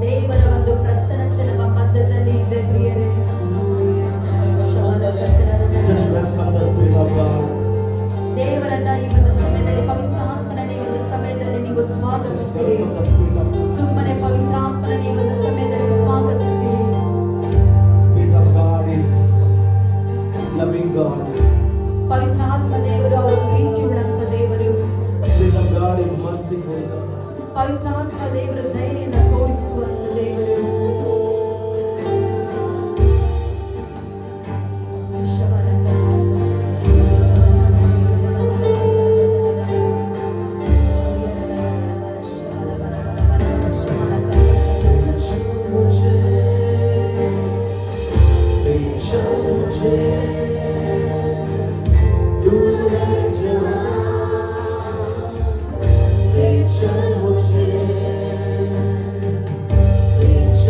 ದೇವರ ಒಂದು ಪ್ರಸನ್ನತೆ ನಮ್ಮ ಮಧ್ಯದಲ್ಲಿ ಇದೆ ಪ್ರಿಯರೇ. Just welcome the Spirit of God. ದೇವರನ್ನ ಈ ಒಂದು ಸಮಯದಲ್ಲಿ, ಪವಿತ್ರಾತ್ಮನ ಈ ಒಂದು ಸಮಯದಲ್ಲಿ ನೀವು Just ಸ್ವಾಗತಿಸಿರಿ. welcome the Spirit of God. ಸುಮ್ಮನೆ ಪವಿತ್ರಾತ್ಮನ ಈ ಒಂದು ಸಮಯದಲ್ಲಿ ಸ್ವಾಗತಿಸಿರಿ. Spirit of God is loving God. ಪವಿತ್ರಾತ್ಮ ದೇವರು ಅವರು ಪ್ರೀತಿ ಉಳ್ಳಂತ ದೇವರು. Spirit of God is merciful. ಪವಿತ್ರಾತ್ಮ ದೇವರು ದಯೆಯನ್ನು ತೋರಿಸುವಂತ ದೇವರು. Reach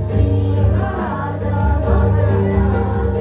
ಶ್ರೀರಾಜ ಮಗನಾಗಿ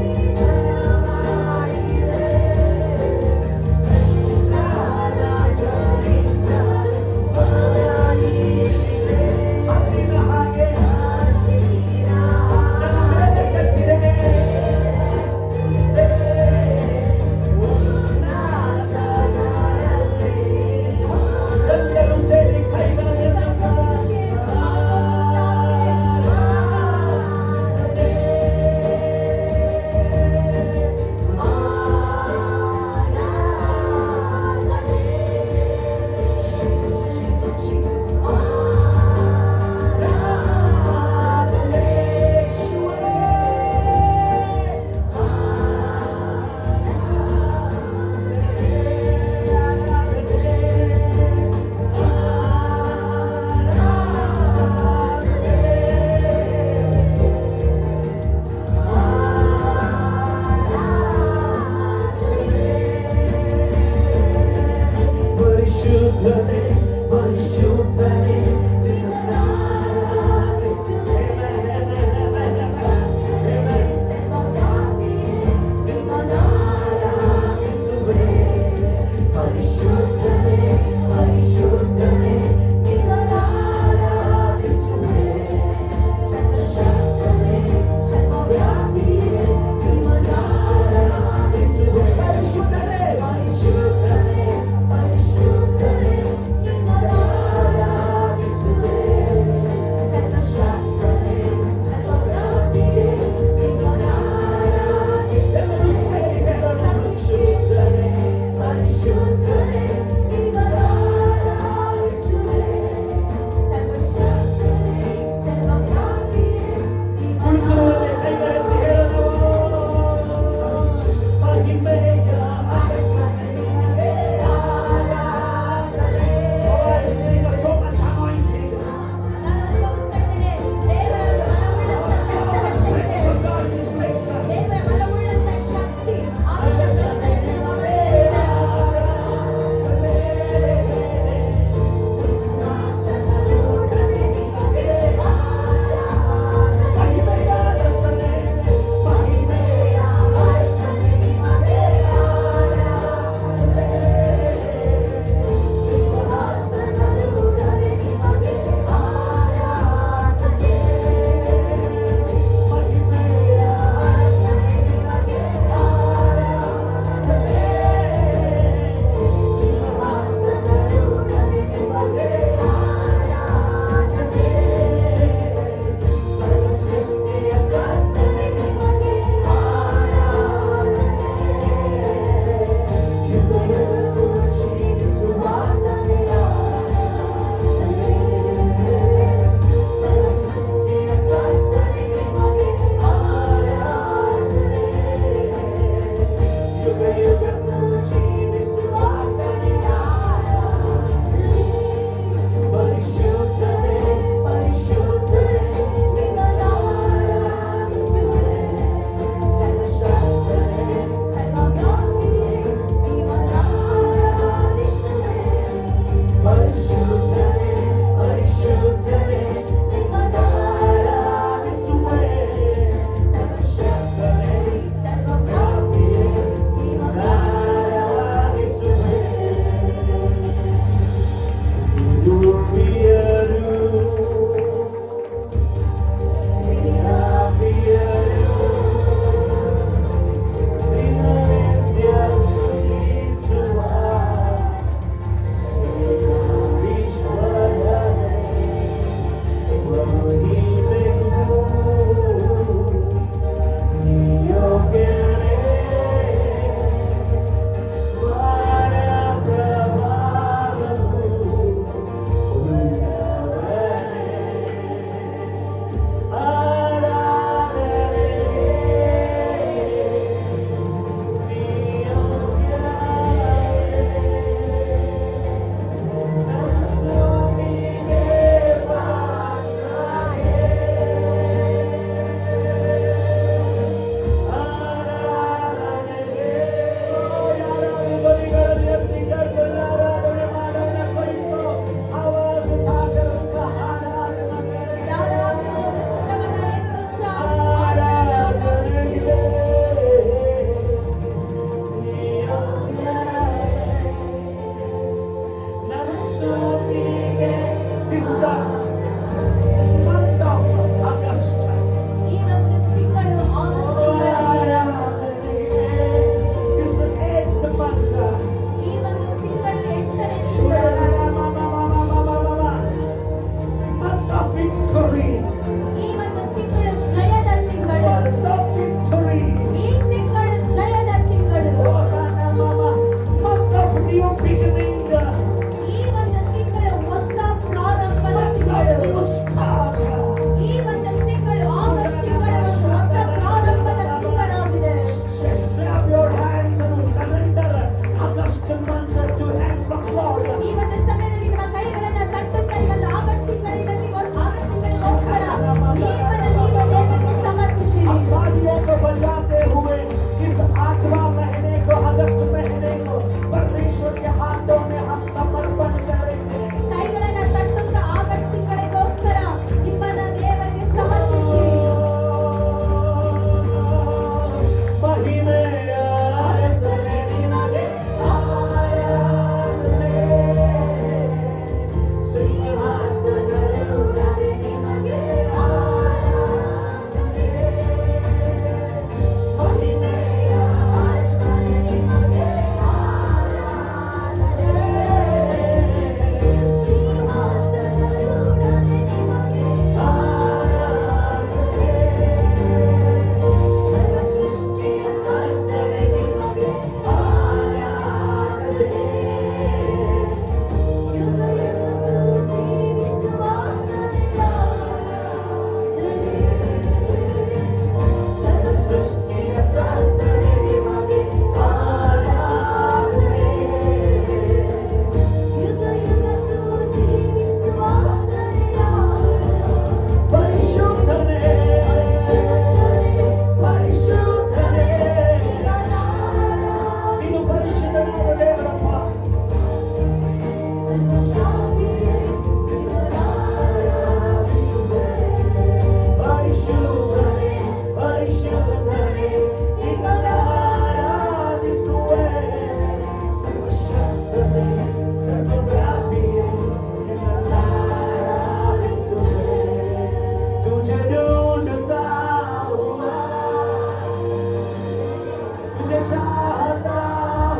चाहता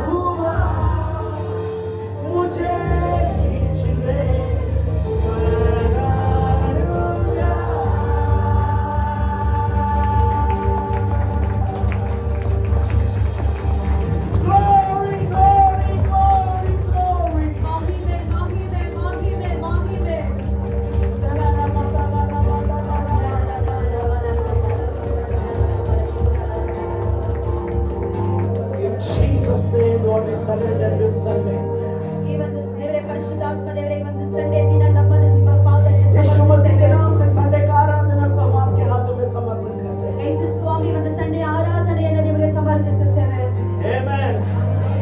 हुआ मुझे खींच ले मनाऊंगा। Glory, glory, glory, glory. ಮಹಿಮೆ ಮಹಿಮೆ ಮಹಿಮೆ ಮಹಿಮೆ. In Jesus' name, Lord, we surrender this Sunday. ಈ ಒಂದು ದೇವರೇ ಪರಿಶುದ್ಧಾತ್ಮ ದೇವರೇ ಈ ಒಂದು ಸಂಡೆ ದಿನ ನಮ್ಮನ್ನು ನಿಮ್ಮ ಪಾದಕ್ಕೆ यीशु मसीह के ಸಮರ್ಪಿಸುತ್ತೇವೆ. नाम से संडे का आराधना को हम आपके हाथों में समर्पण करते हैं। ಯೇಸು ಸ್ವಾಮಿ ಒಂದು ಸಂಡೆ ಆರಾಧನೆಯನ್ನು ನಿಮಗೆ ಸಮರ್ಪಿಸುತ್ತೇವೆ. Amen.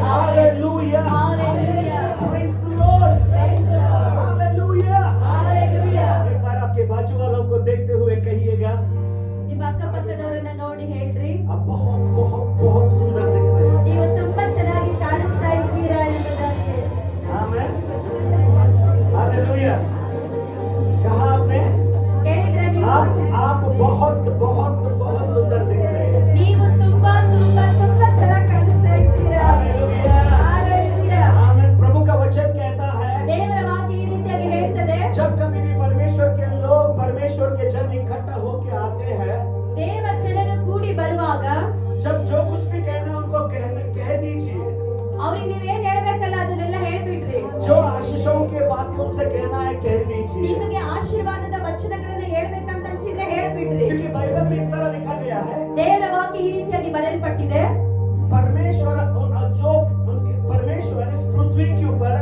Hallelujah. Hallelujah. Praise the Lord. Praise the Lord. Hallelujah. Hallelujah. एक बार आपके बाजू वालों को देखते हुए कहिएगा, ನಿಮ್ಮ ಅಕ್ಕಪಕ್ಕದವರನ್ನ ನೋಡಿ ಹೇಳ್ರಿ, आप बहुत बहुत बहुत सुंदर दिख रहे हैं। ನೀವು ತುಂಬಾ ಚೆನ್ನಾಗಿ ಕಾಣಿಸ್ತಾ ಇದ್ದೀರಾ ಎಂಬುದಾಗಿ. आमेन। हालेलुया। कहा आपने? ಹೇಳಿದ್ರೆ ನೀವು आप बहुत बहुत बहुत सुंदर दिख रहे हैं। ನೀವು ತುಂಬಾ ತುಂಬಾ ತುಂಬಾ ಚೆನ್ನಾಗಿ ಕಾಣಿಸ್ತಾ ಇದ್ದೀರಾ. हालेलुया। Hallelujah. आमेन। प्रभु का वचन कहता है, ದೇವರ ವಾಕ್ಯ ಈ ರೀತಿಯಾಗಿ ಹೇಳ್ತದೆ, जब कभी भी परमेश्वर के लोग, परमेश्वर के जन इकट्ठा होके आते हैं, ದೇವ ಜನರು ಕೂಡಿ ಬರುವಾಗ जब जो कुछ भी कहना है उनको कह दीजिए। ಅವ್ರಿಗೆ ನೀವೇನ್ ಹೇಳ್ಬೇಕಲ್ಲ ಅದನ್ನೆಲ್ಲ ಹೇಳ್ಬಿಡ್ರಿ. जो आशीषों की बातें उनसे कहना है कह दीजिए। ನಿಮಗೆ ಆಶೀರ್ವಾದದ ವಚನಗಳನ್ನ ಹೇಳ್ಬೇಕಂತ ಅನ್ಸಿದ್ರೆ ಹೇಳ್ಬಿಡ್ರಿ. क्योंकि बाइबल में इस तरह लिखा गया है, ದೇವರ ವಾಕ್ಯ ಈ ರೀತಿಯಾಗಿ ಬರೆಯಲ್ಪಟ್ಟಿದೆ, परमेश्वर जो उनके परमेश्वर इस पृथ्वी के ऊपर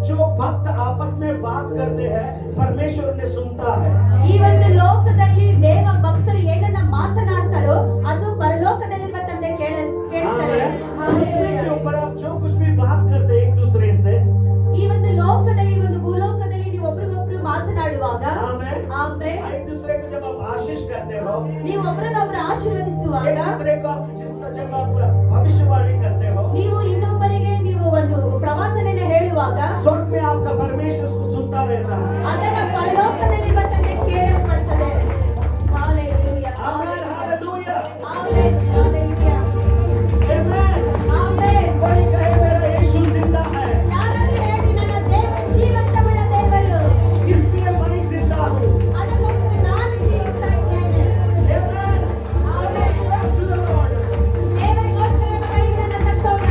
जो भक्त आपस में बात करते हैं, परमेश्वर उन्हें सुनता है। ಈ ಒಂದು ಲೋಕದಲ್ಲಿ ದೇವ ಭಕ್ತರು ಏನನ್ನ ಮಾತನಾಡ್ತಾರೋ ಅದು ಪರಲೋಕದಲ್ಲಿರುವ ತಂದೆ ಕೇಳ್ತಾರೆ. पृथ्वी के ऊपर आप जो कुछ भी बात करते हैं एक दूसरे से, ಈ ಒಂದು ಲೋಕದಲ್ಲಿ ಈ ಒಂದು ಭೂಲೋಕದಲ್ಲಿ ನೀವು ಒಬ್ರಿಗೊಬ್ರು ಮಾತನಾಡುವಾಗ आमेन, ಆಮೇಲೆ एक दूसरे को जब आप आशीष करते हो, ನೀವು ಒಬ್ರನ್ನೊಬ್ರು ಆಶೀರ್ವದಿಸುವಾಗ, एक दूसरे को आप जब आप भविष्यवाणी करते हो, ನೀವು ಇನ್ನೊಬ್ಬರಿಗೆ ನೀವು ಒಂದು ಪ್ರವಾದನೆಯನ್ನು ಹೇಳುವಾಗ स्वर्ग में आपका परमेश्वर उसको सुनता रहता है। ಅದನ್ನ ಪರಲೋಕದಲ್ಲಿರುವ ತಂದೆ ಕೇಳಲ್ಪಡ್ತದೆ. Hallelujah. आमेन। हालेलुया। Amen. Hallelujah. आमेन। Amen. कोई कहे मेरा यीशु जिंदा है, ಯಾರಾದ್ರೂ ಹೇಳಿ ನನ್ನ ದೇವರು ಜೀವಂತವುಳ್ಳ ದೇವರು, इसलिए मैं जिंदा हूँ। ಅದಕ್ಕೋಸ್ಕರ ನಾನು ಜೀವಿಸ್ತಾ ಇದ್ದೇನೆ. आमेन। Amen. Praise to the Lord. ದೇವರಿಗೋಸ್ಕರ ನಮ್ಮ ಕೈಗಳನ್ನು ತಟ್ಟೋಣ.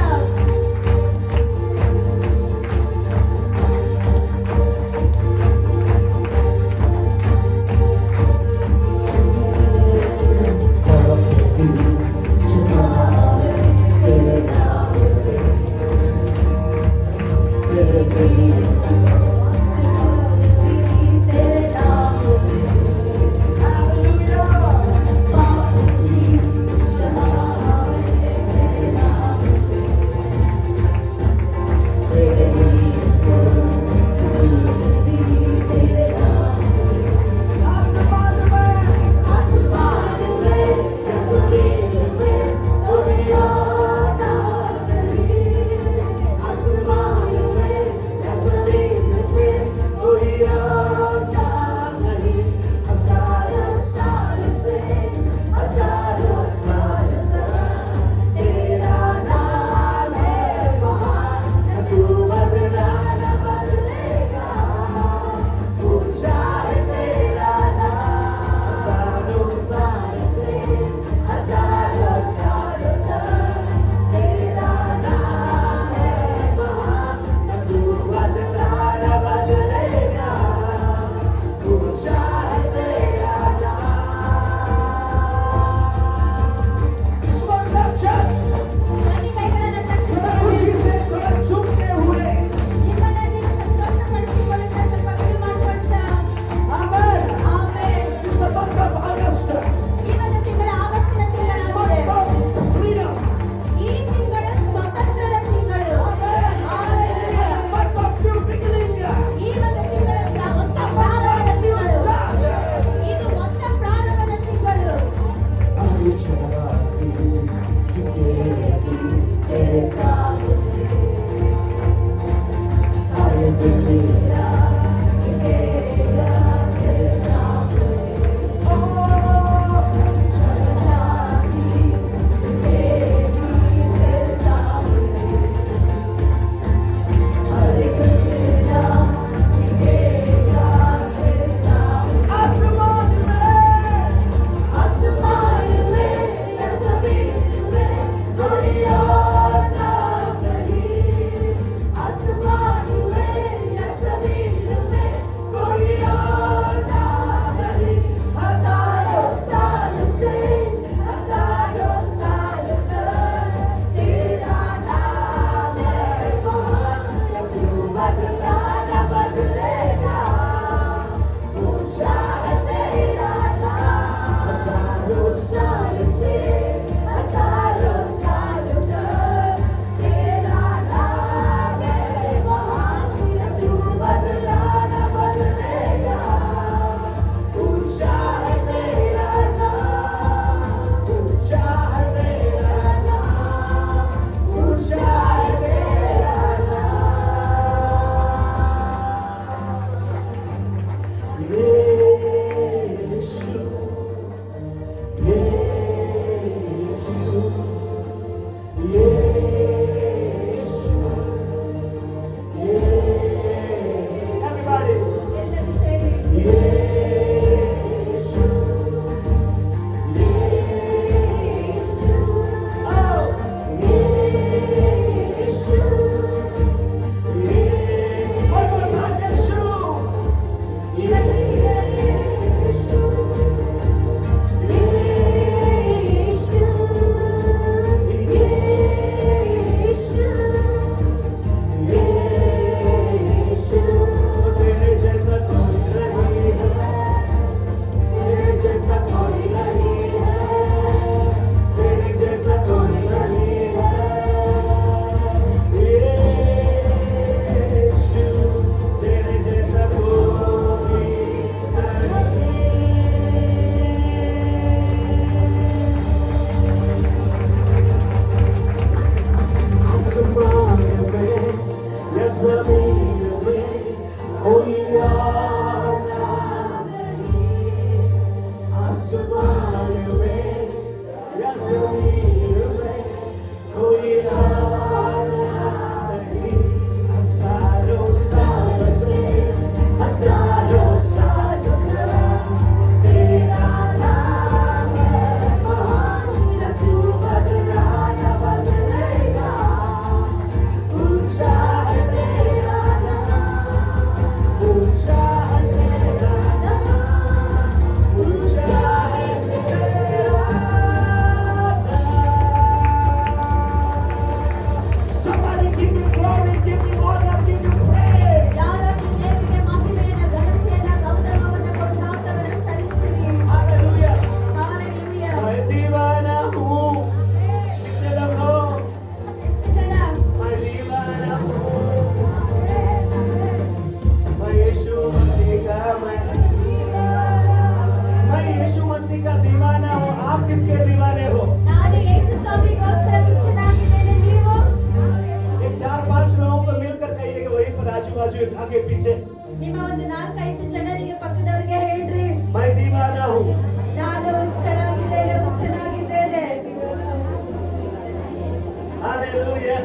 Hallelujah.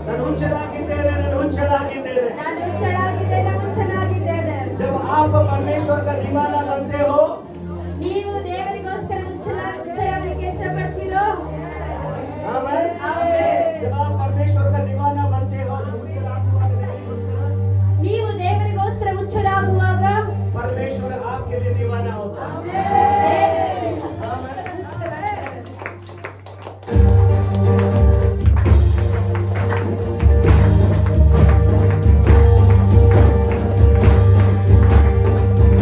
ನಾನು ಹುಚ್ಚನಾಗಿದ್ದೇನೆ, ನಾನು ಹುಚ್ಚನಾಗಿದ್ದೇನೆ. ನಾನು ಹುಚ್ಚನಾಗಿದ್ದೇನೆ, ಹುಚ್ಚನಾಗಿದ್ದೇನೆ. जब आप परमेश्वर का दीवाना बनते हो, ನೀವು ದೇವರಿಗೋಸ್ಕರ ಹುಚ್ಚರಾಗಲಿಕ್ಕೆ ಇಷ್ಟಪಡ್ತೀರೋ? आमेन। ಆಮೆನ್. जब आप परमेश्वर का दीवाना बनते हो, ನೀವು ದೇವರಿಗೋಸ್ಕರ ಹುಚ್ಚರಾಗುವಾಗ परमेश्वर आपके लिए दीवाना होता है। ದೇವರು आमेन।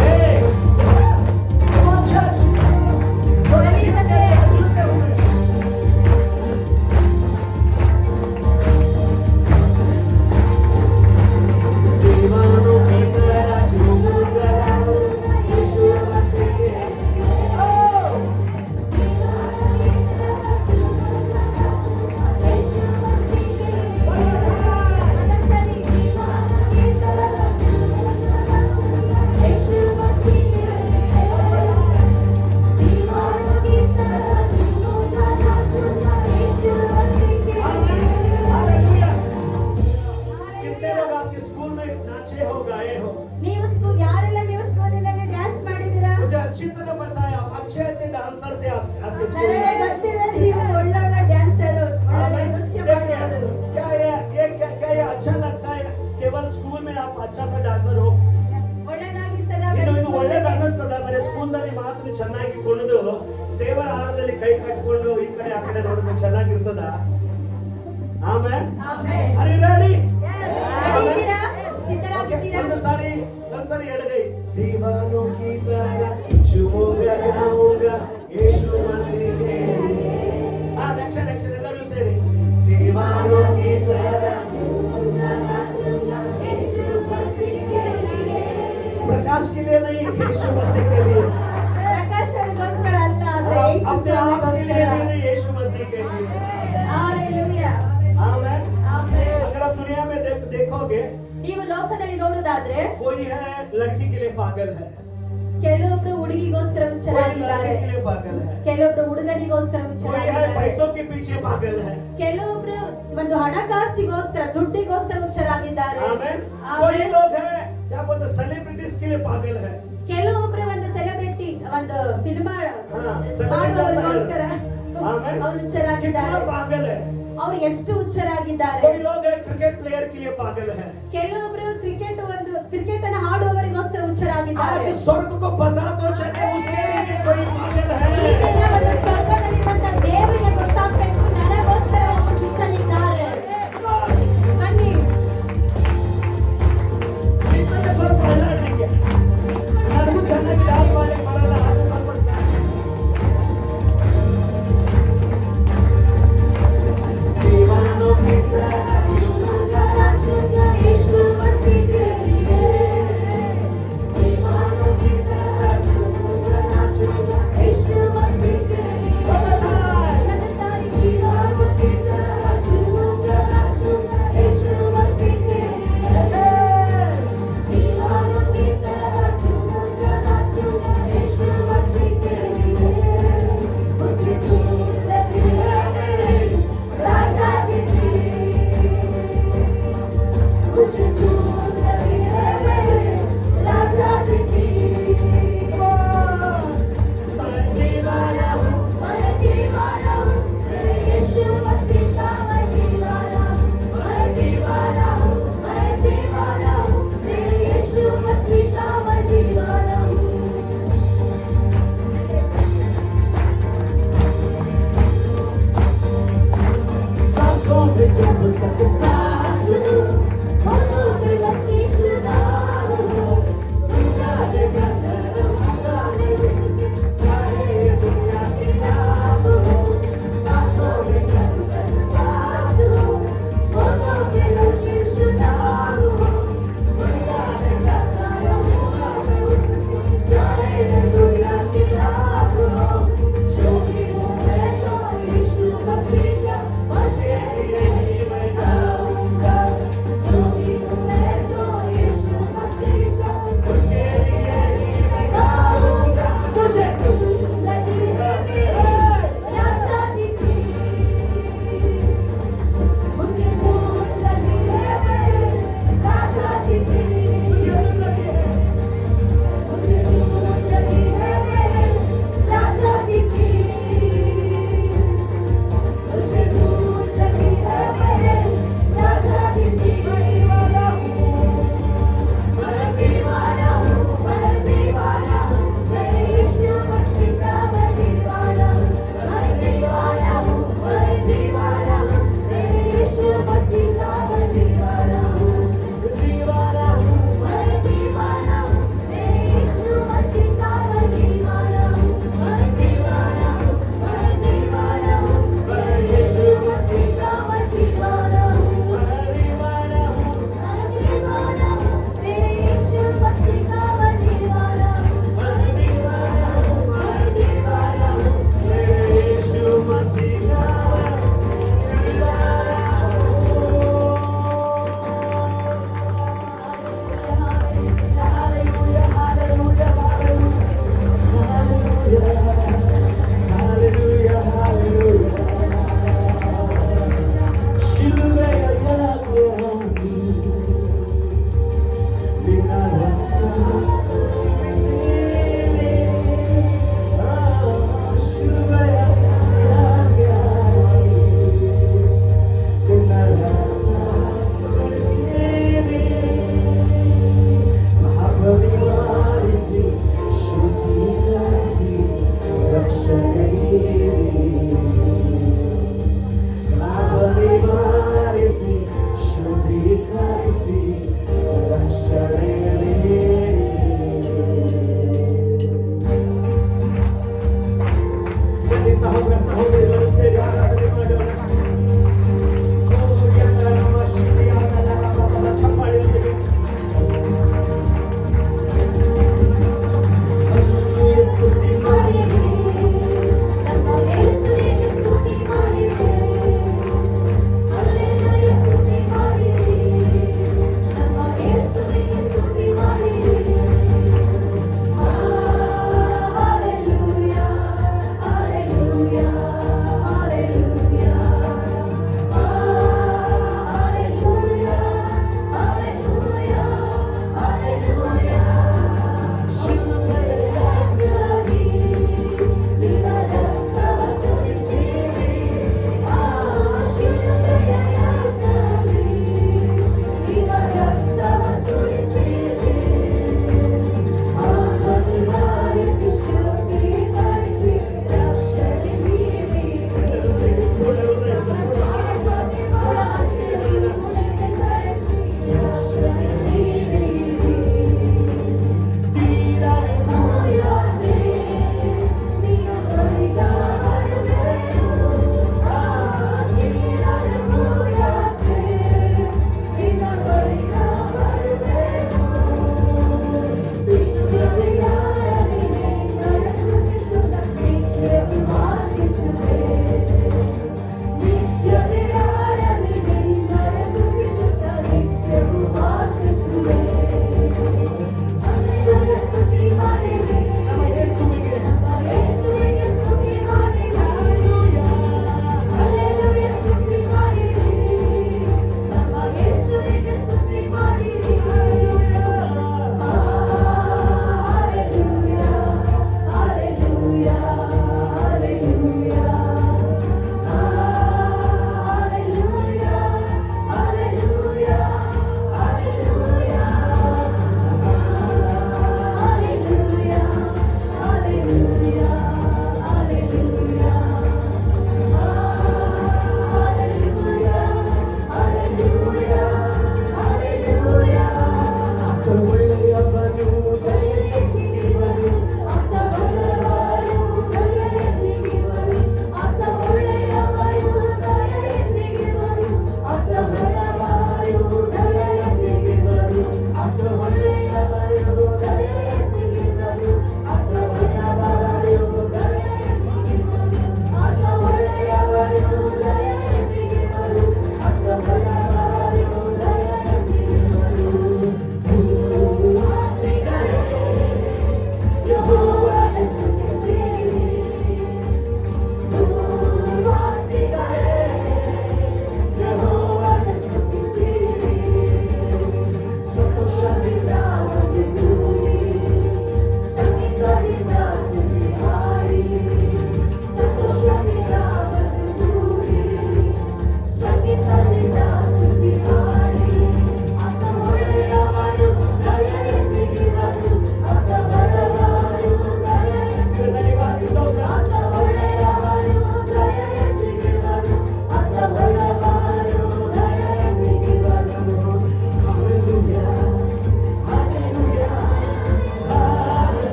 Hey, come on, church. ಬಲಿಸದೆ दीवानों की तरह झूमूंगा। ಯೇಸು ಮसीह Oh! हालेलुया। कितने लोग आपके स्कूल में नाचे हो, गाए हो? ನೀವು ಯಾರೆಲ್ಲ ನೀವು ಸ್ಕೂಲಿನಲ್ಲಿ ಡ್ಯಾನ್ಸ್ ಮಾಡಿದ್ದೀರಾ? मुझे अच्छी तरह पता है, आप अच्छे डांसर थे आपके स्कूल ನನಗೆ में। ಗೊತ್ತಿದೆ ನೀವು ಒಳ್ಳೊಳ್ಳೆ ಡ್ಯಾನ್ಸರು, ಒಳ್ಳೊಳ್ಳೆ ನೃತ್ಯ देखिए, ಮಾಡೋರು. क्या ये अच्छा लगता है केवल स्कूल में आप अच्छा सा डांसर हो? ಒಳ್ಳೆದಾಗಿರ್ತದ ಇದು ಒಳ್ಳೇದು ಅನ್ನಿಸ್ತದ. ಬರೀ ಸ್ಕೂಲ್ನಲ್ಲಿ ಮಾತ್ರ ಚೆನ್ನಾಗಿ ಕುಣಿದು ದೇವರ ಆರಾಧನೆಯಲ್ಲಿ ಕೈ ಕಟ್ಕೊಂಡು ಈ ಕಡೆ ಆ ಕಡೆ ನೋಡಿದ್ರೆ ಚೆನ್ನಾಗಿರ್ತದ? ಆಮೇಲೆ ಆಮೆನ್. Are you ready? ರೆಡಿದ್ದೀರಾ? ಸಿದ್ಧರಾಗಿದ್ದೀರಾ? ಒಂದು ಸಾರಿ ಎಡಗೈ. दीवानों की तरह झूमूंगा गाऊंगा यीशु मसीह के लिए। next ಎಲ್ಲರೂ ಸೇರಿ. दीवानों की तरह प्रकाश के लिए नहीं, यीशु मसीह के लिए। ಪ್ರಕಾಶ್ ಅವರಿಗೋಸ್ಕರ ಅಲ್ಲ, ಆದ್ರೆ ಯೇಸು अपने आप के लिए ಸ್ವಾಮಿಗೋಸ್ಕರ. नहीं, यीशु मसीह के लिए। ಹಾಲೆಲೂಯಾ. आमेन। ಆಮೆನ್. अगर आप दुनिया में देखोगे, ನೀವು ಲೋಕದಲ್ಲಿ ನೋಡುವುದಾದ್ರೆ कोई है लड़की के लिए पागल है, ಕೆಲವೊಬ್ರು ಹುಡುಗಿಗೋಸ್ಕರ कोई ಹುಚ್ಚರಾಗಿದ್ದಾರೆ, लड़के के लिए पागल है, ಕೆಲವೊಬ್ರು ಹುಡುಗನಿಗೋಸ್ಕರ कोई है ಹುಚ್ಚರಾಗಿದ್ದಾರೆ, पैसों के पीछे पागल है। ಕೆಲವೊಬ್ರು ಒಂದು ಹಣಕಾಸಿಗೋಸ್ಕರ ದುಡ್ಡಿಗೋಸ್ಕರ ಹುಚ್ಚರಾಗಿದ್ದಾರೆ. आमेन। आमेन। कोई लोग है क्या बोलते सेलिब्रिटीज के लिए पागल है। ಕೆಲವೊಬ್ರು ಒಂದು ಸೆಲೆಬ್ರಿಟಿ ಒಂದು ಫಿಲ್ಮ್ celebrity ಮಾಡುವವರಿಗೋಸ್ಕರ ಆಮೆನ್. ಅವ್ರು ಹುಚ್ಚರಾಗಿದ್ದಾರೆ. कितना पागल है। ಅವ್ರು ಎಷ್ಟು ಹುಚ್ಚರಾಗಿದ್ದಾರೆ. कोई लोग है क्रिकेट प्लेयर के लिए पागल है। ಕೆಲವೊಬ್ರು ಕ್ರಿಕೆಟ್ ಅನ್ನು ಆಡುವವರಿಗೋಸ್ಕರ ಹುಚ್ಚರಾಗಿದ್ದಾರೆ. आज स्वर्ग को पता तो चले उसके लिए भी कोई पागल है। ಈಗಿನ ಒಂದು ಸ್ವರ್ಗದಲ್ಲಿರುವಂತ ದೇವರಿಗೆ ಗೊತ್ತಾಗಬೇಕು, ನನಗೋಸ್ಕರ ಒಬ್ಬ ಹುಚ್ಚನಿದ್ದಾರೆ. ಬನ್ನಿ इतने सब पहला नहीं है। ನನಗೂ ಚೆನ್ನಾಗಿ ಡಾನ್ಸ್ ಮಾಡಲಿಕ್ಕೆ ಬರಲ್ಲ, ಅದು ಸ್ವಲ್ಪ दीवानों की तरह यीशु मसीह के लिए, दीवानों की तरह झूमूंगा, नाचूंगा, यीशु मसीह के लिए। ನನ್ನ सारी दीवानों की तरह झूमूंगा, नाचूंगा, यीशु मसीह के लिए। दीवानों की तरह झूमूंगा, नाचूंगा, यीशु मसीह के लिए। मुझे धूम लगी है मेरे राजा जी की, मुझे धूम लगी है मेरे राजा जी की। मैं दीवाना हूँ, मैं दीवाना हूँ, मेरे यीशु मसीह का मैं दीवाना हूँ। मैं दीवाना हूँ, मैं दीवाना हूँ, मेरे यीशु मसीह का मैं दीवाना हूँ। सांसों में जब तक सांस लूं, होठों पे मस्ती शुदा हूँ, जाने जाने रहूँगा मैं उसके, चाहे दुनिया की खिलाफ हूँ। सांसों में जब तक सांस लूं, होठों पे मस्ती शुदा हूँ, जाने जाने रहूँगा मैं उसके, चाहे दुनिया खिलाफ हूँ। जो भी हूँ मैं तो यीशु मसीह का, बस तेरे लिए ही मैं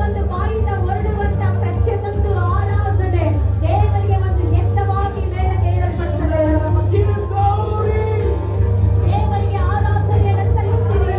ಒಂದು ಬಾಯಿಂದ ಹೊರಡುವಂತ ಪ್ರತಿಯೊಂದು ಆರಾಧನೆ ದೇವರಿಗೆ ಒಂದು ಎತ್ತವಾಗಿ ಮೇಲಕ್ಕೆ ಏರಲ್ಪಡುತ್ತದೆ. Give him glory. ದೇವರಿಗೆ ಆರಾಧನೆಯನ್ನು ಸಲ್ಲಿಸಿರಿ.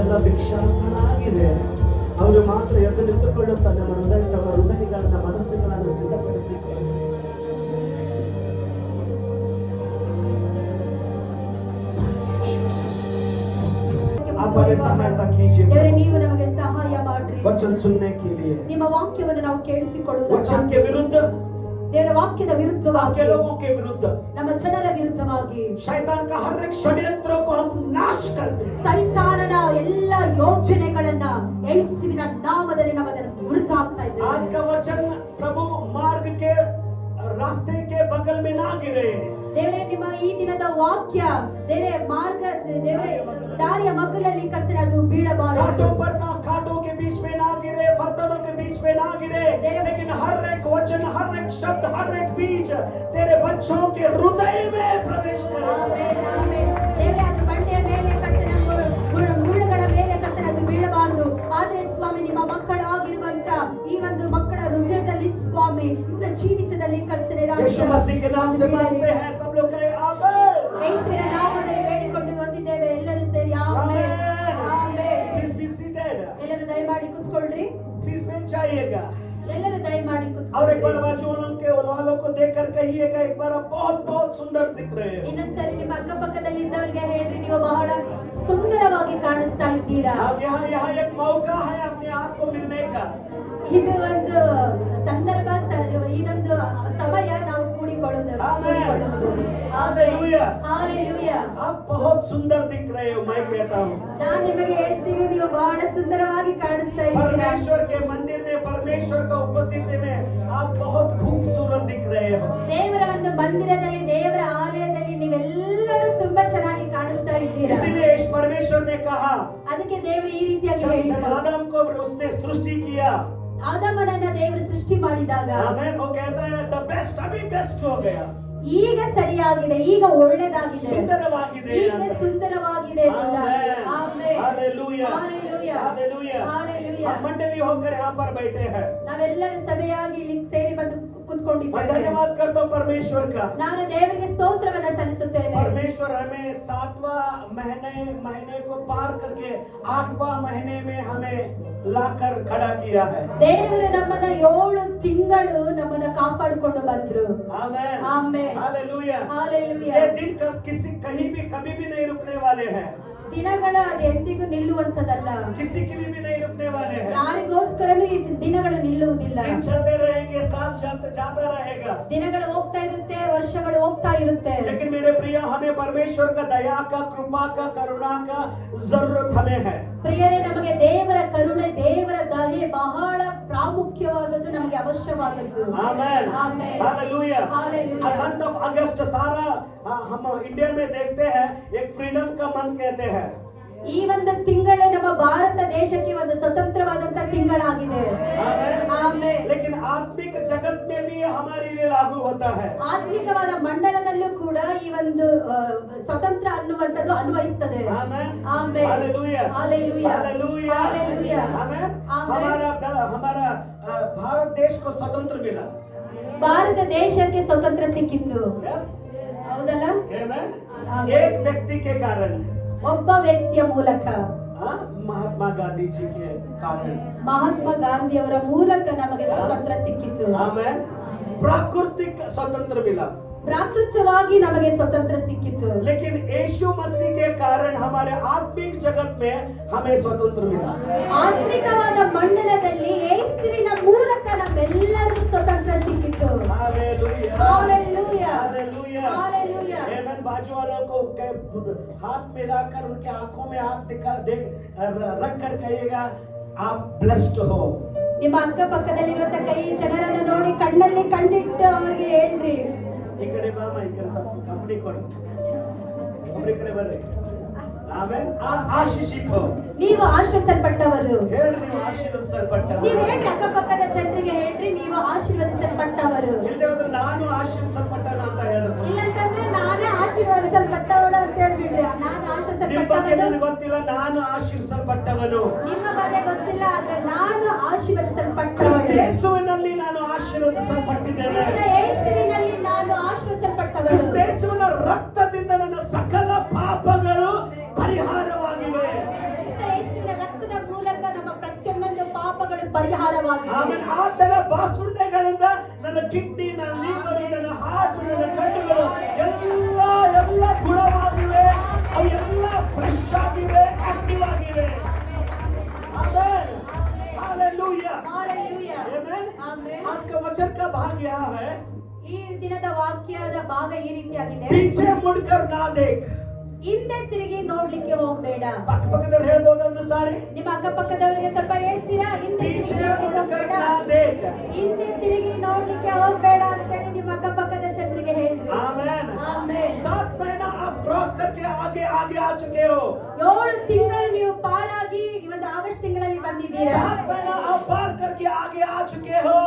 ಯಾರಿಗೆಲ್ಲ ಭಿಕ್ಷಾಸ್ಥಾನ ಆಗಿದೆ ಅವರು ಮಾತ್ರ ಎದ್ದು ನಿಂತುಕೊಳ್ಳುತ್ತಾ ನಮ್ಮ ಹೃದಯಗಳನ್ನ ಮನಸ್ಸುಗಳನ್ನು ಸಿದ್ಧಪಡಿಸಿಕೊಳ್ಳುತ್ತಾರೆ. आप हमें सहायता कीजिए ದೇವರೇ ನೀವು ನಮಗೆ ಸಹಾಯ ಮಾಡ್ರಿ. वचन सुनने के लिए, ನಿಮ್ಮ ವಾಕ್ಯವನ್ನು ನಾವು वचन ಕೇಳಿಸಿಕೊಳ್ಳುವುದಕ್ಕಾಗಿ, के विरुद्ध, ದೇವರ ವಾಕ್ಯದ ವಿರುದ್ಧವಾಗಿ, आपके लोगों के विरुद्ध, ನಮ್ಮ ಜನರ ವಿರುದ್ಧವಾಗಿ, शैतान का हर एक षड्यंत्र को हम नाश करते हैं. ಸೈತಾನನ ಎಲ್ಲ ಯೋಜನೆಗಳನ್ನ ಯೇಸುವಿನ ನಾಮದಲ್ಲಿ ನಾವು ಅದನ್ನು ವಿರುದ್ಧ ಆಗ್ತಾ आज ಇದ್ದೇವೆ. का वचन प्रभु मार्ग के रास्ते के बगल में ना गिरे. ದೇವರೇ ನಿಮ್ಮ ಈ ದಿನದ ವಾಕ್ಯ ದೇವರೇ ಮಾರ್ಗ ದೇವರೇ ದಾರಿಯ ಮಗ್ಗಲಲ್ಲಿ ಕರ್ತನೆ ಅದು ಬೀಳಬಾರದು. कांटों पर ना, कांटों के बीच में ना गिरे, पत्थरों के बीच में ना गिरे, लेकिन हर एक वचन, हर एक शब्द, हर एक बीज तेरे बच्चों के हृदय में प्रवेश करे. Amen, amen. ದೇವರೇ ಅದು ಬಂಡೆಯ ಮೇಲೆ ಕರ್ತನೆ, ಮುಳ್ಳುಗಳ ಮೇಲೆ ಕರ್ತನೆ ಅದು ಬೀಳಬಾರದು. ಆದ್ರೆ ಸ್ವಾಮಿ ನಿಮ್ಮ ಮಕ್ಕಳಾಗಿರುವಂತ ಈ ಒಂದು ಮಕ್ಕಳ ಹೃದಯದಲ್ಲಿ ಸ್ವಾಮಿ ಇವರ ಜೀವಿತದಲ್ಲಿ ಕರ್ತನೆ यीशु मसीह के नाम से मांगते हैं, सब लोग कहें आमीन. ಯೇಸುವಿನ ನಾಮದಲ್ಲಿ ಬೇಡಿಕೊಂಡು ಬಂದಿದ್ದೇವೆ ಎಲ್ಲರೂ ಸೇರಿ amen, amen. Please be seated. ಎಲ್ಲರೂ ದಯಮಾಡಿ ಕೂತ್ಕೊಳ್ಳ್ರಿ. Please बैठ जाइएगा. ಎಲ್ಲರೂ ದಯಮಾಡಿ और एक बार ಕೂತ್ಕೊಳ್ಳಿ. बाजू वालों को देखकर कहिएगा, एक बार आप बहुत बहुत सुंदर दिख रहे हो. ಇನ್ನೊಂದ್ಸರಿ ನಿಮ್ಮ ಅಕ್ಕಪಕ್ಕದಲ್ಲಿ ಇದ್ದವರಿಗೆ ಹೇಳ್ರಿ, ನೀವು ಬಹಳ ಸುಂದರವಾಗಿ ಕಾಣಿಸ್ತಾ ಇದ್ದೀರಾ. अब यहाँ एक मौका है अपने आप को मिलने का. ಇದು ಒಂದು ಸಂದರ್ಭ, ಇದೊಂದು ಸಮಯ ನಾವು ಕೂಡಿಕೊಳ್ಳುವುದು. हालेलुया. ಹಾಲೆಲೂಯಾ. आप बहुत सुंदर दिख रहे हो, मैं कहता हूँ. ನಾನು ನಿಮಗೆ ಹೇಳ್ತೀನಿ, ನೀವು ಬಹಳ ಸುಂದರವಾಗಿ ಕಾಣಿಸ್ತಾ ಇದ್ದೀರಾ. परमेश्वर के मंदिर में, परमेश्वर का उपस्थिति में आप बहुत खूबसूरत दिख रहे हो. ದೇವರ ಒಂದು ಮಂದಿರದಲ್ಲಿ, ದೇವರ ಆಲಯದಲ್ಲಿ ನೀವೆಲ್ಲರೂ ತುಂಬಾ ಚೆನ್ನಾಗಿ ಕಾಣಿಸ್ತಾ ಇದ್ದೀರಾ. इसीलिए इस परमेश्वर ने कहा, ಅದಕ್ಕೆ ದೇವರು ಈ ರೀತಿಯಾಗಿ जब ಹೇಳಿದ್ರು. आदम को उसने सृष्टि किया, ಆದಾಮನನ್ನ ದೇವರು ಸೃಷ್ಟಿ ಮಾಡಿದಾಗ आमीन, वो कहता है द बेस्ट अभी बेस्ट हो गया, ಈಗ ಸರಿಯಾಗಿದೆ, ಈಗ ಒಳ್ಳೆದಾಗಿದೆ, ಸುಂದರವಾಗಿದೆ, ಈಗ ಸುಂದರವಾಗಿದೆ ಎಂಬುದಾಗಿ. Amen. Hallelujah, hallelujah, hallelujah. Hallelujah. हम मंडली होकर यहाँ पर बैठे हैं. ನಾವೆಲ್ಲರೂ ಸಭೆಯಾಗಿ ಇಲ್ಲಿ ಸೇರಿ ಬಂದು मैं ಕುತ್ಕೊಂಡಿದ್ದೇವೆ. धन्यवाद करता हूँ परमेश्वर का. ನಾನು ದೇವರಿಗೆ ಸ್ತೋತ್ರವನ್ನ ಸಲ್ಲಿಸುತ್ತೇನೆ. परमेश्वर हमें 7वां महीने को पार करके 8वां महीने में हमें लाकर खड़ा किया है. ದೇವರು ನಮ್ಮನ್ನ 7 ತಿಂಗಳು ನಮ್ಮನ್ನ ಕಾಪಾಡಿಕೊಂಡು ಬಂದ್ರು. आमीन, आमीन. हालेलुया. ಹಾಲೆಲೂಯಾ. ये दिन कहीं भी कभी भी नहीं रुकने वाले हैं. ದಿನಗಳು ಅದು ಎಂದಿಗೂ ನಿಲ್ಲುವಂತದಲ್ಲ. किसी के लिए भी नहीं रुकने वाले हैं. ಯಾರಿಗೋಸ್ಕರನೂ ಈ ದಿನಗಳು ನಿಲ್ಲುವುದಿಲ್ಲ. दिन चलते रहेंगे, साल जाता रहेगा. ದಿನಗಳು ಹೋಗ್ತಾ ಇರುತ್ತೆ, ವರ್ಷಗಳು ಹೋಗ್ತಾ ಇರುತ್ತೆ. लेकिन मेरे प्रिय, हमें परमेश्वर का दया का, कृपा का, करुणा का जरूरत हमें है. ಪ್ರಿಯರೇ, ನಮಗೆ ದೇವರ ಕರುಣೆ, ದೇವರ ದಯೆ ಬಹಳ ಪ್ರಾಮುಖ್ಯವಾದದ್ದು, ನಮಗೆ ಅವಶ್ಯವಾದದ್ದು. आमीन, आमीन. हालेलुया. हालेलुया. मंथ ऑफ अगस्त सारा हम इंडिया में देखते हैं, एक फ्रीडम का मंथ कहते हैं. ಈ ಒಂದು ತಿಂಗಳೇ ನಮ್ಮ ಭಾರತ ದೇಶಕ್ಕೆ ಒಂದು ಸ್ವತಂತ್ರವಾದಂತ ತಿಂಗಳಾಗಿದೆ. आमीन. ಆಮೆನ್. लेकिन आत्मिक जगत में भी हमारे लिए लागू होता है. ಆತ್ಮಿಕವಾದ ಮಂಡಲದಲ್ಲೂ ಕೂಡ ಈ ಒಂದು ಸ್ವತಂತ್ರ ಅನ್ನುವಂಥದ್ದು ಅನ್ವಯಿಸ್ತದೆ. आमीन, amen. Hallelujah, hallelujah. Hallelujah, hallelujah. आमीन. आमीन. हमारा भारत देश को स्वतंत्र मिला. ಭಾರತ ದೇಶಕ್ಕೆ ಸ್ವತಂತ್ರ ಸಿಕ್ಕಿತ್ತು. यस, ಹೌದಲ್ಲ? आमीन. आमीन. एक व्यक्ति के कारण, ಒಬ್ಬ ವ್ಯಕ್ತಿಯ ಮೂಲಕ, महात्मा गांधी जी के कारण. ಮಹಾತ್ಮ ಗಾಂಧಿಯವರ ಮೂಲಕ ನಮಗೆ ಸ್ವತಂತ್ರ ಸಿಕ್ಕಿತ್ತು. आमीन. प्राकृतिक स्वतंत्र मिला, ಪ್ರಾಕೃತವಾಗಿ ನಮಗೆ ಸ್ವತಂತ್ರ ಸಿಕ್ಕಿತ್ತು. लेकिन यीशु मसीह के कारण हमारे आत्मिक जगत में हमें स्वतंत्र मिला. ಆತ್ಮಿಕವಾದ ಮಂಡಲದಲ್ಲಿ ಯೇಸುವಿನ ಮೂಲಕ ನಮ್ಮೆಲ್ಲರಿಗೂ ಸ್ವತಂತ್ರ ಸಿಕ್ಕಿತ್ತು. Hallelujah, hallelujah, hallelujah, hallelujah. आमीन. बाजू वालों को हाथ मिलाकर उनके आंखों में हाथ रख कर कहिएगा, आप ब्लेस्ड हो. ನಿಮ್ಮ ಅಕ್ಕಪಕ್ಕದಲ್ಲಿರುವಂತ ಕೈ ಜನರನ್ನ ನೋಡಿ ಕಣ್ಣಲ್ಲಿ ಕಣ್ಣಿಟ್ಟು ಅವ್ರಿಗೆ ಹೇಳ್ರಿ, ಈ ಕಡೆ ಬಾಮ, ಈ ಕಡೆ ಸ್ವಲ್ಪ ಕಂಪನಿ ಕೊಡು, ಒಬ್ಬರ ಕಡೆ ಬರ್ರಿ. ಆಮೇಲೆ ಆಶೀಷಿತ ಹೋ, ನೀವು ಆಶೀರ್ವದಿಸಲ್ಪಟ್ಟವರು. ಹೇಳ್ರಿ, ನೀವು ಆಶೀರ್ವದಿಸಲ್ಪಟ್ಟವರು. ನೀವು ಹೇಳ್ರಿ, ಅಕ್ಕಪಕ್ಕದ ಜನರಿಗೆ ಹೇಳ್ರಿ, ನೀವು ಆಶೀರ್ವದಿಸಲ್ಪಟ್ಟವರು. ಇಲ್ಲದೆ ಹೋದ್ರೆ ನಾನು ಆಶೀರ್ವದಿಸಲ್ಪಟ್ಟನ ಅಂತ ಹೇಳ್ರಿ. ಇಲ್ಲಂತಂದ್ರೆ ನಾನೇ ಆಶೀರ್ವದಿಸಲ್ಪಟ್ಟವಳು ಅಂತ ಹೇಳ್ಬಿಡ್ರಿ. ನಾನು ನಿಮ್ಮ ಬಗ್ಗೆ ಆಶೀರ್ವದಿಸಲ್ಪಟ್ಟವನು. ನನಗೆ ಗೊತ್ತಿಲ್ಲ, ನಾನು ಆಶೀರ್ವದಿಸಲ್ಪಟ್ಟವನು. ನಿಮ್ಮ ಬಗ್ಗೆ ಗೊತ್ತಿಲ್ಲ, ಆದ್ರೆ ನಾನು ಆಶೀರ್ವದಿಸಲ್ಪಟ್ಟವಳು. ಕ್ರಿಸ್ತೇಸುವಿನಲ್ಲಿ ನಾನು ಆಶೀರ್ವದಿಸಲ್ಪಟ್ಟಿದ್ದೇನೆ. ಕ್ರಿಸ್ತ ಯೇಸುವಿನಲ್ಲಿ ನಾನು ಆಶೀರ್ವದಿಸಲ್ಪಟ್ಟವಳು. ಕ್ರಿಸ್ತೇಸುವಿನ ರಕ್ತದಿಂದ ನನ್ನ ಸಕಲ ಪಾಪಗಳು ಪರಿಹಾರವಾಗಿವೆ. ಕ್ರಿಸ್ತ ಯೇಸುವಿನ ಪರಿಹಾರವಾಗಿದೆ. ಆಮೆನ್. ಆತನ ಬಾಸುಂಡೆಗಳಿಂದ ನನ್ನ ಕಿಡ್ನಿ, ನನ್ನ ಲಿವರ್, ನನ್ನ ಹಾರ್ಟ್, ನನ್ನ ಕಣ್ಣುಗಳು ಎಲ್ಲ ಗುಣವಾಗಿವೆ. ಅವು ಎಲ್ಲ ಫ್ರೆಶ್ ಆಗಿವೆ, ಆಕ್ಟಿವ್ ಆಗಿವೆ. ಆಮೆನ್. हालेलुया. Hallelujah. आमेन. Amen. आज का वचन का भाग यह है, ಈ ದಿನದ ವಾಕ್ಯದ ಭಾಗ ಈ ರೀತಿಯಾಗಿದೆ. पीछे मुड़कर ना देख. ಹಿಂದೆ ತಿರುಗಿ ನೋಡ್ಲಿಕ್ಕೆ ಹೋಗ್ಬೇಡ. ಪಕ್ಕದಲ್ಲಿ ಹೇಳ್ಬೋದು ಒಂದು ಸಾರಿ, ನಿಮ್ಮ ಅಕ್ಕಪಕ್ಕದವರಿಗೆ ಸ್ವಲ್ಪ ಹೇಳ್ತೀರಾ? ಹಿಂದೆ पीछे ತಿರುಗಿ ನೋಡ್ಲಿಕ್ಕೆ मुड़कर ಹೋಗ್ಬೇಡ. ना देख. ಹಿಂದೆ ತಿರುಗಿ ನೋಡ್ಲಿಕ್ಕೆ ಹೋಗ್ಬೇಡ ಅಂತೇಳಿ ನಿಮ್ಮ ಅಕ್ಕಪಕ್ಕದ ಜನರಿಗೆ ಹೇಳಿ. आमेन. ಆಮೆನ್. 7 महीना आप क्रॉस करके आगे आगे आ चुके हो. 7 ತಿಂಗಳು ನೀವು ಪಾಲಾಗಿ ಇವತ್ತು ಆಗಸ್ಟ್ ತಿಂಗಳಲ್ಲಿ ಬಂದಿದ್ದೀರಾ. 7 महीना आप पार करके आगे आ चुके हो.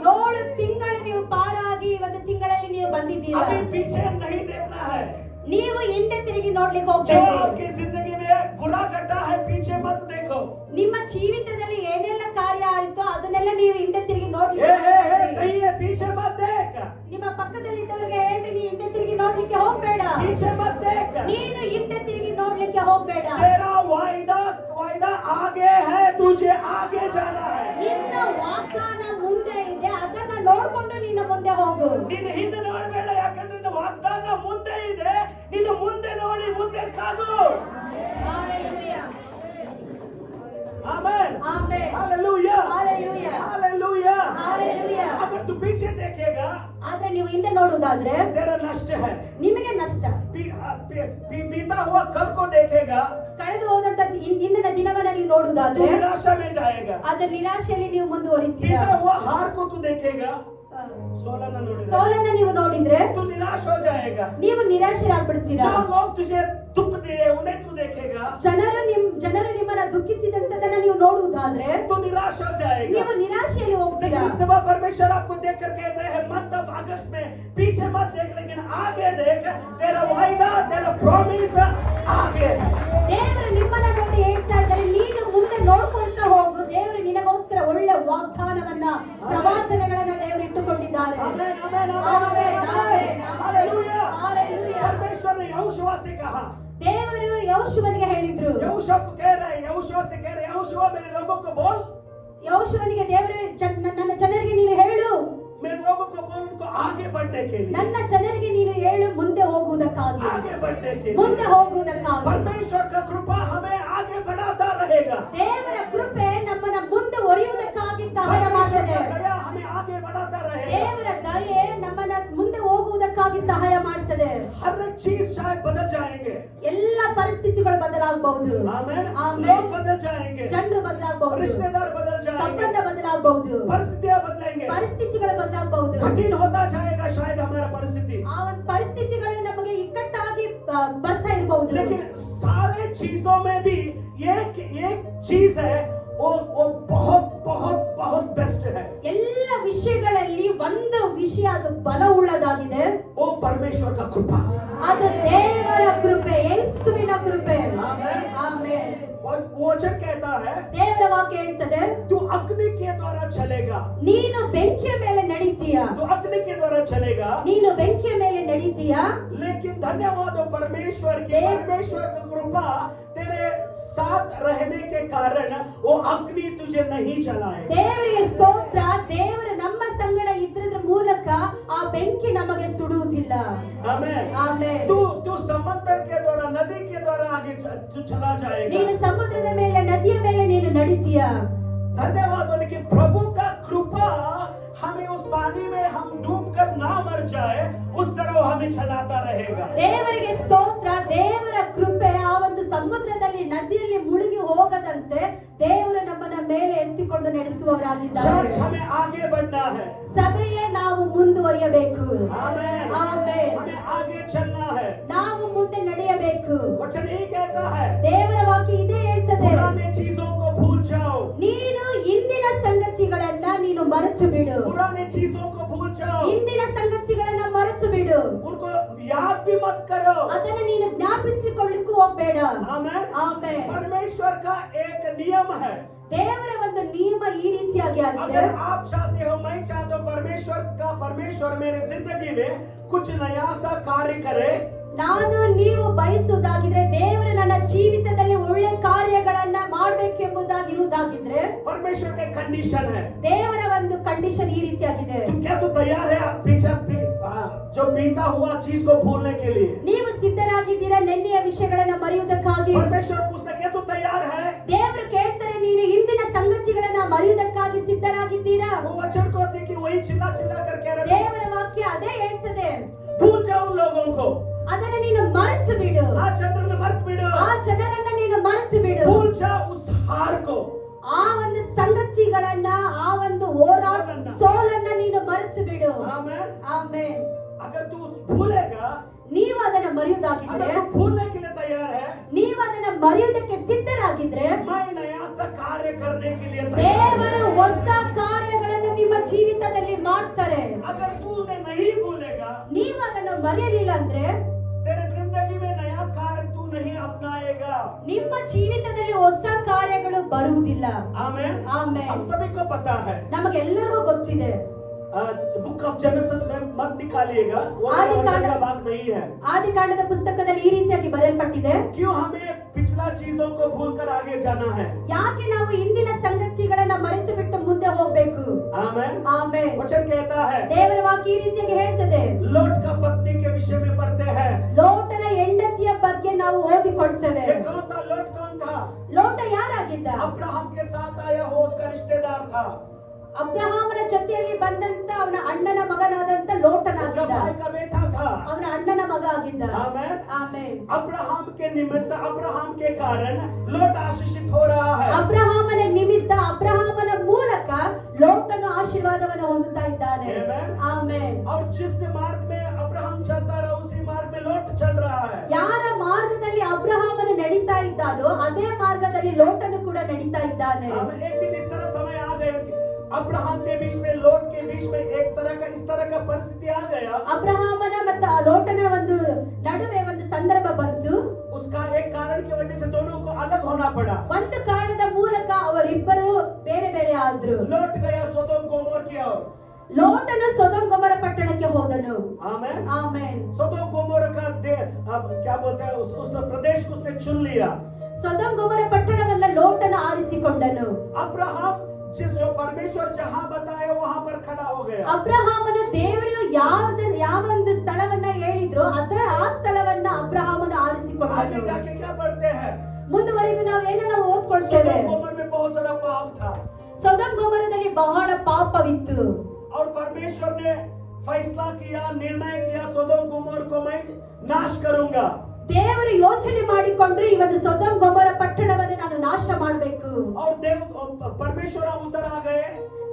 7 ತಿಂಗಳು ನೀವು ಪಾಲಾಗಿ ಒಂದು ತಿಂಗಳಲ್ಲಿ ನೀವು ಬಂದಿದ್ದೀರಾ. अभी पीछे नहीं देखना है. ನೀವು ಹಿಂದೆ ತಿರುಗಿ ನೋಡ್ಲಿಕ್ಕೆ जो ಹೋಗ್ಬೇಡಿ. आपकी जिंदगी में बुरा घटा है, पीछे मत देखो. ನಿಮ್ಮ ಜೀವಿತದಲ್ಲಿ ಏನೆಲ್ಲ ಕಾರ್ಯ ಆಯ್ತೋ ಅದನ್ನೆಲ್ಲ ನೀವು ಹಿಂದೆ ತಿರುಗಿ हे ನೋಡ್ಲಿಕ್ಕೆ हे हे ಹೋಗ್ಬೇಡಿ. नहीं है, पीछे मत देख. ನಿಮ್ಮ ಪಕ್ಕದಲ್ಲಿದ್ದವರಿಗೆ ಹೇಳಿ, ನೀ ಹಿಂದೆ ತಿರುಗಿ ನೋಡ್ಲಿಕ್ಕೆ ಹೋಗ್ಬೇಡ. पीछे मत देख. ನೀನು ಹಿಂದೆ ತಿರುಗಿ ನೋಡ್ಲಿಕ್ಕೆ ಹೋಗ್ಬೇಡ. तेरा वायदा आगे है, तुझे आगे जाना है. ನಿನ್ನ ವಾಗ್ದಾನ ಮುಂದೆ ಇದೆ, ಅದನ್ನ ನೋಡ್ಕೊಂಡು ನೀನು ಮುಂದೆ ಹೋಗು. ನಿನ್ನ ಹಿಂದೆ ನೋಡಬೇಡ, ಯಾಕಂದ್ರೆ ನಿನ್ನ ವಾಗ್ದಾನ ಮುಂದೆ ಇದೆ. ನಿನ್ನ ಮುಂದೆ ನೋಡಿ ಮುಂದೆ ಸಾಗು. Hallelujah. आमेन. Amen. Hallelujah. Hallelujah. Hallelujah. Hallelujah. अगर तू पीछे देखेगा, ಆದ್ರೆ ನೀವು ಹಿಂದೆ ನೋಡುವುದಾದ್ರೆ तेरा नष्ट है. ನಿಮಗೆ ನಷ್ಟ. बीता हुआ कल को देखेगा, ಕಳೆದು ಹೋದಂತ ಇಂದಿನ ದಿನವನ್ನ ನೀವು तू ನೋಡುವುದಾದ್ರೆ निराशा में जाएगा. ಅದರ ನಿರಾಶೆಯಲ್ಲಿ ನೀವು ಮುಂದುವರಿತೀರಾ. बीता हुआ हार को तू देखेगा, सोलना नोड़ेगा, ಸೋಲನ್ನ ನೀವು ನೋಡಿದ್ರೆ तू निराश हो जाएगा. ನೀವು ನಿರಾಶರಾಗ್ಬಿಡ್ತೀರಾ. जो लोग तुझे दुख दिए उन्हें तू देखेगा, ಜನರು ನಿಮ್ಮನ್ನ ದುಃಖಿಸಿದಂತದನ್ನ ನೀವು ನೋಡುವುದಾದ್ರೆ तू निराश हो जाएगा. ನೀವು ನಿರಾಶೆಯಲ್ಲಿ ಹೋಗ್ತೀರಾ. लेकिन इस दफा परमेश्वर आपको देखकर कहते हैं, मंथ ऑफ अगस्त में पीछे मत देख, लेकिन आगे देख. तेरा वायदा, तेरा प्रॉमिस आगे है. ದೇವರು ನಿಮ್ಮನ್ನ ನೋಡಿ ಹೇಳ್ತಾ ಇದ್ದಾರೆ, ನೀನು ಮುಂದೆ ನೋಡ್ಕೊಳ್ತಾ ಹೋಗು. ದೇವರು ನಿನಗೋಸ್ಕರ ಒಳ್ಳೆ ವಾಗ್ದಾನವನ್ನ, ಪ್ರವಾದನೆಗಳನ್ನ ದೇವರು ಇಟ್ಟುಕೊಂಡಿದ್ದಾರೆ. Amen. Amen. Amen, amen. Amen, hallelujah. Hallelujah. परमेश्वर ने यहोशुआ से कहा, ದೇವರು ಯೆಹೋಶುವನಿಗೆ ಹೇಳಿದ್ರು. यहोशुआ को कह रहा है, यहोशुआ से कह रहे, यहोशुआ मेरे लोगों को बोल, ಯೆಹೋಶುವನಿಗೆ ದೇವರು ನನ್ನ ಜನರಿಗೆ ನೀನು ಹೇಳು, मेरे लोगों को बोल उनको आगे बढ़ने के लिए, ನನ್ನ ಜನರಿಗೆ ನೀನು ಹೇಳು ಮುಂದೆ ಹೋಗುವುದಕ್ಕಾಗಿ, आगे बढ़ने के लिए. ಮುಂದೆ ಹೋಗುವುದಕ್ಕಾಗಿ. परमेश्वर का कृपा हमें आगे बढ़ाता रहेगा. ದೇವರ ಕೃಪೆ ನಮ್ಮನ್ನ ಮುಂದೆ ಒರೆಯುವುದಕ್ಕಾಗಿ ಸಹಾಯ परमेश्वर ಮಾಡ್ತದೆ. का दया हमें आगे बढ़ाता रहेगा. ದೇವರ ದಯೆ ನಮ್ಮನ್ನ ಮುಂದೆ ಹೋಗುವುದಕ್ಕಾಗಿ ಸಹಾಯ ಮಾಡ್ತದೆ. हर एक चीज शायद बदल जाएंगे. ಎಲ್ಲ ಪರಿಸ್ಥಿತಿಗಳು ಬದಲಾಗಬಹುದು. आमेन. आमेन. लोग बदल जाएंगे, ಜನರು ಬದಲಾಗಬಹುದು, रिश्तेदार बदल जाएंगे, ಸಂಬಂಧ ಬದಲಾಗಬಹುದು, परिस्थितियां बदलेंगे. ಪರಿಸ್ಥಿತಿಗಳು ಬದಲಾಗಬಹುದು. कठिन होता जाएगा शायद हमारा परिस्थिति, ಆ ಒಂದು ಪರಿಸ್ಥಿತಿಗಳು ನಮಗೆ ಇಕ್ಕಟ್ಟಾಗಿ ಬರ್ತಾ ಇರಬಹುದು. लेकिन सारे चीजों में भी एक चीज है, वो बहुत बहुत बहुत बेस्ट है. ಎಲ್ಲ ವಿಷಯಗಳಲ್ಲಿ ಒಂದು ವಿಷಯ, ಅದು ಬಲವುಳ್ಳದಾಗಿದೆ. वो परमेश्वर का कृपा. ಅದು ದೇವರ ಕೃಪೆ, ಯೇಸುವಿನ ಕೃಪೆ. आमेन. ಆಮೆನ್. और वो वचन कहता है, ದೇವರ ವಾಕ್ಯ ಹೇಳ್ತದೆ, तू अग्नि के द्वारा चलेगा, ನೀನು ಬೆಂಕಿಯ ಮೇಲೆ ನಡೀತೀಯ, तू अग्नि के द्वारा चलेगा. ನೀನು ಬೆಂಕಿಯ ಮೇಲೆ ನಡೀತೀಯ. लेकिन धन्यवाद हो परमेश्वर की, परमेश्वर का कृपा तेरे साथ रहने के कारण वो अग्नि तुझे नहीं जलाए. ದೇವರಿಗೆ ಸ್ತೋತ್ರ. ದೇವರು ನಮ್ಮ ಸಂಗಡ ಇದ್ರದ್ರ ಮೂಲಕ ಆ ಬೆಂಕಿ ನಮಗೆ ಸುಡುವುದಿಲ್ಲ. आमेन. ಆಮೆನ್. तू समंदर के द्वारा, नदी के द्वारा आगे तू चला जाएगा. ನೀನು ಸಮುದ್ರದ ಮೇಲೆ, ನದಿಯ ಮೇಲೆ ನೀನು ನಡೀತೀಯ. धन्यवाद हो, लेकिन प्रभु का कृपा हमें उस पानी में हम डूब कर ना मर जाए, उस तरह वो हमें चलाता रहेगा. ದೇವರಿಗೆ ಸ್ತೋತ್ರ. ದೇವರ ಕೃಪೆ ಆ ಒಂದು ಸಮುದ್ರದಲ್ಲಿ, ನದಿಯಲ್ಲಿ ಮುಳುಗಿ ಹೋಗದಂತೆ ದೇವರು ನಮ್ಮನ್ನ ಮೇಲೆ ಎತ್ತಿಕೊಂಡು ನಡೆಸುವವರಾಗಿದ್ದಾರೆ. चर्च हमें आगे बढ़ना है. ಸಭೆಯೇ ನಾವು ಮುಂದುವರಿಯಬೇಕು. आमेन. ಆಮೆನ್. हमें आगे चलना है. ನಾವು ಮುಂದೆ ನಡೆಯಬೇಕು. वचन यही कहता है, ದೇವರ ವಾಕ್ಯ ಇದೇ ಹೇಳ್ತದೆ, पुराने चीजों को भूल जाओ. ನೀನು ಇಂದಿನ ಸಂಗತಿಗಳನ್ನ ನೀನು ಮರೆತು ಬಿಡು. पुराने चीजों को भूल जाओ. ಇಂದಿನ ಸಂಗತಿಗಳನ್ನ ಮರೆತು ಬಿಡು. उनको याद भी मत करो. ಅದನ್ನ ನೀನು ಜ್ಞಾಪಿಸಿಕೊಳ್ಳಿಕ್ಕೂ ಹೋಗ್ಬೇಡ. आमेन. ಆಮೆನ್. परमेश्वर का एक नियम है. ದೇವರ ಒಂದು ನಿಯಮ ಈ ರೀತಿಯಾಗಿ ಆಗಿದೆ. अगर आप चाहते हो, मैं चाहता हूं, परमेश्वर मेरे जिंदगी में कुछ नया सा कार्य करे, ನಾನು ನೀವು ಬಯಸುವುದಾಗಿದ್ರೆ, ದೇವರು ನನ್ನ ಜೀವಿತದಲ್ಲಿ ಒಳ್ಳೆ ಕಾರ್ಯಗಳನ್ನ ಮಾಡಬೇಕೆಂಬುದಾಗಿರುವುದಾಗಿದ್ರೆ, परमेश्वर का कंडीशन है। ದೇವರ ಒಂದು ಕಂಡೀಷನ್ ಈ ರೀತಿಯಾಗಿದೆ. क्या तू तैयार है पीछे जो बीता हुआ चीज को भूलने के लिए? ನೀವು ಸಿದ್ಧರಾಗಿದ್ದೀರಾ ನೆನ್ನೆಯ ವಿಷಯಗಳನ್ನ ಮರೆಯುವುದಕ್ಕಾಗಿ? परमेश्वर पूछता क्या तू तैयार है? ದೇವರು ಕೇಳ್ತಾರೆ, ನೀನು ಹಿಂದಿನ ಸಂಗತಿಗಳನ್ನ ಮರೆಯುವುದಕ್ಕಾಗಿ ಸಿದ್ಧರಾಗಿದ್ದೀರಾ? वो वचन को देखिए वही चिल्ला चिल्ला कर कह रहे ದೇವರ ವಾಕ್ಯ ಅದೇ ಹೇಳ್ತದೆ, भूल जाओ उन लोगों को, ಅದನ್ನ ನೀನು ಮರೆತು ಬಿಡು, ಆ ಜನರನ್ನ ಮರೆತು ಬಿಡು, ಆ ಜನರನ್ನ ನೀನು ಮರೆತು ಬಿಡು. भूल जा उस हार को, ಆ ಒಂದು ಸಂಗತಿಗಳನ್ನ, ಆ ಒಂದು ಹೋರಾಟ ಸೋಲನ್ನ ನೀನು ಮರೆತು ಬಿಡು. आमेन। ಆಮೆನ್. अगर तू भूलेगा, ನೀವು ಅದನ್ನ ಮರೆಯುವುದಾಗಿದ್ರೆ, अगर तू भूलने के लिए तैयार है, ನೀವು ಅದನ್ನ ಮರೆಯುವುದಕ್ಕೆ ಸಿದ್ಧರಾಗಿದ್ರೆ, मैं नया सा कार्य करने के लिए तैयार ದೇವರು हूं। ಹೊಸ ಕಾರ್ಯಗಳನ್ನು ನಿಮ್ಮ ಜೀವಿತದಲ್ಲಿ ಮಾಡ್ತಾರೆ. अगर तू उन्हें नहीं भूलेगा, ನೀವು ಅದನ್ನ ಮರೆಯಲಿಲ್ಲ ಅಂದ್ರೆ तेरे जिंदगी में नया कार्य तू नहीं अपनाएगा। ನಿಮ್ಮ ಜೀವಿತದಲ್ಲಿ ಹೊಸ ಕಾರ್ಯಗಳು ಬರುವುದಿಲ್ಲ. आमेन। ಆಮೆನ್. हम सभी को पता है, ನಮಗೆಲ್ಲರಿಗೂ ಗೊತ್ತಿದೆ. बुक ऑफ जेनेसिस में मत निकालिएगा, वो वचन का भाग नहीं है। ಆದಿಕಾಂಡದ ಪುಸ್ತಕದಲ್ಲಿ ಈ ರೀತಿಯಾಗಿ ಬರೆಯಲ್ಪಟ್ಟಿದೆ. क्यों हमें पिछला चीजों को भूलकर आगे जाना है? ಯಾಕೆ ನಾವು ಇಂದಿನ ಸಂಗತಿಗಳನ್ನ ಮರೆತು ಬಿಟ್ಟು ಮುಂದೆ ಹೋಗ್ಬೇಕು? आमेन। ಆಮೆನ್. वचन कहता है, ದೇವರ ವಾಕ್ಯ ಈ ರೀತಿಯಾಗಿ ಹೇಳ್ತದೆ. लोट का पत्नी के विषय में पढ़ते हैं। ಲೋಟನ ಹೆಂಡತಿಯ ಬಗ್ಗೆ ನಾವು ಓದಿಕೊಳ್ತೇವೆ. ये कौन था? लोट कौन था? ಲೋಟ ಯಾರಾಗಿದ್ದ? अब्राहम के साथ आया हो, उसका रिश्तेदार था, ಅಬ್ರಹಾಮನ ಜೊತೆಯಲ್ಲಿ ಬಂದಂತ ಅವನ ಅಣ್ಣನ ಮಗನಾದಂತ उसका ಲೋಟನಾಗಿದ್ದ. भाई का बेटा था। ಅವನ ಅಣ್ಣನ ಮಗ ಆಗಿದ್ದ. आमेन। ಆಮೆನ್. अब्राहम के निमित्त, अब्राहम के कारण लोट आशीषित हो रहा है। ಅಬ್ರಹಾಮನ ನಿಮಿತ್ತ, ಅಬ್ರಹಾಮನ ಮೂಲಕ ಲೋಟನು ಆಶೀರ್ವಾದವನ್ನು ಹೊಂದುತ್ತಾ ಇದ್ದಾನೆ. Amen. ಆಮೆನ್. और जिस मार्ग में अब्राहम चलता रहा, उसी मार्ग में लोट चल रहा है। ಯಾರ ಮಾರ್ಗದಲ್ಲಿ ಅಬ್ರಹಾಮನು ನಡೀತಾ ಇದ್ದಾನೋ ಅದೇ ಮಾರ್ಗದಲ್ಲಿ ಲೋಟನು ಕೂಡ ನಡೀತಾ ಇದ್ದಾನೆ. आमेन। एक दिन इस तरह समय आ गया, अब्राहम के बीच में, लोट के बीच में एक तरह का इस तरह का परिस्थिति आ गया। ಅಬ್ರಹಾಮನ ಮತ್ತು ಆ ಲೋಟನ ಒಂದು ನಡುವೆ ಒಂದು ಸಂದರ್ಭ ಬಂತು. उसका एक कारण की वजह से दोनों को अलग होना पड़ा। ಒಂದು ಕಾರಣದ ಮೂಲಕ ಅವರಿಬ್ಬರು ಬೇರೆ ಬೇರೆ ಆದ್ರು. लोट गया सोदोम गोमोर की ओर। ಲೋಟನು ಸೊದೋಮ್ ಗೊಮೋರ ಪಟ್ಟಣಕ್ಕೆ ಹೋದನು. आमेन। ಆಮೆನ್. सोदोम गोमोर का अब क्या बोलते हैं, उस प्रदेश को उसने चुन लिया। ಸೊದೋಮ್ ಗೊಮೋರ ಪಟ್ಟಣವನ್ನ ಲೋಟನು ಆರಿಸಿಕೊಂಡನು. अब्राहम जिस जो परमेश्वर जहां बताया वहां पर खड़ा हो गया। ಅಬ್ರಹಾಮನು ದೇವರು ಯಾವ ಒಂದು ಸ್ಥಳವನ್ನ ಹೇಳಿದ್ರು ಆ ಸ್ಥಳವನ್ನ ಅಬ್ರಹಾಮನು आगे ಆರಿಸಿಕೊಂಡನು. जाके क्या पढ़ते हैं? ಮುಂದುವರಿದು ನಾವು ಏನನ್ನ ಓದ್ಕೊಳ್ತೇವೆ. सोदोम गोमोर में बहुत सारा पाप था, ಸೊದೋಮ್ ಗೊಮೋರದಲ್ಲಿ ಬಹಳ ಪಾಪವಿತ್ತು. और परमेश्वर ने फैसला किया, निर्णय किया, सोदोम गोमोर को मैं नाश करूंगा। ದೇವರು ಯೋಚನೆ ಮಾಡಿಕೊಂಡ್ರು, ಈ ಒಂದು ಸೊದೋಮ್ ಗೊಮೋರ ಪಟ್ಟಣವನ್ನು ನಾನು ನಾಶ ಮಾಡಬೇಕು. और देव परमेश्वर उतर आ गए।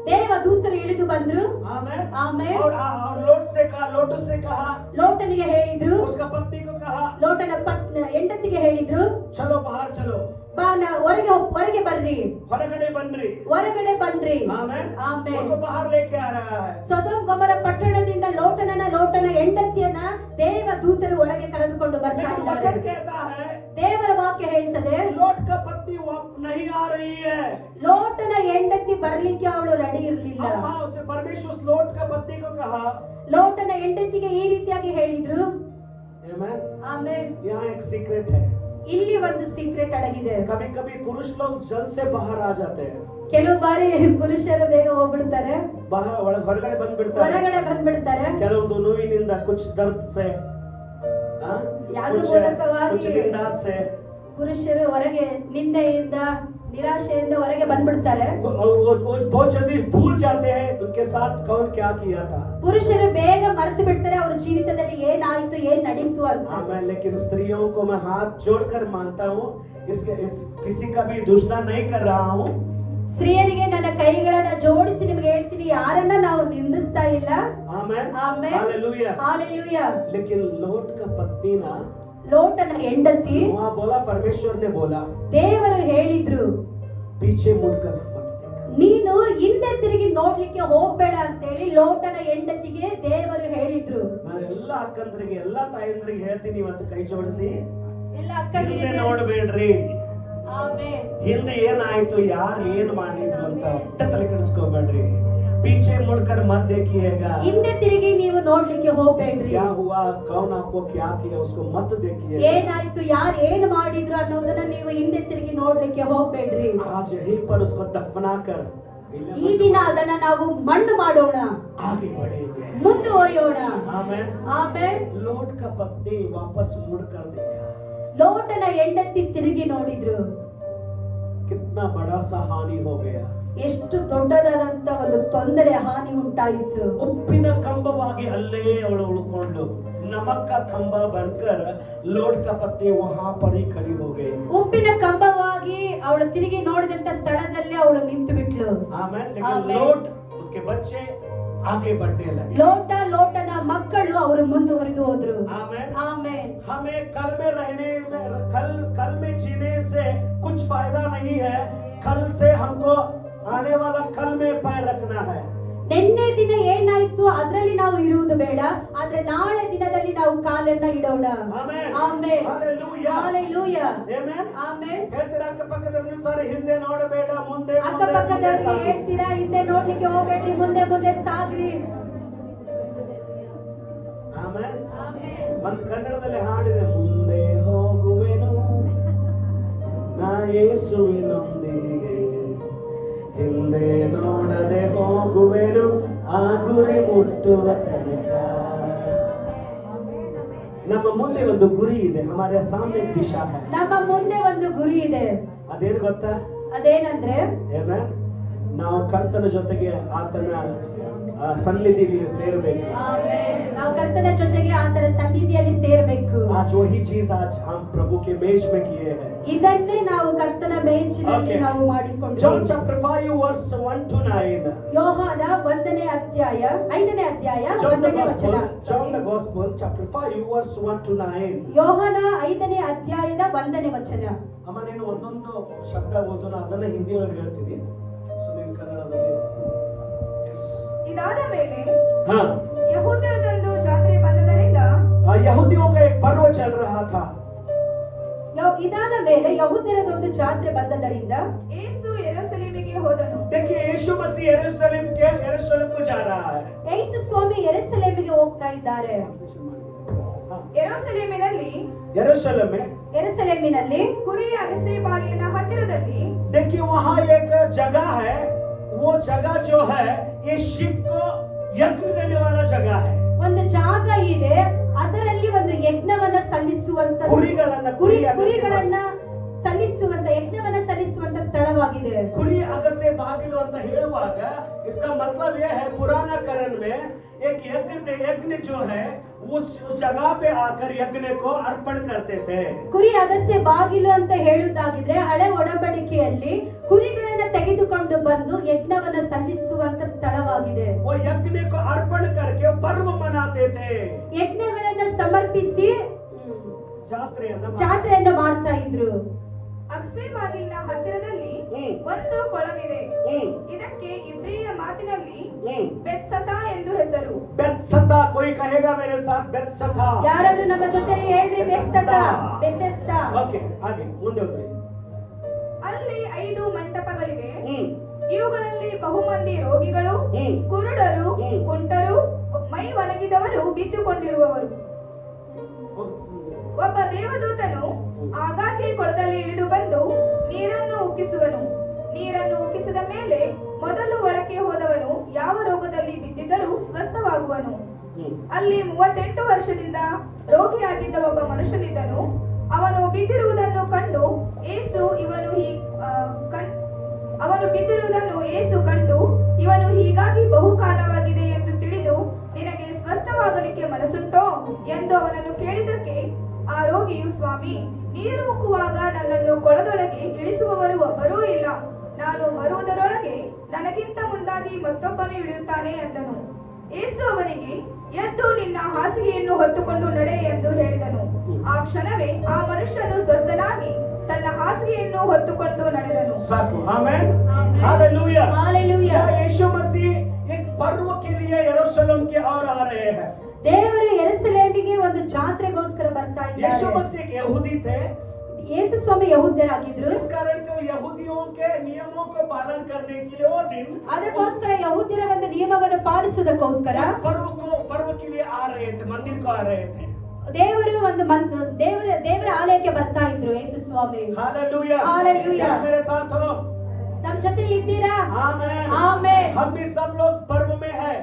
ದೇವದೂತರು ಇಳಿದು ಬಂದ್ರು. आमेन। ಆಮೆನ್. और लोट से कहा, लोट से कहा, ಲೋಟನಿಗೆ ಹೇಳಿದ್ರು, उसका पत्नी को कहा, ಲೋಟನ ಹೆಂಡತಿಗೆ ಹೇಳಿದ್ರು, चलो बाहर चलो, ಹೊರಗೆ ಬರ್ರಿ, ಹೊರಗಡೆ ಬನ್ರಿ। ಹೊರಗಡೆ ಬನ್ರಿ. आमेन। ಆಮೆನ್. उनको बाहर लेके आ रहा है। ಸೊದೋಮ್ ಗೊಮೋರ ಪಟ್ಟಣದಿಂದ ಲೋಟನ ಹೆಂಡತಿಯನ್ನ ದೇವದೂತರು ಹೊರಗೆ ಕರೆದುಕೊಂಡು ಬರ್ತಾ लेकिन ಇದ್ದಾರೆ. वचन कहता है, ದೇವರ ವಾಕ್ಯ ಹೇಳ್ತದೆ, लोट का पत्नी नहीं आ रही है। ಲೋಟನ ಹೆಂಡತಿ ಬರ್ಲಿಕ್ಕೆ ಅವಳು ರೆಡಿ ಇರ್ಲಿಲ್ಲ. अब वहां उसे परमेश्वर उस लोट का पत्नी को कहा, ಲೋಟನ ಹೆಂಡತಿಗೆ ಈ ರೀತಿಯಾಗಿ ಹೇಳಿದ್ರು. आमेन। ಆಮೆನ್. यहाँ एक सीक्रेट है। ಇಲ್ಲಿ ಒಂದು ಸೀಕ್ರೆಟ್ ಅಡಗಿದೆ. कभी कभी पुरुष लोग जल्द से बाहर आ जाते हैं, ಕೆಲವು ಬಾರಿ ಪುರುಷರು ಬೇಗ ಹೋಗ್ಬಿಡ್ತಾರೆ, बाहर ಹೊರಗಡೆ ಬಂದ್ಬಿಡ್ತಾರೆ। ಹೊರಗಡೆ ಬಂದ್ಬಿಡ್ತಾರೆ. ಕೆಲವೊಂದು ನೋವಿನಿಂದ, कुछ दर्द से, ಯಾವ್ದ್ರ कुछ ಮೂಲಕವಾಗಿ निंदा से, ಪುರುಷರು ಹೊರಗೆ ನಿಂದೆಯಿಂದ, ನಿರಾಶೆಯಿಂದ ಹೊರಗೆ ಬಂದ್ಬಿಡ್ತಾರೆ. वो बहुत जल्दी भूल जाते हैं उनके साथ कौन क्या किया था। ಪುರುಷರು ಬೇಗ ಮರೆತು ಬಿಡ್ತಾರೆ ಅವ್ರ ಜೀವಿತದಲ್ಲಿ ಏನಾಯ್ತು, ಏನ್ ನಡೀತು ಅಂತ. मैं लेकिन स्त्रियों को मैं हाथ जोड़कर मानता हूँ, किसी का भी दूषणा नहीं कर रहा हूँ। ಸ್ತ್ರೀಯರಿಗೆ ನನ್ನ ಕೈಗಳನ್ನ ಜೋಡಿಸಿ ನಿಮಗೆ ಹೇಳ್ತೀನಿ, ಯಾರನ್ನ ನಾವು ನಿಂದಿಸ್ತಾ ಇಲ್ಲ. आमेन। ಆಮೆನ್. हालेलुया। ಹಾಲೆಲೂಯಾ. लेकिन लोट का पत्नी ना, ಲೋಟನ ಹೆಂಡತಿ, वहाँ बोला, परमेश्वर ने बोला, ದೇವರು ಹೇಳಿದ್ರು, पीछे मुड़कर मत देख। ನೀನು ಹಿಂದೆ ತಿರುಗಿ ನೋಡ್ಲಿಕ್ಕೆ ಹೋಗ್ಬೇಡ ಅಂತೇಳಿ ಲೋಟನ ಹೆಂಡತಿಗೆ ದೇವರು ಹೇಳಿದ್ರು. ನಾನು ಎಲ್ಲ ಅಕ್ಕಂದ್ರಿಗೆ, ಎಲ್ಲ ತಾಯಂದ್ರಿಗೆ ಹೇಳ್ತೀನಿ ಇವತ್ತು, ಕೈ ಜೋಡಿಸಿ, ಎಲ್ಲ ಹಿಂದೆ ಅಕ್ಕಂದಿರಿಗೆ ನೋಡ್ಬೇಡ್ರಿ, ಆಮೆನ್. ಹಿಂದೆ ಏನಾಯ್ತು, ಯಾರು ಏನ್ ಮಾಡಿದ್ರು ಅಂತ ಒಟ್ಟ ತಲೆ ಕೆಡಿಸ್ಕೋಬೇಡ್ರಿ, पीछे मुड़कर मत देखिएगा। ಹಿಂದೆ ತಿರುಗಿ ನೀವು ನೋಡ್ಲಿಕ್ಕೆ ಹೋಗ್ಬೇಡ್ರಿ. क्या हुआ, कौन आपको क्या किया, उसको मत देखिएगा। ಏನಾಯ್ತು, ಯಾರು ಏನ್ ಮಾಡಿದ್ರು ಅನ್ನೋದನ್ನ ನೀವು ಹಿಂದೆ ತಿರುಗಿ ನೋಡ್ಲಿಕ್ಕೆ ಹೋಗ್ಬೇಡ್ರಿ. आज यहीं पर उसको दफना कर ಈ ದಿನ ಅದನ್ನ ನಾವು ಮಣ್ಣು ಮಾಡೋಣ, आगे बढ़ेंगे। ಮುಂದುವರಿಯೋಣ. आमेन। ಆಮೇಲೆ लोट का पत्नी वापस मुड़कर देखा, ಲೋಟನ ಹೆಂಡತಿ ತಿರುಗಿ ನೋಡಿದ್ರು. कितना बड़ा सा हानि हो गया। ಎಷ್ಟು ದೊಡ್ಡದಾದಂತ ಒಂದು ತೊಂದರೆ, ಹಾನಿ ಉಂಟಾಯಿತು. ಉಪ್ಪಿನ ಕಂಬವಾಗಿ ಅಲ್ಲೇ ಅವಳು ಉಳ್ಕೊಂಡ್ಲು, नमक का खंबा बनकर लोट का पत्नी वहां पर ही खड़ी हो गई। ಉಪ್ಪಿನ ಕಂಬವಾಗಿ ಅವಳು ತಿರುಗಿ ನೋಡಿದಂತ ಸ್ಥಳದಲ್ಲೇ ಅವಳು ನಿಂತು ಬಿಟ್ಲು. आमेन। लेकिन आमेन। लोट उसके बच्चे आगे बढ़ने लगे। ಲೋಟನ ಮಕ್ಕಳು ಅವರು ಮುಂದುವರಿದು ಹೋದ್ರು. आमेन। ಆಮೇಲೆ हमें कल में रहने में कल में जीने से कुछ फायदा नहीं है। कल से हमको आने वाला कल में पैर रखना है। ನಿನ್ನೆ ದಿನ ಏನಾಯ್ತು ಅದರಲ್ಲಿ ನಾವು ಇರುವುದು ಬೇಡ, ಆದ್ರೆ ನಾಳೆ ದಿನದಲ್ಲಿ ನಾವು ಕಾಲನ್ನ ಇಡೋಣ. Amen. Amen. Hallelujah. Hallelujah. Amen. Amen. ಹೇಳ್ತೀರಾ ಅಕ್ಕಪಕ್ಕದವ್ರನ್ನ, ಸರ್ ಹಿಂದೆ ನೋಡಬೇಡ, ಮುಂದೆ ಅಕ್ಕಪಕ್ಕದವ್ರಿಗೆ ಹೇಳ್ತೀರಾ, ಹಿಂದೆ ನೋಡ್ಲಿಕ್ಕೆ ಹೋಗ್ಬೇಡ್ರಿ, ಮುಂದೆ ಮುಂದೆ ಸಾಗ್ರಿ. ಆಮೆನ್. ಆಮೆನ್. ಒಂದು ಕನ್ನಡದಲ್ಲಿ ಹಾಡಿದೆ, ಮುಂದೆ ಹೋಗುವೆನು ನಾ ಯೇಸುವಿನೊಂದಿಗೆ, ಹಿಂದೆ ನೋಡದೆ ಹೋಗುವೆನು ಆ ಗುರಿ ಮುಟ್ಟುವ ತನಕ. ನಮ್ಮ ಮುಂದೆ ಒಂದು ಗುರಿ ಇದೆ, ಹಮಾರೆ ಸಾಮನೆ एक ದಿಶಾ है। ನಮ್ಮ ಮುಂದೆ ಒಂದು ಗುರಿ ಇದೆ. ಅದೇನು ಗೊತ್ತಾ? ಅದೇನಂದ್ರೆ ಆಮೆನ್, ನಾವು ಕರ್ತನ ಜೊತೆಗೆ ಆತನ ಸನ್ನಿಧಿಗೆ ಸೇರಬೇಕು। ಆಮೆನ್. ನಾವು ಕರ್ತನ ಜೊತೆಗೆ ಆತನ ಸನ್ನಿಧಿಯಲ್ಲಿ ಸೇರಬೇಕು. आज वही चीज आज हम प्रभु के मेज में किए हैं। ಇದನ್ನೇ ನಾವು ಕರ್ತನ ಮೇಜಿನಲ್ಲಿ ನಾವು ಮಾಡಿಕೊಂಡು. John chapter 5 verse 1 to 9. ಯೋಹಾನ 5ನೇ ಅಧ್ಯಾಯ 1ನೇ ವಚನ. John the Gospel chapter 5 verse 1 to 9. ಯೋಹಾನ 5ನೇ ಅಧ್ಯಾಯದ 1ನೇ ವಚನ. ಅಮ್ಮ ನೀನು ಒಂದೊಂದು ಶಬ್ದ ಓದೋಣ, ಅದನ್ನ ಹಿಂದಿಯೊಳಗೆ ಹೇಳ್ತೀನಿ, ಸುನಿಲ್ ಕನ್ನಡದಲ್ಲಿ. ಇದಾದ ಮೇಲೆ हाँ, ಯಹೂದ್ಯರದೊಂದು ಜಾತ್ರೆ ಬಂದದರಿಂದ यहूदियों का एक पर्व चल रहा था। ಇದಾದ ಮೇಲೆ ಯಹೂದ್ಯರದೊಂದು ಜಾತ್ರೆ ಬಂದದರಿಂದ ಯೇಸು ಯೆರೂಸಲೇಮಿಗೆ ಹೋದನು. देखिए यीशु मसीह यरूशलेम को जा रहा है। ಯೇಸು ಸ್ವಾಮಿ ಯೆರೂಸಲೇಮಿಗೆ ಹೋಗ್ತಾ ಇದ್ದಾರೆ. ಯೆರೂಸಲೇಮಿನಲ್ಲಿ यरूशलेम में ಯೆರೂಸಲೇಮಿನಲ್ಲಿ ಕುರಿಯ ಅಗಸೆ ಬಾಗಿಲಿನ ಹತ್ತಿರದಲ್ಲಿ देखिए वहां एक जगह है, वो जगह जो है ये शिव को यज्ञ देने वाला जगह है। ಒಂದು ಜಾಗ ಇದೆ, ಅದರಲ್ಲಿ ಒಂದು ಯಜ್ಞವನ್ನ ಸಲ್ಲಿಸುವಂತ ಕುರಿಗಳನ್ನ ಸಲ್ಲಿಸುವಂತ ಯಜ್ಞವನ್ನ ಸಲ್ಲಿಸುವಂತ ಸ್ಥಳವಾಗಿದೆ. ಕುರಿ ಅಗಸೆ ಬಾಗಿಲು ಅಂತ ಹೇಳುವಾಗ इसका मतलब यह है पुराना करण में एक यज्ञ जो है उस जगह पे आकर यज्ञ को अर्पण करते थे। ಕುರಿ ಅಗಸೆ ಬಾಗಿಲು ಅಂತ ಹೇಳುವುದಾಗಿದ್ರೆ ಹಳೆ ಒಡಂಬಡಿಕೆಯಲ್ಲಿ ಕುರಿಗಳನ್ನ ತೆಗೆದುಕೊಂಡು ಬಂದು ಯಜ್ಞವನ್ನ ಸಲ್ಲಿಸುವಂತ ಸ್ಥಳವಾಗಿದೆ. वो यज्ञ को अर्पण करके पर्व मनाते थे, ಯಜ್ಞಗಳನ್ನ ಸಮರ್ಪಿಸಿ ಜಾತ್ರೆಯನ್ನ ಮಾಡ್ತಾ ಇದ್ರು. ಅಗಸೆ ಬಾಗಿಲಿನ ಹತ್ತಿರದಲ್ಲಿ ಒಂದು ಕೊಳವಿದೆ. ಇದಕ್ಕೆ ಇಬ್ರಿಯ ಮಾತಿನಲ್ಲಿ ಬೆತ್ಸತಾ ಎಂದು ಹೆಸರು. बेत्सता, कोई कहेगा मेरे साथ बेत्सता? ಯಾರಾದ್ರೂ ನಮ್ಮ ಜೊತೆ ಹೇಳ್ರಿ, ಬೆತ್ಸತಾ. ಓಕೆ, ಹಾಗೆ ಮುಂದೆ ಹೋದ್ರಿ. ಅಲ್ಲಿ 5 ಮಂಟಪಗಳಿವೆ. ಇವುಗಳಲ್ಲಿ ಬಹುಮಂದಿ ರೋಗಿಗಳು, ಕುರುಡರು, ಕುಂಟರು, ಮೈ ಒಣಗಿದವರು ಬಿದ್ದುಕೊಂಡಿರುವವರು. ಒಬ್ಬ ದೇವದೂತನು ಆಗಾಗ್ಗೆ ಕೊಳದಲ್ಲಿ ಇಳಿದು ಬಂದು ನೀರನ್ನು ಉಕ್ಕಿಸುವನು. ನೀರನ್ನು ಉಕ್ಕಿಸಿದ ಮೇಲೆ ಮೊದಲು ಒಳಕ್ಕೆ ಹೋದವನು ಯಾವ ರೋಗದಲ್ಲಿ ಬಿದ್ದಿದ್ದರೂ ಸ್ವಸ್ಥವಾಗುವನು. ಅಲ್ಲಿ 38 ವರ್ಷದಿಂದ ರೋಗಿಯಾಗಿದ್ದ ಒಬ್ಬ ಮನುಷ್ಯನಿದ್ದನು. ಅವನು ಬಿದ್ದಿರುವುದನ್ನು ಕಂಡು ಯೇಸು ಇವನು ಹೀಗಾಗಿ ಬಹುಕಾಲವಾಗಿದೆ ಎಂದು ತಿಳಿದು, ನಿನಗೆ ಸ್ವಸ್ಥವಾಗಲಿಕ್ಕೆ ಮನಸ್ಸುಂಟೋ ಎಂದು ಅವನನ್ನು ಕೇಳಿದಕ್ಕೆ ಆ ರೋಗಿಯು, ಸ್ವಾಮಿ, ನೀರು ಉಕ್ಕುವಾಗ ನನ್ನನ್ನು ಕೊಳದೊಳಗೆ ಇಳಿಸುವವರು ಒಬ್ಬರೂ ಇಲ್ಲ. ನಾನು ಬರುವುದರೊಳಗೆ ನನಗಿಂತ ಮುಂದಾಗಿ ಮತ್ತೊಬ್ಬನು ಇಳಿಯುತ್ತಾನೆ ಎಂದನು. ಯೇಸು ಅವನಿಗೆ, ಎದ್ದು ನಿನ್ನ ಹಾಸಿಗೆಯನ್ನು ಹೊತ್ತುಕೊಂಡು ನಡೆ ಎಂದು ಹೇಳಿದನು. ಆ ಕ್ಷಣವೇ ಆ ಮನುಷ್ಯನು ಸ್ವಸ್ಥನಾಗಿ ತನ್ನ ಹಾಸಿಗೆಯನ್ನು ಹೊತ್ತುಕೊಂಡು ನಡೆದನು. ಸಾಕು. ಆಮೆನ್. हालेलुया। हालेलुया। यीशु मसीह एक पर्व के लिए यरूशलेम के और आ रहे हैं। ದೇವರು ಯೆರೂಸಲೇಮಿಗೆ ಒಂದು ಜಾತ್ರೆಗೋಸ್ಕರ ಬರ್ತಾ यीशु ಇದ್ದಾರೆ. मसीह एक यहूदी थे। ಯೇಸು ಸ್ವಾಮಿ ಯಹೂದ್ಯರಾಗಿದ್ರು. इस कारण से यहूदियों के नियमों को पालन करने के लिए वो दिन ಅದಕ್ಕೋಸ್ಕರ ಯಹೂದ್ಯರ ಒಂದು ನಿಯಮವನ್ನು ಪಾಲಿಸುವುದಕ್ಕೋಸ್ಕರ पर्व के लिए आ रहे थे, मंदिर को आ रहे थे. ದೇವರು ಒಂದು ದೇವರ ಆಲಯಕ್ಕೆ ಬರ್ತಾ ಇದ್ರು ಯೇಸು ಸ್ವಾಮಿ. Hallelujah, hallelujah. मेरे साथ हो. ನಮ್ ಜೊತೆ ಇದ್ದೀರಾ? आमेन. ಆಮೆನ್. हम भी सब लोग पर्व में है.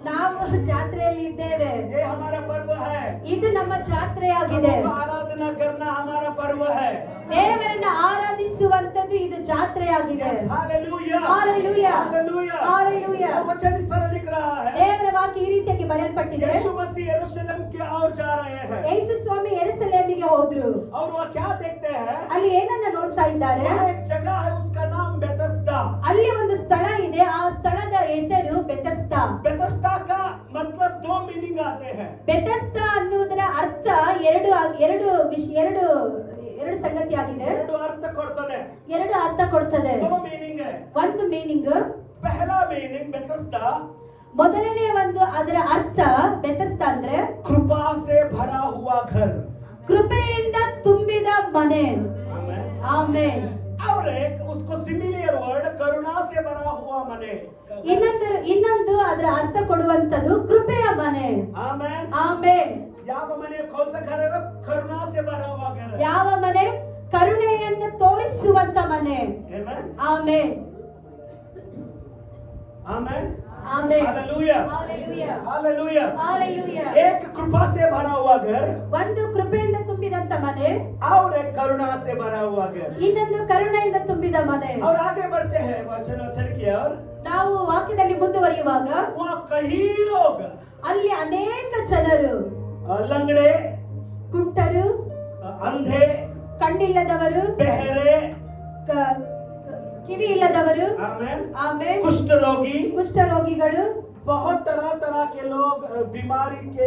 ನಾವು ಜಾತ್ರೆಯಲ್ಲಿ ಇದ್ದೇವೆ. ये हमारा पर्व है. ಇದು ನಮ್ಮ ಜಾತ್ರೆಯಾಗಿದೆ. आराधना करना हमारा पर्व है. ದೇವರನ್ನ ಆರಾಧಿಸುವಂತದ್ದು ಇದು ಜಾತ್ರೆಯಾಗಿದೆ. Hallelujah, hallelujah, hallelujah, hallelujah. और वचन इस तरह लिख रहा है. ದೇವರ ವಾಕ್ಯ ಈ ರೀತಿಯಾಗಿ ಬರೆಯಲ್ಪಟ್ಟಿದೆ. यीशु मसीह यरूशलेम की ओर जा रहे हैं. ಯೇಸು ಸ್ವಾಮಿ ಯೆರೂಸಲೇಮಿಗೆ ಹೋದ್ರು. और वह क्या देखते हैं? ಅಲ್ಲಿ ಏನನ್ನ ನೋಡ್ತಾ ಇದ್ದಾರೆ? वहाँ एक जगह है, उसका नाम बेथस्दा. ಅಲ್ಲಿ ಒಂದು ಸ್ಥಳ ಇದೆ, ಆ ಸ್ಥಳದ ಹೆಸರು ಬೆಥೆಸ್ದಾ. बेथस्दा का मतलब दो मीनिंग आते हैं. ಬೆಥೆಸ್ದಾ ಅನ್ನುವುದರ ಅರ್ಥ ಎರಡು ಸಂಗತಿ ಆಗಿದೆ. ಎರಡು ಅರ್ಥ ಕೊಡ್ತದೆ. ಎರಡು ಅರ್ಥ ಕೊಡ್ತದೆ. दो मीनिंग है. ಒಂದು ಮೀನಿಂಗ್, पहला मीनिंग बेथस्दा ಮೊದಲನೇ ಒಂದು ಅದರ ಅರ್ಥ ಬೆಥೆಸ್ದಾ ಅಂದ್ರೆ कृपा से भरा हुआ घर. ಕೃಪೆಯಿಂದ ತುಂಬಿದ ಮನೆ. आमेन. ಆಮೆನ್. और एक उसको सिमिलियर वर्ड करुणा से भरा हुआ मने. ಇನ್ನೊಂದು ಅದರ ಅರ್ಥ ಕೊಡುವಂತದ್ದು ಕೃಪೆಯ ಮನೆ. आमेन. ಆಮೆನ್. ಯಾವ ಮನೆ? कौन सा घर है? करुणा से भरा हुआ घर है. ಯಾವ ಮನೆ? ಕರುಣೆಯನ್ನು ತೋರಿಸುವಂತ ಮನೆ. Amen. Amen. Amen. Amen. Hallelujah, hallelujah, hallelujah. Hallelujah. एक कृपा से भरा हुआ घर ಒಂದು ಕೃಪೆಯಿಂದ ತುಂಬಿದಂತ ಮನೆ, और एक करुणा से भरा हुआ घर. ಇನ್ನೊಂದು ಕರುಣೆಯಿಂದ ತುಂಬಿದ ಮನೆ. और आगे बढ़ते हैं वचन की ओर. ನಾವು ವಾಕ್ಯದಲ್ಲಿ ಮುಂದುವರಿಯುವಾಗ वहाँ कई लोग ಅಲ್ಲಿ ಅನೇಕ ಜನರು, लंगड़े, ಕುಂಟರು, अंधे, ಕಣ್ಣಿಲ್ಲದವರು, बहरे, ಕಿವಿ ಇಲ್ಲದವರು, आमेन, ಆಮೇಲೆ कुष्ठ रोगी, ಕುಷ್ಠರೋಗಿಗಳು, बहुत तरह तरह के लोग, बीमारी के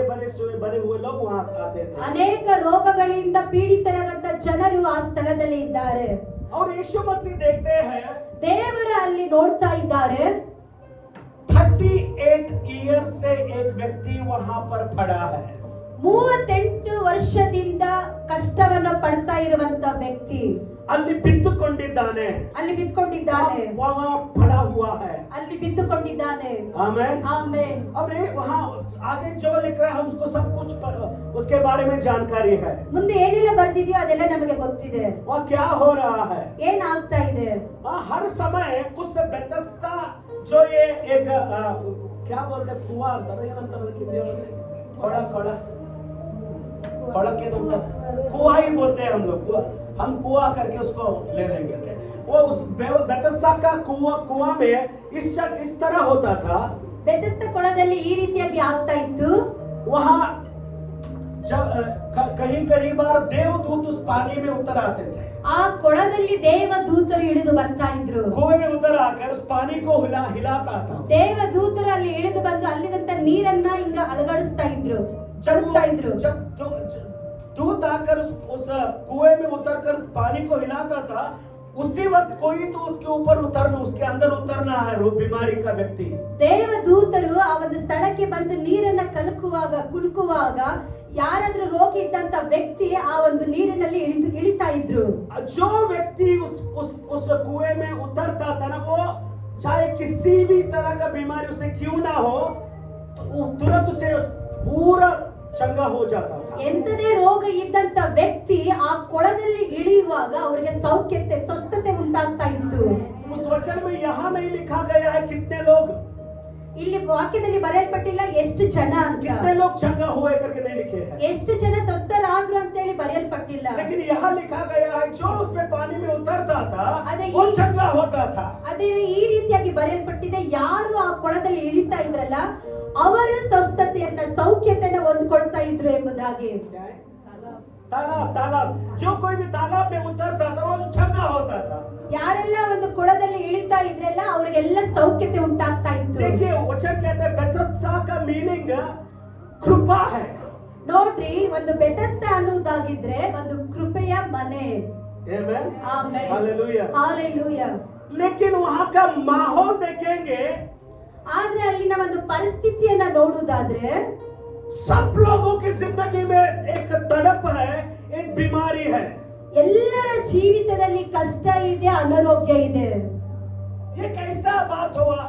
भरे हुए लोग वहाँ आते थे. ಅನೇಕ ರೋಗಗಳಿಂದ ಪೀಡಿತರಾದಂತ ಜನರು ಆ ಸ್ಥಳದಲ್ಲಿ ಇದ್ದಾರೆ. और यीशु मसीह देखते हैं ದೇವರು ಅಲ್ಲಿ ನೋಡ್ತಾ ಇದ್ದಾರೆ. 38 ईयर से एक व्यक्ति वहाँ पर पड़ा है. 38 ವರ್ಷದಿಂದ ಕಷ್ಟವನ್ನು ಪಡ್ತಾ ಇರುವಂತ ವ್ಯಕ್ತಿ ಅಲ್ಲಿ ಬಿದ್ದುಕೊಂಡಿದ್ದಾನೆ. ಅಲ್ಲಿ ಬಿದ್ದುಕೊಂಡಿದ್ದಾನೆ. वहाँ पड़ा हुआ है. ಅಲ್ಲಿ ಬಿದ್ದುಕೊಂಡಿದ್ದಾನೆ. आमेन. ಆಮೆನ್. अब ये वहाँ आगे जो लिख रहा है हमको सब कुछ उसके बारे में जानकारी है. ಮುಂದೆ ಏನೆಲ್ಲ ಬರ್ದಿದೆಯೋ ಅದೆಲ್ಲ ನಮಗೆ ಗೊತ್ತಿದೆ. वहाँ क्या हो रहा है? ಏನ್ ಆಗ್ತಾ ಇದೆ? हर समय उस बेथस्दा जो ये एक क्या बोलते हैं, कुआं अंतर है ना, खोड़ा खोड़ा खोड़ा के अंदर कुआं ही बोलते हैं हम लोग. हम कुआं करके उसको ले लेंगे. okay? वो उस बेथस्दा का कुआं में इस तरह होता था. ಬೆಥೆಸ್ದಾ ಕೊಳದಲ್ಲಿ ಈ ರೀತಿಯಾಗಿ ಆಗ್ತಾ ಇತ್ತು. वहाँ जब कहीं बार देवदूत उस पानी में उतर आते थे. ಆ ಕೊಳದಲ್ಲಿ ದೇವದೂತರು ಇಳಿದು ಬರ್ತಾ ಇದ್ರು. कुएं में उतर आकर उस पानी को हिलाता था. ದೇವದೂತರು ಅಲ್ಲಿ ಇಳಿದು ಬಂದು ಅಲ್ಲಿದಂತ ನೀರನ್ನ ಹಿಂಗ ಅಲಗಡಿಸ್ತಾ ಇದ್ರು, ಚಡುತ್ತಾ ಇದ್ರು. जब दूत आकर उस कुएं में उतरकर पानी को हिलाता था, उसी वक्त कोई तो उसके ऊपर उतरना, उसके अंदर उतरना है बीमारी का व्यक्ति. ದೇವದೂತರು ಆ ಒಂದು ಸ್ಥಳಕ್ಕೆ ಬಂದು ನೀರನ್ನ ಕುಲುಕುವಾಗ ಯಾರಾದ್ರೂ ರೋಗಿ ಇದ್ದಂತ ವ್ಯಕ್ತಿ ಆ ಒಂದು ನೀರಿನಲ್ಲಿ ಇಳಿತಾ ಇದ್ರು. जो व्यक्ति उस कुएं में उतरता था ना, वो चाहे किसी भी तरह का बीमारी उसे क्यों ना हो, तो तुरंत उसे पूरा चंगा हो जाता था. ಎಂತದೇ ರೋಗ ಇದ್ದಂತ ವ್ಯಕ್ತಿ ಆ ಕೊಳದಲ್ಲಿ ಇಳಿಯುವಾಗ ಅವರಿಗೆ ಸೌಖ್ಯತೆ, ಸ್ವಸ್ಥತೆ ಉಂಟಾಗ್ತಾ ಇತ್ತು. उस वचन में यहाँ नहीं लिखा गया है कितने लोग, ಇಲ್ಲಿ ವಾಕ್ಯದಲ್ಲಿ ಬರೆಯಲ್ಪಟ್ಟಿಲ್ಲ ಎಷ್ಟು ಜನ ಅಂತ, कितने लोग चंगा हुए करके नहीं लिखे हैं. ಎಷ್ಟು ಜನ ಸ್ವಸ್ಥರಾದ್ರು ಅಂತ ಹೇಳಿ ಬರೆಯಲ್ಪಟ್ಟಿಲ್ಲ. लेकिन यहाँ लिखा गया है जो उसमें पानी में उतरता था अरे वो ये- चंगा होता था. ಅದೇ ಈ ರೀತಿಯಾಗಿ ಬರೆಯಲ್ಪಟ್ಟಿದೆ, ಯಾರು ಆ ಕೊಳದಲ್ಲಿ ಇಳಿತಾ ಇದ್ರಲ್ಲ ಅವರು ಸ್ವಸ್ಥತೆಯನ್ನ, ಸೌಖ್ಯತೆಯನ್ನ ಹೊಂದ್ಕೊಳ್ತಾ ಇದ್ರು ಎಂಬುದಾಗಿ. तालाब, जो कोई भी तालाब में उतरता था वो चंगा होता था. ಯಾರೆಲ್ಲ ಒಂದು ಕೊಳದಲ್ಲಿ ಇಳಿತಾ ಇದ್ರಲ್ಲ ಅವರಿಗೆಲ್ಲ ಸೌಖ್ಯತೆ ಉಂಟಾಗ್ತಾ ಇತ್ತು. देखिए वचन कहते हैं बेथस्दा का मीनिंग कृपा है. ನೋಡ್ರಿ, ಒಂದು ಬೆಥೆಸ್ದಾ ಅನ್ನುವುದಾಗಿದ್ರೆ ಒಂದು ಕೃಪೆಯ ಮನೆ. आमेन. ಆಮೆನ್. हालेलुया. ಹಾಲೆಲೂಯಾ. लेकिन वहाँ का माहौल देखेंगे, ಆದ್ರೆ ಅಲ್ಲಿನ ಒಂದು ಪರಿಸ್ಥಿತಿಯನ್ನ ನೋಡುವುದಾದ್ರೆ सब लोगों की जिंदगी में एक तड़प है, एक बीमारी है. ಎಲ್ಲರ ಜೀವಿತದಲ್ಲಿ ಕಷ್ಟ ಇದೆ, ಅನಾರೋಗ್ಯ ಇದೆ. ये कैसा बात हुआ?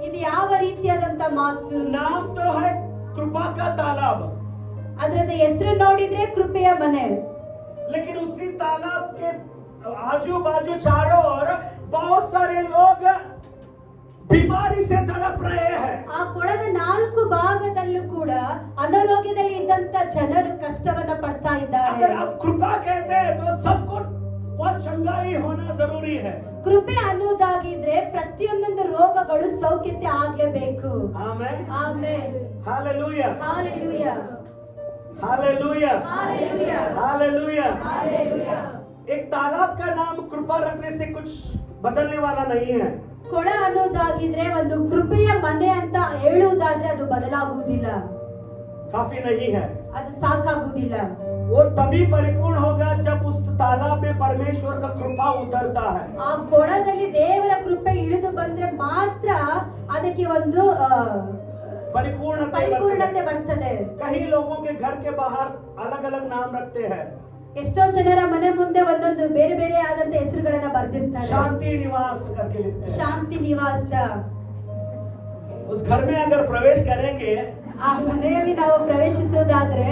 ಇದು ಯಾವ ರೀತಿಯಾದಂತ ಮಾತು? नाम तो है कृपा का तालाब, ಅದರದ ಹೆಸರು ನೋಡಿದ್ರೆ ಕೃಪೆಯ ಮನೆ. लेकिन उसी तालाब के आजू बाजू चारों ओर बहुत सारे लोग बीमारी से तड़प रहे हैं. ಆ ಕೊಳದ 4 ಭಾಗದಲ್ಲೂ ಕೂಡ ಅನಾರೋಗ್ಯದಲ್ಲಿ ಇದ್ದಂತ ಜನರು ಕಷ್ಟವನ್ನ ಪಡ್ತಾ ಇದ್ದಾರೆ. अगर आप कृपा कहते हैं तो सबको वह चंगाई होना जरूरी है. ಕೃಪೆ ಅನ್ನೋದಾಗಿದ್ರೆ ಪ್ರತಿಯೊಂದೊಂದು ರೋಗಗಳು ಸೌಖ್ಯತೆ ಆಗ್ಲೇಬೇಕು. Amen, amen. Hallelujah, hallelujah, hallelujah, hallelujah, hallelujah. Hallelujah. एक तालाब का नाम कृपा रखने से कुछ बदलने वाला नहीं है. ಕೊಳ ಅನ್ನೋದಾಗಿದ್ರೆ ಒಂದು ಕೃಪೆಯ ಮನೆ ಅಂತ ಹೇಳುವುದಾದ್ರೆ ಅದು ಬದಲಾಗುವುದಿಲ್ಲ, काफी नहीं है. ಅದು ಸಾಕಾಗುವುದಿಲ್ಲ. वो तभी परिपूर्ण होगा जब उस तालाब में परमेश्वर का कृपा उतरता है. ಆ ಕೊಳದಲ್ಲಿ ದೇವರ ಕೃಪೆ ಇಳಿದು ಬಂದ್ರೆ ಮಾತ್ರ ಅದಕ್ಕೆ ಒಂದು ಪರಿಪೂರ್ಣತೆ ಬರ್ತದೆ. कई लोगों के घर के बाहर अलग अलग नाम रखते हैं. ಎಷ್ಟೋ ಜನರ ಮನೆ ಮುಂದೆ ಒಂದೊಂದು ಬೇರೆ ಬೇರೆ ಆದಂತ ಹೆಸರುಗಳನ್ನ ಬರ್ದಿರ್ತಾರೆ. शांति निवास करके लिखते हैं. ಶಾಂತಿ ನಿವಾಸ. उस घर में अगर प्रवेश करेंगे ಆ ಮನೆಯಲ್ಲಿ ನಾವು ಪ್ರವೇಶಿಸೋದಾದ್ರೆ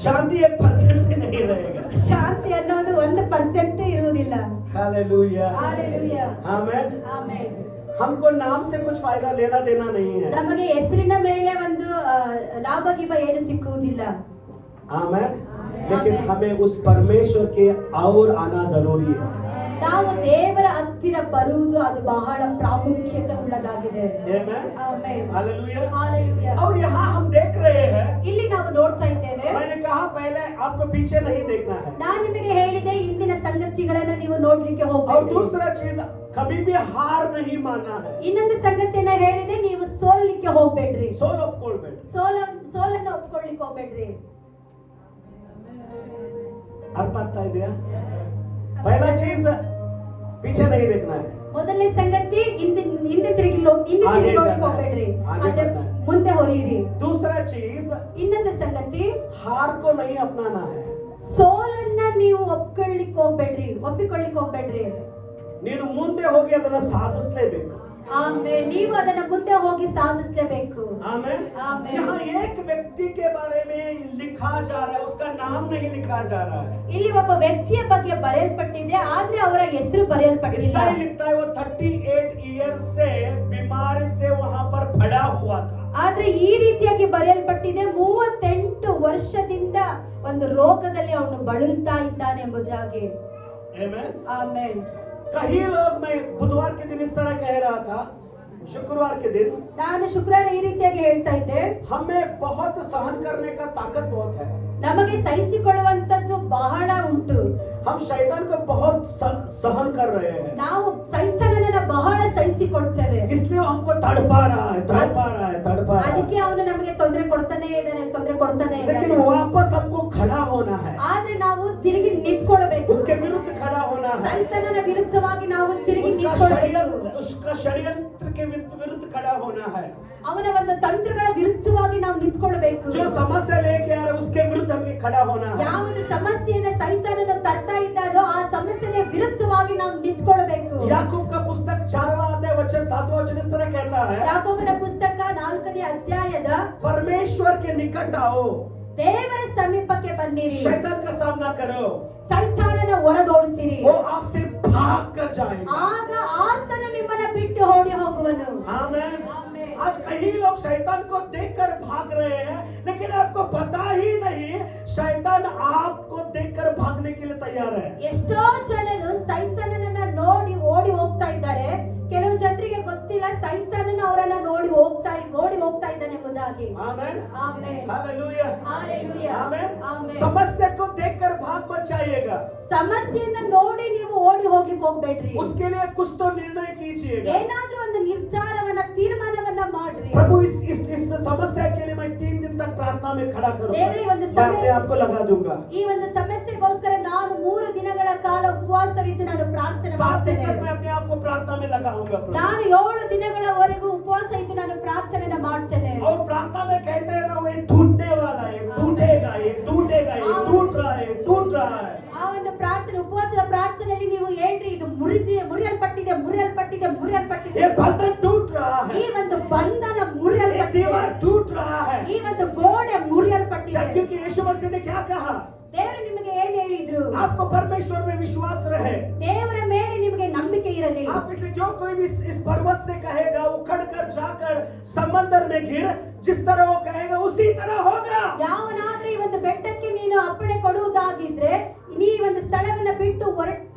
शांति 1% भी नहीं रहेगा. ಶಾಂತಿ ಅನ್ನೋದು 1% ಇರುವುದಿಲ್ಲ. हालेलुया, ಹಾಲೆಲೂಯಾ, आमेन. ಆಮೆನ್. हमको नाम से कुछ फायदा लेना देना नहीं है. ನಮಗೆ ಹೆಸರಿನ ಮೇಲೆ ಒಂದು ಲಾಭ ಗಿಭ ಏನು ಸಿಕ್ಕುವುದಿಲ್ಲ. आमेन. लेकिन हमें उस परमेश्वर के और आना जरूरी है. ನಾವು ದೇವರ ಹತ್ತಿರ ಬರುವುದು ಅದು ಬಹಳ ಪ್ರಾಮುಖ್ಯತೆ ಉಳ್ಳದಾಗಿದೆ. आमेन, ಆಮೆನ್. हालेलुया. ಹಾಲೆಲೂಯಾ. और यहाँ हम देख रहे हैं, ಇಲ್ಲಿ ನಾವು ನೋಡ್ತಾ ಇದ್ದೇವೆ. मैंने कहा पहले आपको पीछे नहीं देखना है. ನಾನು ನಿಮಗೆ ಹೇಳಿದೆ ಇಂದಿನ ಸಂಗತಿಗಳನ್ನ ನೀವು ನೋಡ್ಲಿಕ್ಕೆ और ಹೋಗಬೇಕು. दूसरा चीज, कभी भी हार नहीं मानना है. ಇನ್ನೊಂದು ಸಂಗತಿಯನ್ನ ಹೇಳಿದೆ, ನೀವು ಸೋಲ್ಲಿಕ್ಕೆ ಹೋಗ್ಬೇಡ್ರಿ. सोल ಒಪ್ಕೊಳ್ಬೇಡಿ. ಸೋಲನ್ನ ಒಪ್ಕೊಳ್ಳಿಕ್ಕೆ ಹೋಗ್ಬೇಡ್ರಿ. अर्थ आता ಇದೆಯಾ? पहला चीज, पीछे नहीं देखना है. ಮೊದಲನೇ ಸಂಗತಿ ಹಿಂದೆ ತಿರುಗಿ ಹೋಗ್ಲಿಕ್ಕೆ ಹೋಗ್ಬೇಡ್ರಿ, ಆದ್ರೆ ಮುಂದೆ ಹೊರೀರಿ. दूसरा चीज, ಇನ್ನೊಂದು ಸಂಗತಿ, हार को नहीं अपनाना है. ಸೋಲನ್ನ ನೀವು ಒಪ್ಕೊಳ್ಳಿಕ್ಕೆ ಹೋಗ್ಬೇಡ್ರಿ. ನೀನು ಮುಂದೆ ಹೋಗಿ ಅದನ್ನ ಸಾಧಿಸಲೇಬೇಕು. ಆಮೇಲೆ ನೀವು ಅದನ್ನ ಮುಂದೆ ಹೋಗಿ ಸಾಧಿಸಲೇಬೇಕು. आमेन. आमेन. यहाँ एक व्यक्ति के बारे में लिखा जा रहा है, उसका नाम नहीं लिखा जा रहा है. ಇಲ್ಲಿ ಒಬ್ಬ ವ್ಯಕ್ತಿಯ ಬಗ್ಗೆ ಬರೆಯಲ್ಪಟ್ಟಿದೆ, ಆದ್ರೆ ಅವರ ಹೆಸರು ಬರೆಯಲ್ಪಟ್ಟಿಲ್ಲ. इतना ही लिखता है, वो 38 ईयर से बीमारी से वहां पर पड़ा हुआ था. ಆದ್ರೆ ಈ ರೀತಿಯಾಗಿ ಬರೆಯಲ್ಪಟ್ಟಿದೆ, 38 ವರ್ಷದಿಂದ ಒಂದು ರೋಗದಲ್ಲಿ ಅವನು ಬಳಲ್ತಾ ಇದ್ದಾನೆ ಎಂಬುದಾಗಿ. आमेन. ಆಮೇಲೆ कई लोग, मैं बुधवार के दिन इस तरह कह रहा था, शुक्रवार के दिन ನಾನು ಶುಕ್ರವಾರ ಈ ರೀತಿಯಾಗಿ ಹೇಳ್ತಾ ಇದ್ದೆ, हमें बहुत सहन करने का ताकत बहुत है. ನಮಗೆ ಸಹಿಸಿಕೊಳ್ಳುವಂತದ್ದು ಬಹಳ ಉಂಟು. हम शैतान को बहुत सहन कर रहे हैं, ನಾವು ಸೈತಾನನನ್ನ ಬಹಳ ಸಹಿಸಿಕೊಳ್ತೇವೆ. इसलिए वो हमको तड़पा रहा है, तड़पा रहा है, तड़पा रहा ಅದಕ್ಕೆ है. ಅವನು ನಮಗೆ ತೊಂದರೆ ಕೊಡ್ತಾನೆ ಇದ್ದಾನೆ. लेकिन वापस हमको खड़ा होना है, ಆದ್ರೆ ನಾವು ತಿರುಗಿ ನಿಂತ್ಕೊಳ್ಬೇಕು. उसके विरुद्ध खड़ा होना है. ಸೈತಾನನ ವಿರುದ್ಧವಾಗಿ ನಾವು ತಿರುಗಿ ನಿಂತ್ಕೊಳ್ಬೇಕು. उसका षड्यंत्र के विरुद्ध खड़ा होना है. ಅವನ ಒಂದು ತಂತ್ರಗಳ ವಿರುದ್ಧವಾಗಿ ನಾವು ನಿಂತ್ಕೊಳ್ಬೇಕು. जो समस्या लेके आ रहा है उसके विरुद्ध हमें खड़ा होना है. ಯಾವುದು ಸಮಸ್ಯೆಯನ್ನ ಸೈತಾನನು ತರ್ತಾ ಇದ್ದಾರೋ ಆ ಸಮಸ್ಯೆಯ ವಿರುದ್ಧವಾಗಿ ನಾವು ನಿಂತ್ಕೊಳ್ಬೇಕು. याकूब का पुस्तक 4वां अध्याय वचन 7वां वचन इस तरह कहता है, ಯಾಕೋಬನ ಪುಸ್ತಕ 4ನೇ ಅಧ್ಯಾಯದ परमेश्वर के निकट आओ, ದೇವರ ಸಮೀಪಕ್ಕೆ ಬನ್ನಿರಿ, शैतान का सामना करो, ಸೈತಾನನ ಹೊರದೋಡಿಸಿರಿ, वो आपसे भाग कर जाएगा. ಆಗ ಆತನು ನಿಮ್ಮನ್ನ ಬಿಟ್ಟು ಓಡಿ ಹೋಗುವನು. आमीन. ಆಮೆನ್. आज कई लोग शैतान को देखकर भाग रहे हैं, लेकिन आपको पता ही नहीं शैतान आपको देखकर भागने के लिए तैयार है. ಎಷ್ಟೋ ಜನರು ಸೈತಾನನನ್ನ ನೋಡಿ ಓಡಿ ಹೋಗ್ತಾ ಇದ್ದಾರೆ. ಕೆಲವು ಜನರಿಗೆ ಗೊತ್ತಿಲ್ಲ ಸೈತಾನನ ಅವರನ್ನ ನೋಡಿ ಓಡಿ ಹೋಗ್ತಾ ಇದ್ದಾನೆ ಎಂಬುದಾಗಿ. आमीन. ಆಮೆನ್. हालेलुया. ಹಾಲೆಲೂಯಾ. आमीन. ಆಮೆನ್. समस्या को देखकर भाग मत जाइएगा, ಸಮಸ್ಯೆಯನ್ನ ನೋಡಿ ನೀವು ಓಡಿ ಹೋಗ್ಲಿಕ್ಕೆ ಹೋಗ್ಬೇಡ್ರಿ. उसके लिए कुछ तो निर्णय कीजिएगा. ಏನಾದ್ರೂ ಒಂದು ನಿರ್ಧಾರವನ್ನ ತೀರ್ಮಾನವನ್ನ ಮಾಡ್ರಿ. प्रभु इस समस्या के लिए मैं 3 दिन तक प्रार्थना में खड़ा करूंगा, देवरी ಒಂದು मैं अपने आप को लगा दूंगा. ಈ ಒಂದು ಸಮಸ್ಯೆಗೋಸ್ಕರ ನಾನು 3 ದಿನಗಳ ಕಾಲ ಉಪವಾಸವಿದ್ದು ನಾನು ಪ್ರಾರ್ಥನೆ 7 दिन ಮಾಡ್ತೇನೆ. तक मैं अपने आप को प्रार्थना में लगाऊंगा प्रभु. ನಾನು 7 ದಿನಗಳವರೆಗೂ ಉಪವಾಸ ಇದ್ದು ನಾನು ಪ್ರಾರ್ಥನೆನ ಮಾಡ್ತೇನೆ. और प्रार्थना में कहते रहो, ये टूटने वाला है, टूटेगा, ये टूटेगा, ये टूट ಮುರಿಯಲ್ಪಟ್ಟಿದೆ ಮುರಿಯಲ್ಪಟ್ಟಿದೆ ಮುರಿಯಲ್ಪಟ್ಟಿದೆ. ये बंधन टूट रहा ಈ है, ಒಂದು ಬಂಧನ ये ಮುರಿಯಲ್ಪಟ್ಟಿದೆ. दीवार टूट रहा है। ಈ ಒಂದು ಗೋಡೆ ಮುರಿಯಲ್ಪಟ್ಟಿದೆ. क्योंकि यीशु मसीह ने क्या कहा? ದೇವರು ನಿಮಗೆ ಏನ್ ಹೇಳಿದ್ರು? आपको परमेश्वर में विश्वास रहे। ದೇವರ ಮೇಲೆ ನಿಮಗೆ ನಂಬಿಕೆ ಇರಲಿ. आप इसे जो कोई भी इस पर्वत से कहेगा, उखड़ कर जाकर समंदर में गिर, जिस तरह वो कहेगा उसी तरह होगा। ಯಾವನಾದ್ರೂ ಈ ಒಂದು ಬೆಟ್ಟಕ್ಕೆ ನೀನು ಅಪ್ಪಣೆ ಕೊಡುವುದಾಗಿದ್ರೆ, ನೀ ಒಂದು ಸ್ಥಳವನ್ನ ಬಿಟ್ಟು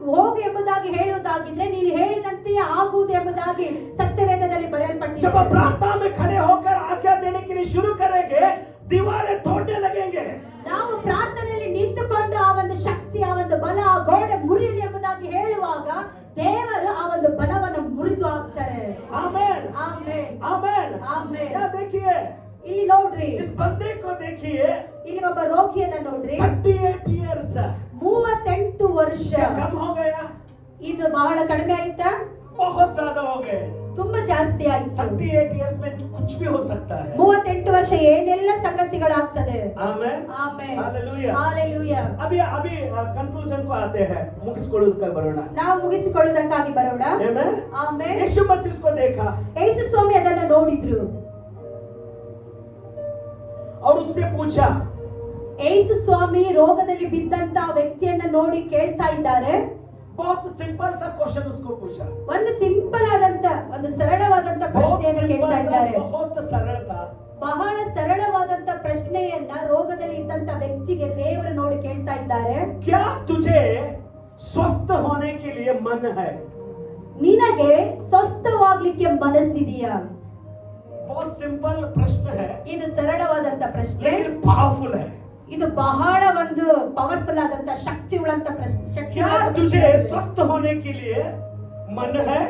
ಹೋಗು ಎಂಬುದಾಗಿ ಹೇಳುವುದಾಗಿದ್ರೆ, ನೀನು ಹೇಳಿದಂತೆಯೇ ಆಗುವುದು ಎಂಬುದಾಗಿ ಸತ್ಯವೇದದಲ್ಲಿ जब ಬರೆಯಲ್ಪಟ್ಟಿದೆ. आप प्रार्थना में खड़े होकर आज्ञा देने के लिए शुरू करेंगे, दीवारें तोड़ने लगेंगे। ನಾವು ಪ್ರಾರ್ಥನೆಯಲ್ಲಿ ನಿಂತುಕೊಂಡು ಆ ಒಂದು ಶಕ್ತಿ, ಆ ಒಂದು ಬಲ, ಆ ಗೋಡೆ ಮುರಿಯಲಿ ಎಂಬುದಾಗಿ ಹೇಳುವಾಗ ದೇವರು ಆ ಒಂದು ಬಲವನ್ನು ಮುರಿದು ಹಾಕ್ತಾರೆ. आमेन, ಆಮೆನ್, आमेन, ಆಮೆನ್. क्या देखिए, ಇಲ್ಲಿ ನೋಡ್ರಿ, इस बंदे को देखिए, ಇಲ್ಲಿ ಒಬ್ಬ ರೋಗಿಯನ್ನ ನೋಡ್ರಿ. 38 years, 38 ವರ್ಷ. क्या कम हो गया? ಇದು ಬಹಳ ಕಡಿಮೆ ಆಯ್ತಾ? बहुत ज्यादा हो गए। ತುಂಬಾ ಜಾಸ್ತಿ ಆಯ್ತು. 38 years में कुछ भी हो सकता है। 38 ವರ್ಷ ಏನೆಲ್ಲ ಸಂಗತಿಗಳಾಗ್ತದೆ. आमेन, ಆಮೆನ್, हालेलुया। ಹಾಲೆಲೂಯಾ. अभी कंक्लूजन को आते हैं, मुगिस्ಕೊಳ್ಳೋದಕ್ಕೆ ಬರೋಣ। ನಾವು ಮುಗಿಸಿಕೊಳ್ಳುವುದಕ್ಕಾಗಿ ಬರೋಣ. आमेन, ಆಮೆನ್. यीशु मसीह उसको देखा ಯೇಸು ಸ್ವಾಮಿ ಅದನ್ನ ನೋಡಿದ್ರು. और उससे पूछा, ಯೇಸು ಸ್ವಾಮಿ ರೋಗದಲ್ಲಿ ಬಿದ್ದಂತ ವ್ಯಕ್ತಿಯನ್ನ ನೋಡಿ ಕೇಳ್ತಾ ಇದ್ದಾರೆ. बहुत सिंपल सा क्वेश्चन उसको पूछा, ಒಂದು ಸಿಂಪಲ್ ಆದಂತ, ಒಂದು ಸರಳವಾದಂತ बहुत ಪ್ರಶ್ನೆಯನ್ನು सिंपल ಕೇಳ್ತಾ था, ಇದ್ದಾರೆ. बहुत सरल था। ಬಹಳ ಸರಳವಾದಂತ ಪ್ರಶ್ನೆಯನ್ನ ರೋಗದಲ್ಲಿ ಇದ್ದಂತ ವ್ಯಕ್ತಿಗೆ ದೇವರು ನೋಡಿ ಕೇಳ್ತಾ ಇದ್ದಾರೆ. क्या तुझे स्वस्थ होने के लिए मन है? ನಿನಗೆ ಸ್ವಸ್ಥವಾಗ್ಲಿಕ್ಕೆ ಮನಸ್ಸಿದೆಯಾ? बहुत सिंपल प्रश्न है, ಇದು ಸರಳವಾದಂತ ಪ್ರಶ್ನೆ, लेकिन पावरफुल है। ಇದು ಬಹಳ ಒಂದು ಪವರ್ಫುಲ್ ಆದಂತ ಶಕ್ತಿ ಉಳ್ಳಂತ ಪ್ರಶ್ನೆ. क्या तुझे स्वस्थ होने के लिए मन है?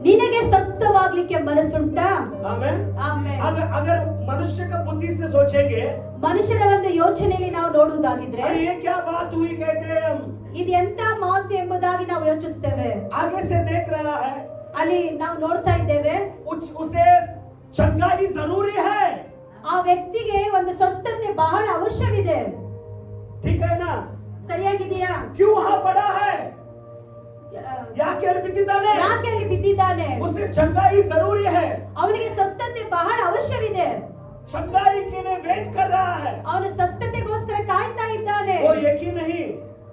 ನಿನಗೆ ಸ್ವಸ್ಥವಾಗ್ಲಿಕ್ಕೆ ಮನಸ್ಸುಂಟಾ? आमेन। ಆಮೆನ್. अगर मनुष्य का बुद्धि से सोचेंगे, ಮನುಷ್ಯರ ಒಂದು ಯೋಚನೆಯಲ್ಲಿ ನಾವು ನೋಡುವುದಾಗಿದ್ರೆ, अरे ये क्या बात हुई कहते हैं हम, ಇದು ಎಂತ ಮಾತು ಎಂಬುದಾಗಿ ನಾವು ಯೋಚಿಸ್ತೇವೆ. आगे से देख रहा है, ಅಲ್ಲಿ ನಾವು ನೋಡ್ತಾ ಇದ್ದೇವೆ, उसे चंगाई जरूरी है। ಆ ವ್ಯಕ್ತಿಗೆ ಒಂದು ಸ್ವಸ್ಥತೆ ಬಹಳ ಅವಶ್ಯವಿದೆ. ठीक है ना? ಸರಿಯಾಗಿದೆಯಾ? क्यों वहां पड़ा है? ಯಾಕೆ ಅಲ್ಲಿ ಬಿದ್ದಿದ್ದಾನೆ? ಯಾಕೆ ಅಲ್ಲಿ ಬಿದ್ದಿದ್ದಾನೆ? उसे चंगाई जरूरी है। ಅವನಿಗೆ ಸ್ವಸ್ಥತೆ ಬಹಳ ಅವಶ್ಯವಿದೆ. चंगाई के लिए वेट कर रहा है। ಅವನು ಸ್ವಸ್ಥತೆಗೋಸ್ಕರ ಕಾಯ್ತಾ ಇದ್ದಾನೆ. वो एक ही नहीं,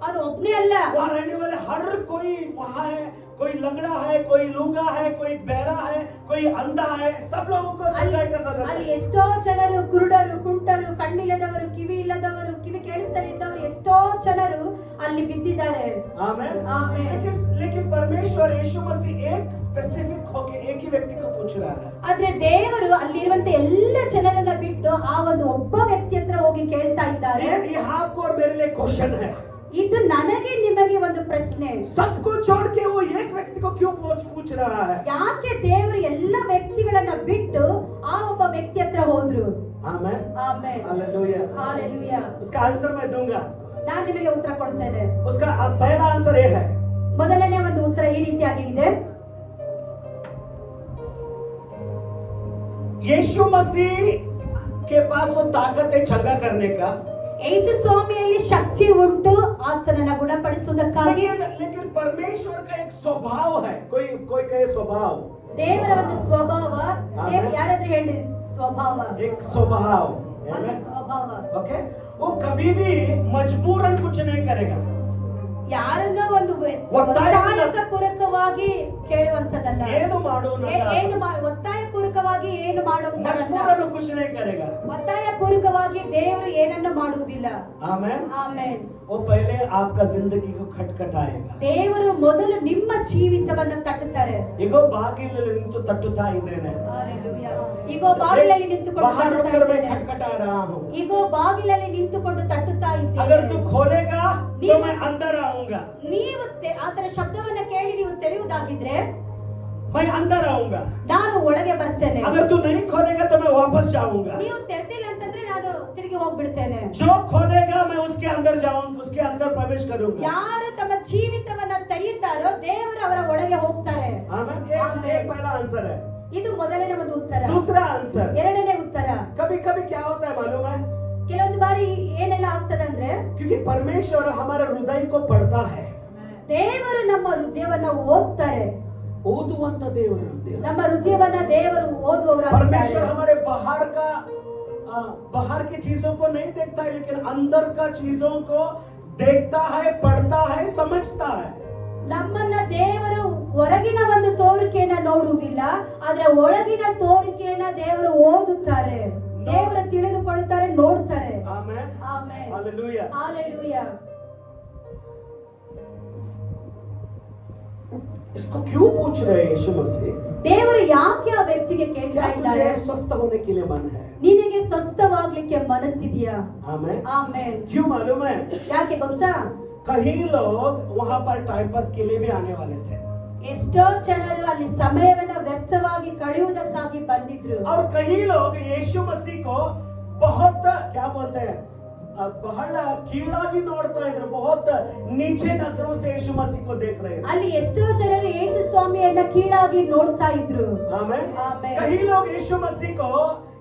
ಅವನು ಒಬ್ಬನೇ ಅಲ್ಲ, वहाँ रहने वाले हर कोई वहाँ है। कोई लंगड़ा है, कोई लूंगा है, कोई बहरा है, कोई अंधा है, सब लोगों को चंगाई का जरूरत ಅಲ್ಲಿ है। ಎಷ್ಟೋ ಜನರು, ಕುರುಡರು, ಕುಂಟರು, ಕಣ್ಣಿಲ್ಲದವರು, ಕಿವಿ ಇಲ್ಲದವರು, ಕಿವಿ ಕೇಳಿಸದೇ ಇದ್ದವರು, ಎಷ್ಟೋ ಜನರು ಅಲ್ಲಿ ಬಿದ್ದಿದ್ದಾರೆ. आमेन। ಆಮೆನ್. लेकिन परमेश्वर यीशु मसीह एक स्पेसिफिक होके एक ही व्यक्ति को पूछ रहा है। ಆದ್ರೆ ದೇವರು ಅಲ್ಲಿರುವಂತ ಎಲ್ಲ ಜನರನ್ನ ಬಿಟ್ಟು ಆ ಒಂದು ಒಬ್ಬ ವ್ಯಕ್ತಿ ಹತ್ರ ಹೋಗಿ ಕೇಳ್ತಾ ಇದ್ದಾರೆ. ये आपको और मेरे लिए क्वेश्चन है। ಇದು ನನಗೆ ನಿಮಗೆ ಒಂದು ಪ್ರಶ್ನೆ. सबको छोड़ के वो एक व्यक्ति को क्यों पूछ रहा है? ಯಾಕೆ ದೇವರು ಎಲ್ಲ ವ್ಯಕ್ತಿಗಳನ್ನ ಬಿಟ್ಟು ಆ ಒಬ್ಬ ವ್ಯಕ್ತಿ ಹತ್ರ ಹೋದ್ರು? आमेन, ಆಮೆನ್, हालेलुया। ಹಾಲೆಲೂಯಾ. उसका आंसर मैं दूंगा आपको। ನಾನು ನಿಮಗೆ ಉತ್ತರ ಕೊಡ್ತೇನೆ. उसका पहला आंसर ये है, ಮೊದಲನೇ ಒಂದು ಉತ್ತರ ಈ ರೀತಿಯಾಗಿದೆ. यीशु मसीह के पास वो ताकत है चंगा करने का, ಯೇಸು ಸ್ವಾಮಿಯಲ್ಲಿ ಶಕ್ತಿ ಉಂಟು ಆತನನ್ನ ಗುಣಪಡಿಸುವುದಕ್ಕಾಗಿ. लेकिन परमेश्वर का एक स्वभाव है। कोई कहे स्वभाव, ದೇವರ ಒಂದು ಸ್ವಭಾವ. ಯಾರಾದ್ರೂ ಹೇಳಿ ಸ್ವಭಾವ, एक स्वभाव, ಒಂದು ಸ್ವಭಾವ. ओके। वो कभी भी मजबूरन कुछ नहीं करेगा। ಯಾರನ್ನೋ ಒಂದು ಒತ್ತಾಯ ಪೂರ್ವಕವಾಗಿ ಕೇಳುವಂತದಲ್ಲ. ಏನು ಮಾಡೋಣ, ಒತ್ತಾಯ ಪೂರ್ವಕವಾಗಿ ಏನು ಮಾಡುವಂತದಲ್ಲ. मजबूरन कुछ नहीं करेगा। ಒತ್ತಾಯ ಪೂರ್ವಕವಾಗಿ ದೇವರು ಏನನ್ನು ಮಾಡುವುದಿಲ್ಲ. आमेन। ಆಮೆನ್. वो पहले आपका जिंदगी को खटखटाएगा। ದೇವರು ಮೊದಲು ನಿಮ್ಮ ಜೀವಿತವನ್ನು ತಟ್ಟುತ್ತಾರೆ. ಈಗ ಬಾಗಿಲಲ್ಲಿ ನಿಂತು ತಟ್ಟುತ್ತಾ ಇದ್ದೇನೆ। ಹಾಲೆಲೂಯಾ. ಈಗ ಬಾಗಿಲಲ್ಲಿ ನಿಂತುಕೊಂಡು बाहर ತಟ್ಟುತ್ತಾ रुककर मैं ಇದ್ದೇನೆ. खटखटा रहा हूँ। ಈಗ ಬಾಗಿಲಲ್ಲಿ ನಿಂತುಕೊಂಡು ತಟ್ಟುತ್ತಾ अगर ಇದ್ದೇನೆ. तू खोलेगा तो मैं अंदर आऊंगा। ನೀವು ಆತರ ಶಬ್ದವನ್ನ ಕೇಳಿ ನೀವು ತೆರೆಯುವುದಾಗಿದ್ರೆ मैं अंदर आऊंगा। ನಾನು ಒಳಗೆ ಬರ್ತೇನೆ. अगर तू नहीं खोलेगा तो मैं वापस जाऊंगा। ನೀವು ತೆರೆದಿಲ್ಲ ಅಂತಂದ್ರೆ ನಾನು ತಿರುಗಿ ಹೋಗ್ಬಿಡ್ತೇನೆ. जो खोलेगा मैं उसके अंदर जाऊंगा, उसके अंदर प्रवेश करूंगा। ಯಾರು ತಮ್ಮ ಜೀವಿತವನ್ನ ತೆರೆಯುತ್ತಾರೋ ದೇವರು ಅವರ ಒಳಗೆ ಹೋಗ್ತಾರೆ. आमीन। एक पहला आंसर है। ಇದು ಮೊದಲನೇ ಒಂದು ಉತ್ತರ. दूसरा आंसर, ಎರಡನೇ ಉತ್ತರ, कभी कभी क्या होता है मालूम है? ಕೆಲವೊಂದು ಬಾರಿ ಏನೆಲ್ಲ ಆಗ್ತದೆ ಅಂದ್ರೆ, क्योंकि परमेश्वर हमारे हृदय को पढ़ता है। ದೇವರು ನಮ್ಮ ಹೃದಯವನ್ನ ಓದ್ತಾರೆ. ಓದುವಂತ ದೇವರು ನಮ್ಮ ದೇವರು. ನಮ್ಮ ಹೃದಯವನ್ನ ದೇವರು परमेश्वर ಓದುವವರಾಗಿದ್ದಾರೆ. हमारे बाहर की चीजों को नहीं देखता है, लेकिन अंदर का चीजों को देखता है, पढ़ता है, समझता है. ನಮ್ಮನ್ನ ದೇವರು ಹೊರಗಿನ ಒಂದು ತೋರಿಕೆಯನ್ನ ನೋಡುವುದಿಲ್ಲ, ಆದ್ರೆ ಒಳಗಿನ ತೋರಿಕೆಯನ್ನ ದೇವರು ಓದುತ್ತಾರೆ, ದೇವರು ತಿಳಿದುಕೊಳ್ಳುತ್ತಾರೆ, ನೋಡ್ತಾರೆ. आमेन, ಆಮೆನ್. हालेलुया. ಹಾಲೆಲೂಯಾ. इसको क्यों पूछ रहे हैं यीशु मसीह? ದೇವರು ಯಾಕೆ ಆ ವ್ಯಕ್ತಿಗೆ ಕೇಳ್ತಾ क्या ಇದ್ದಾರೆ? तुझे स्वस्थ होने के लिए मन है? ನಿನಗೆ ಸ್ವಸ್ಥವಾಗ್ಲಿಕ್ಕೆ ಮನಸ್ಸಿದೆಯಾ? आमेन. ಆಮೆನ್. क्यों मालूम है? ಯಾಕೆ ಗೊತ್ತಾ? कई लोग वहां पर टाइम पास के लिए भी आने वाले थे, ಎಷ್ಟೋ ಜನರು ಅಲ್ಲಿ ಸಮಯವನ್ನ ವ್ಯರ್ಥವಾಗಿ ಕಳೆಯುವುದಕ್ಕಾಗಿ ಬಂದಿದ್ರು. और कई लोग यीशु मसीह को बहुत क्या बोलते हैं, ಬಹಳ ಕೀಳಾಗಿ ನೋಡ್ತಾ ಇದ್ರು, बहुत नीचे नजरों से यीशु मसीह को देख रहे थे. ಅಲ್ಲಿ ಎಷ್ಟೋ ಜನರು ಯೇಸು ಸ್ವಾಮಿಯನ್ನ ಕೀಳಾಗಿ ನೋಡ್ತಾ ಇದ್ರು. आमेन. आमेन. कई लोग यीशु मसीह को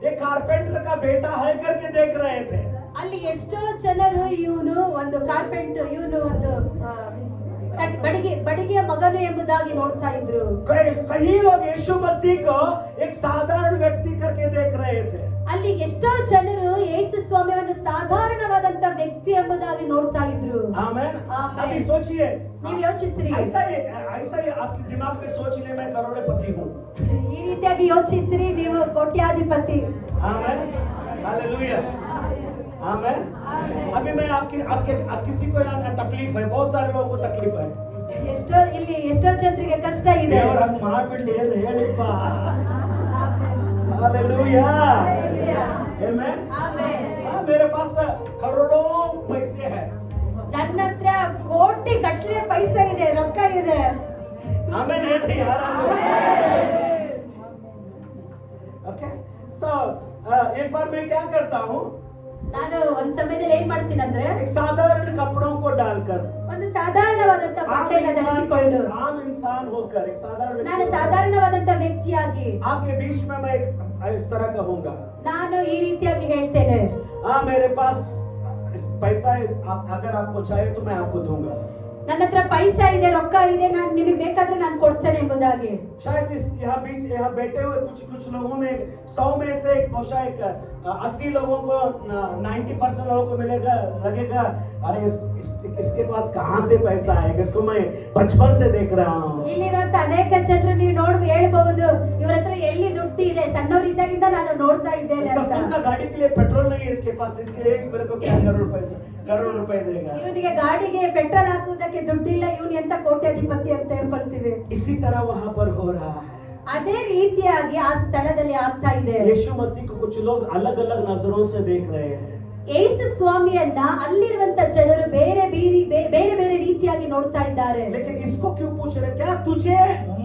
एक कारपेंटर का बेटा है करके देख रहे थे. ಅಲ್ಲಿ ಎಷ್ಟೋ ಜನರು ಇವನು ಒಂದು ಕಾರ್ಪೆಂಟರ್, ಇವನು ಒಂದು ಬಡಿಗೆಯ ಮಗನು ಎಂಬುದಾಗಿ ನೋಡ್ತಾ ಇದ್ರು. कई लोग यीशु मसीह को एक साधारण व्यक्ति करके देख रहे थे. ಅಲ್ಲಿ ಎಷ್ಟೋ ಜನರು ಯೇಸು ಸ್ವಾಮಿಯನ್ನು ಸಾಧಾರಣವಾದಂತ ವ್ಯಕ್ತಿ ಎಂಬುದಾಗಿ ನೋಡ್ತಾ ಇದ್ರು. आमेन. आमेन. अभी सोचिए, ನೀವು ಯೋಚಿಸ್ರಿ, ऐसा ही आपके दिमाग में सोच ले, मैं करोड़पति हूँ. ಈ ರೀತಿಯಾಗಿ ಯೋಚಿಸ್ರಿ, ನೀವು ಕೋಟ್ಯಾಧಿಪತಿ. आमेन, हालेलुया, आमेन. अभी मैं आपके किसी को यहाँ तकलीफ है, बहुत सारे लोगों को तकलीफ है. ಎಷ್ಟೋ ಜನರಿಗೆ ಕಷ್ಟ ಇದೆ. ದೇವರ ಹಂಗ್ ಮಾಡ್ಬಿಡ್ಲಿ ಅಂತ ಹೇಳಿಪ್ಪ. हालेलुया, आमेन. ಆಮೆನ್. मेरे पास करोड़ों पैसे हैं. ನನ್ನ ಹತ್ರ ಕೋಟಿ ಗಟ್ಟಲೆ ಪೈಸೆ ಇದೆ, ರೊಕ್ಕ ಇದೆ. आमेन ಹೇಳ್ರಿ ಯಾರಾದ್ರೂ. ओके, सो एक बार मैं क्या करता हूँ, ನಾನು ಒಂದ್ समयದಲ್ಲಿ ಏನ್ ಮಾಡ್ತೀನಿ ಅಂದ್ರೆ, एक साधारण कपड़ों को डालकर ಒಂದು ಸಾಧಾರಣವಾದಂತ ಬಟ್ಟೆನ ಧರಿಸಿಕೊಂಡು आम इंसान होकर एक साधारण ನಾನು व्यक्ति ಸಾಧಾರಣವಾದಂತ ವ್ಯಕ್ತಿಯಾಗಿ आपके बीच में मैं इस तरह कहूंगा, ನಾನು ಈ ರೀತಿಯಾಗಿ ಹೇಳ್ತೇನೆ, हाँ मेरे पास पैसा है, अगर आपको चाहिए तो मैं आपको दूंगा. ನನ್ನ ಹತ್ರ ಪೈಸಾ ಇದೆ, ರೊಕ್ಕ ಇದೆ, ನಾನು ನಿಮಗೆ ಬೇಕಾದ್ರೆ ನಾನು ಕೊಡ್ತೇನೆ ಎಂಬುದಾಗಿ. शायद इस यहाँ बैठे हुए कुछ लोगों में 100 में से शायद 80 लोगों को 90% लोगों को मिलेगा, लगेगा अरे इसके पास कहाँ से पैसा है, इसको मैं बचपन से देख रहा हूँ. ಇಲ್ಲಿರುವಂತ ಅನೇಕ ಜನರು ನೀವು ಹೇಳ್ಬಹುದು, ಇವರ ಹತ್ರ ಎಲ್ಲಿ ದುಡ್ಡು ಇದೆ, ಸಣ್ಣವರಿದ್ದಾಗಿಂದ ನಾನು ನೋಡ್ತಾ ಇದ್ದೇನೆ इसका ಅಂತ. खुद का गाड़ी के लिए पेट्रोल नहीं है इसके पास, इसके लिए मेरे को क्या करोड़ रुपए देगा. ಇವನಿಗೆ ಗಾಡಿಗೆ ಪೆಟ್ರೋಲ್ ಹಾಕುವುದಕ್ಕೆ ದುಡ್ಡಿಲ್ಲ, ಇವನು ಎಂತ ಕೋಟ್ಯಾಧಿಪತಿ ಅಂತ ಹೇಳ್ಕೊಳ್ತೀವಿ. इसी तरह वहां पर हो रहा है. ಅದೇ ರೀತಿಯಾಗಿ ಆ ಸ್ಥಳದಲ್ಲಿ ಆಗ್ತಾ ಇದೆ. यीशु मसीह को कुछ लोग अलग अलग नजरों से देख रहे हैं. ಯೇಸು ಸ್ವಾಮಿಯನ್ನ ಅಲ್ಲಿರುವಂತ ಜನರು ಬೇರೆ ಬೇರೆ ರೀತಿಯಾಗಿ ನೋಡ್ತಾ ಇದ್ದಾರೆ. लेकिन इसको क्यों पूछ रहे, क्या तुझे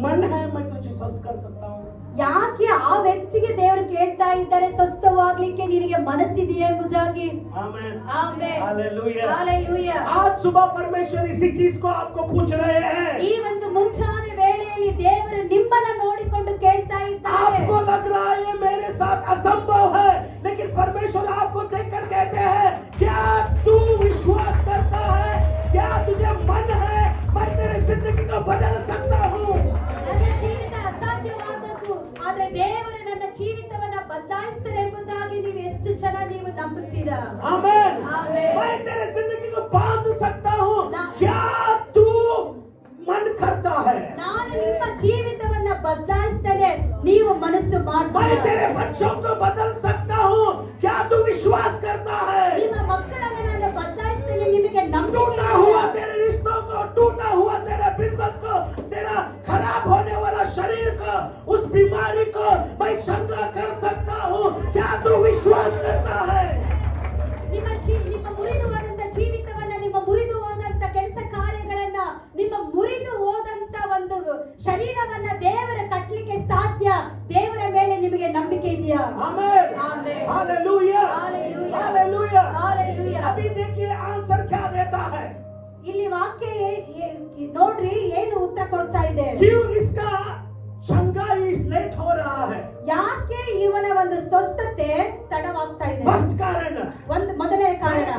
मन है मैं तुझे स्वस्थ कर सकता हूँ? ಯಾಕೆ ಆ ವ್ಯಕ್ತಿಗೆ ದೇವರು ಕೇಳ್ತಾ ಇದ್ದಾರೆ, ಸ್ವಸ್ಥವಾಗ್ಲಿಕ್ಕೆ ನಿನಗೆ ಮನಸ್ಸಿದೆಯೇ ಎಂಬುದಾಗಿ. आमेन, ಆಮೆನ್. हालेलुया. ಹಾಲೆಲೂಯಾ. आज सुबह परमेश्वर इसी चीज को आपको पूछ रहे हैं. ಈ ಒಂದು ಮುಂಚಾನೆ ವೇಳೆಯಲ್ಲಿ ದೇವರು ನಿಮ್ಮನ್ನ ನೋಡಿಕೊಂಡು ಕೇಳ್ತಾ ಇದ್ದಾರೆ. आपको लग रहा है ये मेरे साथ असंभव है, लेकिन परमेश्वर आपको देखकर कहते हैं क्या तू विश्वास करता है, क्या तुझे मन है मैं तेरे जिंदगी को बदल सकता हूँ. ನನ್ನ ಜೀವಿತ ಅಸಾಧ್ಯವಾದದ್ದು, ಆದ್ರೆ ದೇವರು ನನ್ನ ಜೀವಿತವನ್ನ ಬದಲಾಯಿಸ್ತಾರೆ ಎಂಬುದಾಗಿ ನೀವು ಎಷ್ಟು ಜನ ನೀವು ನಂಬುತ್ತೀರಾ? आमेन. आमेन. मैं तेरे जिंदगी को बांध सकता हूँ, ना- क्या तू मन करता है. ನಾನು ನಿಮ್ಮ ಜೀವಿತವನ್ನ ಬದಲಾಯಿಸ್ತೇನೆ, ನೀವು ಮನಸ್ಸು मैं ಮಾಡ್ತೀರಾ? तेरे बच्चों को बदल सकता हूँ, क्या तू विश्वास करता है. ನಿಮ್ಮ ಮಕ್ಕಳನ್ನ ನಾನು ಬದಲಾಯಿಸ್ತೇನೆ, ನಿಮಗೆ ನಂಬಿಕೆ टूटा हुआ ಇದೆಯಾ? तेरे रिश्तों को, टूटा हुआ तेरे बिजनेस को, तेरा खराब होने वाला शरीर को, उस बीमारी को मैं चंगा कर सकता हूँ, क्या तू विश्वास करता है. ನಿಮ್ಮ ಮುರಿದು ಹೋದಂತ ಜೀವಿತವನ್ನ, ನಿಮ್ಮ ಮುರಿದು ಹೋದಂತ ಕೆಲಸ ಕಾರ್ಯಗಳನ್ನ, ನಿಮ್ಮ ಮುರಿದು ಹೋದಂತ ಒಂದು ಶರೀರವನ್ನ ದೇವರ ಕಟ್ಟಲಿಕ್ಕೆ ಸಾಧ್ಯ. ದೇವರ ಮೇಲೆ ನಿಮಗೆ ನಂಬಿಕೆ ಇದೆಯಾ? Amen, amen. Hallelujah, hallelujah, hallelujah. Hallelujah. अभी देखिए आंसर क्या देता है. ಇಲ್ಲಿ ವಾಕ್ಯ ನೋಡ್ರಿ ಏನು ಉತ್ತರ ಕೊಡ್ತಾ ಇದೆ. क्यों इसका चंगाई लेट हो रहा है. ಯಾಕೆ ಇವನ ಒಂದು ಸ್ವಸ್ಥತೆ ತಡವಾಗ್ತಾ ಇದೆ? फर्स्ट कारण, ಒಂದು ಮೊದಲನೇ ಕಾರಣ,